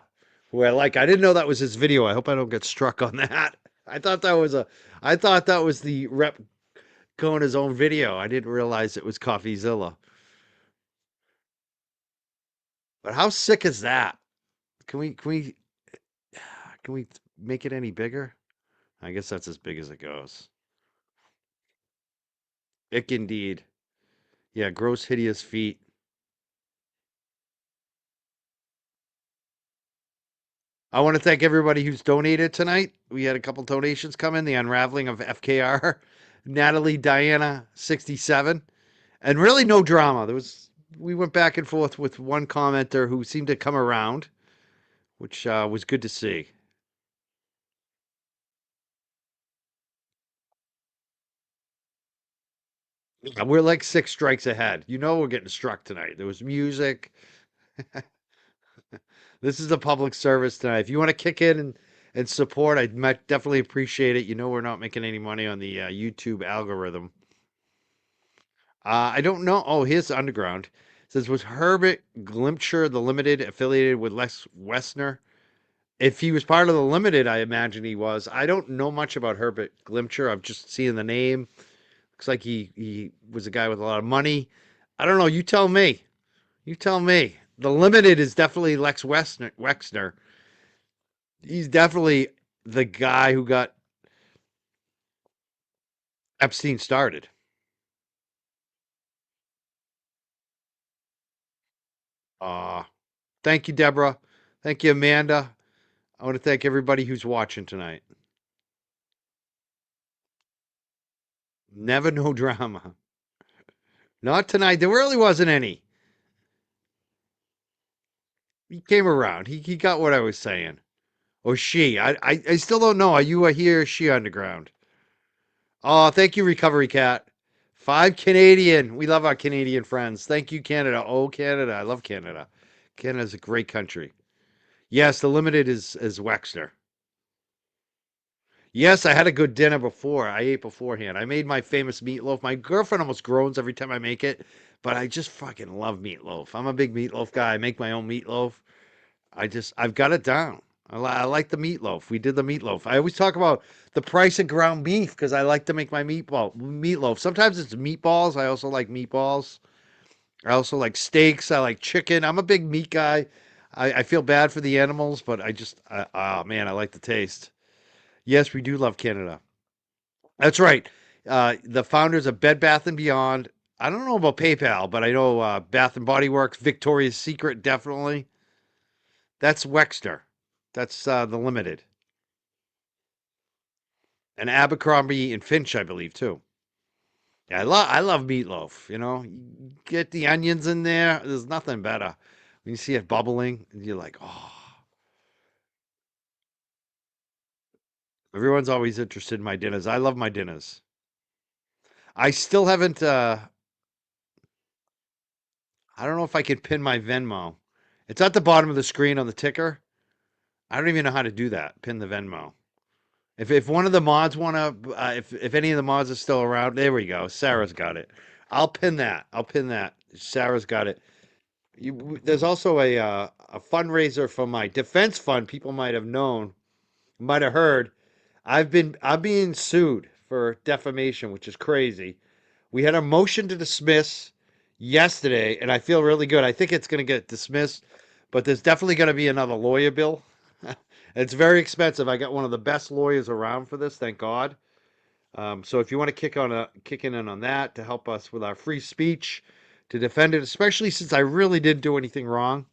who I like. I didn't know that was his video. I hope I don't get struck on that. I thought that was the rep Kona's own video. I didn't realize it was CoffeeZilla. But how sick is that? Can we make it any bigger? I guess that's as big as it goes. Ick indeed. Yeah, gross, hideous feet. I want to thank everybody who's donated tonight. We had a couple donations come in. The Unraveling of FKR, Natalie Diana 67, and really no drama. We went back and forth with one commenter who seemed to come around, which was good to see. We're like 6 strikes ahead. You know we're getting struck tonight. There was music. This is a public service tonight. If you want to kick in and support, I'd definitely appreciate it. You know we're not making any money on the YouTube algorithm. I don't know. Oh, here's Underground. It says, was Herbert Glimpture the Limited affiliated with Les Wessner? If he was part of the limited, I imagine he was. I don't know much about Herbert Glimcher. I've just seen the name. Looks like he was a guy with a lot of money. I don't know. You tell me. You tell me. The limited is definitely Lex Wexner. He's definitely the guy who got Epstein started. Uh, Thank you, Deborah. Thank you, Amanda. I want to thank everybody who's watching tonight. Never no drama. Not tonight. There really wasn't any. He came around. He got what I was saying. Or she. I still don't know. Are you a he or she underground? Oh, thank you, Recovery Cat. 5 Canadian. We love our Canadian friends. Thank you, Canada. Oh, Canada. I love Canada. Canada's a great country. Yes, the limited is Wexner. Yes, I had a good dinner before. I ate beforehand. I made my famous meatloaf. My girlfriend almost groans every time I make it, but I just fucking love meatloaf. I'm a big meatloaf guy. I make my own meatloaf. I've got it down. I like the meatloaf. We did the meatloaf. I always talk about the price of ground beef because I like to make my meatloaf. Sometimes it's meatballs. I also like meatballs. I also like steaks. I like chicken. I'm a big meat guy. I feel bad for the animals, but oh man, I like the taste. Yes, we do love Canada. That's right. The founders of Bed Bath and Beyond. I don't know about PayPal, but I know Bath and Body Works, Victoria's Secret, definitely. That's Wexner. That's the limited. And Abercrombie and Finch, I believe, too. Yeah, I love meatloaf. Get the onions in there. There's nothing better. When you see it bubbling, you're like, oh. Everyone's always interested in my dinners. I love my dinners. I still haven't. I don't know if I can pin my Venmo. It's at the bottom of the screen on the ticker. I don't even know how to do that. Pin the Venmo. If one of the mods want to, if any of the mods are still around, there we go. Sarah's got it. I'll pin that. I'll pin that. Sarah's got it. There's also a fundraiser for my defense fund. People might have known, might have heard. I'm being sued for defamation, which is crazy. We had a motion to dismiss yesterday, and I feel really good. I think it's going to get dismissed, but there's definitely going to be another lawyer bill. It's very expensive. I got one of the best lawyers around for this, thank God. So if you want to kick in on that to help us with our free speech, to defend it, especially since I really didn't do anything wrong.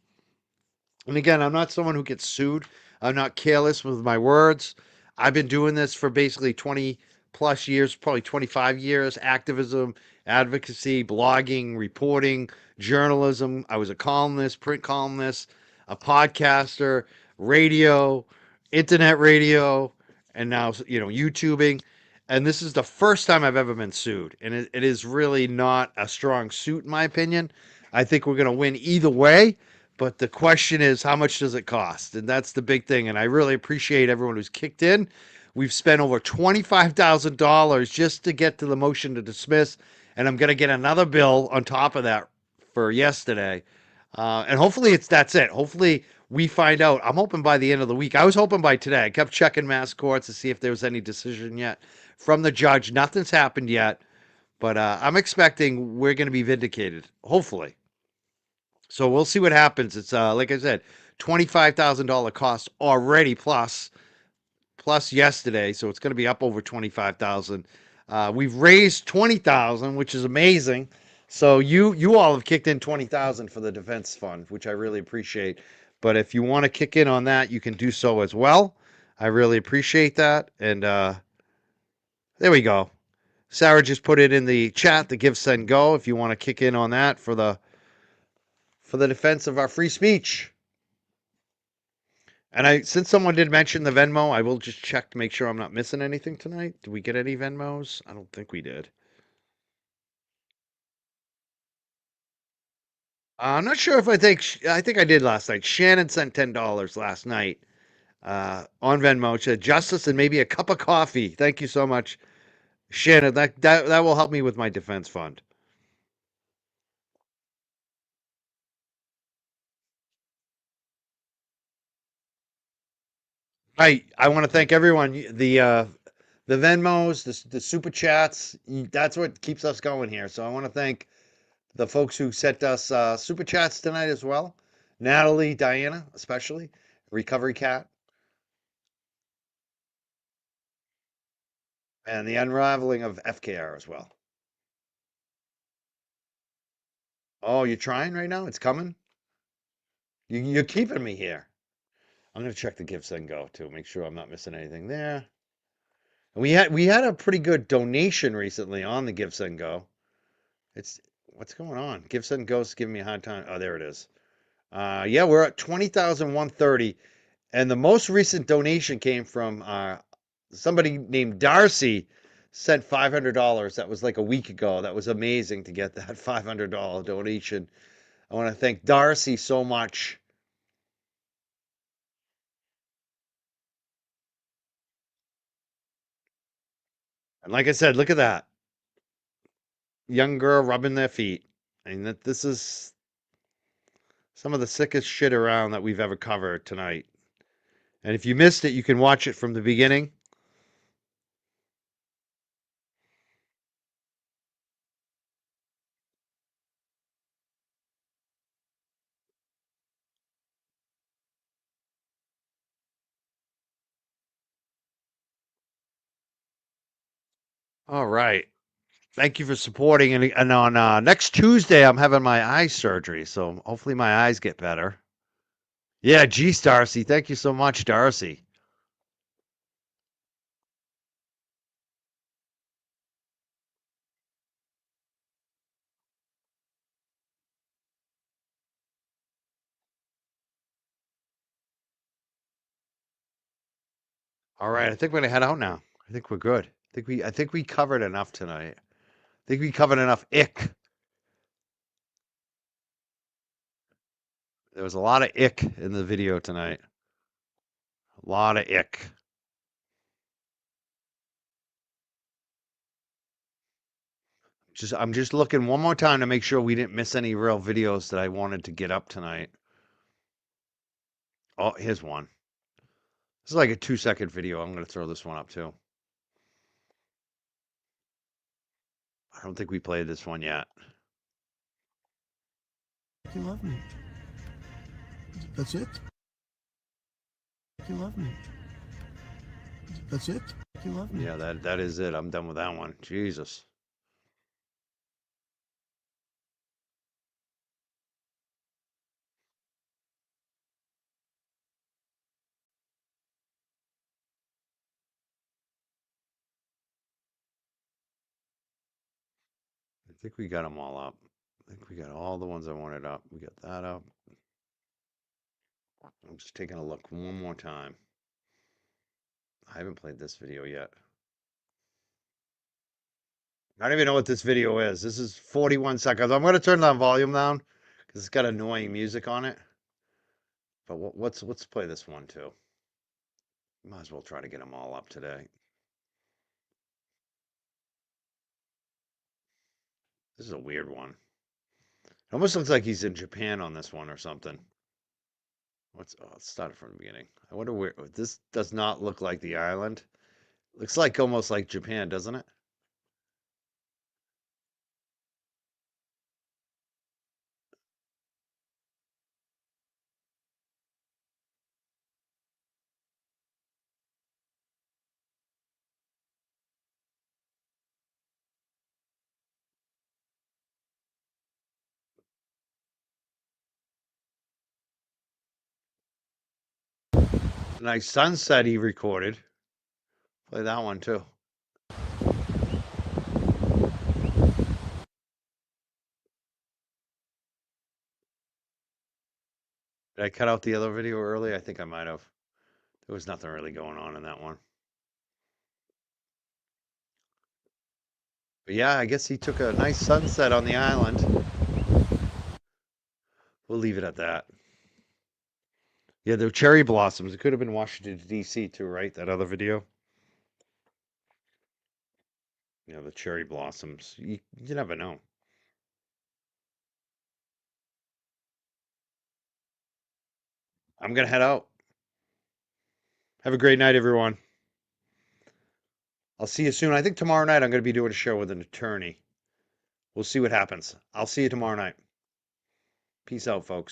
And again, I'm not someone who gets sued. I'm not careless with my words. I've been doing this for basically 20 plus years, probably 25 years, activism, advocacy, blogging, reporting, journalism. I was a columnist, print columnist, a podcaster, radio, internet radio, and now, YouTubing. And this is the first time I've ever been sued. And it is really not a strong suit, in my opinion. I think we're going to win either way. But the question is, how much does it cost? And that's the big thing. And I really appreciate everyone who's kicked in. We've spent over $25,000 just to get to the motion to dismiss. And I'm going to get another bill on top of that for yesterday. And hopefully that's it. Hopefully we find out. I'm hoping by the end of the week. I was hoping by today. I kept checking mass courts to see if there was any decision yet from the judge. Nothing's happened yet. But I'm expecting we're going to be vindicated. Hopefully. So we'll see what happens. It's like I said, $25,000 cost already plus yesterday, so it's going to be up over 25,000. We've raised 20,000, which is amazing. So you all have kicked in 20,000 for the defense fund, which I really appreciate. But if you want to kick in on that, you can do so as well. I really appreciate that. And there we go. Sarah just put it in the chat, the Give Send Go, if you want to kick in on that for the defense of our free speech. And since someone did mention the Venmo, I will just check to make sure I'm not missing anything tonight. Did we get any Venmos? I don't think we did. I'm not sure if I think I did last night. Shannon sent $10 last night on Venmo. She said justice and maybe a cup of coffee. Thank you so much, Shannon. That will help me with my defense fund. I want to thank everyone. The Venmos, the super chats. That's what keeps us going here. So I want to thank the folks who sent us super chats tonight as well. Natalie, Diana, especially Recovery Cat, and the unraveling of FKR as well. Oh, you're trying right now? It's coming. You're keeping me here. I'm gonna check the Give Send Go too. Make sure I'm not missing anything there. And we had a pretty good donation recently on the Give Send Go. It's what's going on? Give Send Go's giving me a hard time. Oh, there it is. Yeah, we're at 20,130, and the most recent donation came from somebody named Darcy. Sent $500. That was like a week ago. That was amazing to get that $500 donation. I want to thank Darcy so much. And like I said, look at that young girl rubbing their feet. And that this is some of the sickest shit around that we've ever covered tonight. And if you missed it, you can watch it from the beginning. All right. Thank you for supporting. And on next Tuesday, I'm having my eye surgery. So hopefully my eyes get better. Yeah, geez, Darcy. Thank you so much, Darcy. All right. I think we're going to head out now. I think we're good. I think we covered enough tonight. I think we covered enough ick. There was a lot of ick in the video tonight. A lot of ick. I'm just looking one more time to make sure we didn't miss any real videos that I wanted to get up tonight. Oh, here's one. This is like a 2-second video. I'm going to throw this one up too. I don't think we played this one yet. You love me. That's it? You love me. That's it? You love me. Yeah, that is it. I'm done with that one. Jesus. I think we got them all up. I think we got all the ones I wanted up. We got that up. I'm just taking a look one more time. I haven't played this video yet. I don't even know what this video is. This is 41 seconds. I'm going to turn the volume down because it's got annoying music on it. But let's play this one too. Might as well try to get them all up today. This is a weird one. It almost looks like he's in Japan on this one or something. Let's start it from the beginning. I wonder where this does not look like the island. Looks like almost like Japan, doesn't it? Nice sunset he recorded. Play that one too. Did I cut out the other video early? I think I might have. There was nothing really going on in that one. But yeah, I guess he took a nice sunset on the island. We'll leave it at that. Yeah, the cherry blossoms. It could have been Washington, D.C. too, right? That other video. Yeah, the cherry blossoms. You never know. I'm gonna head out. Have a great night, everyone. I'll see you soon. I think tomorrow night I'm going to be doing a show with an attorney. We'll see what happens. I'll see you tomorrow night. Peace out, folks.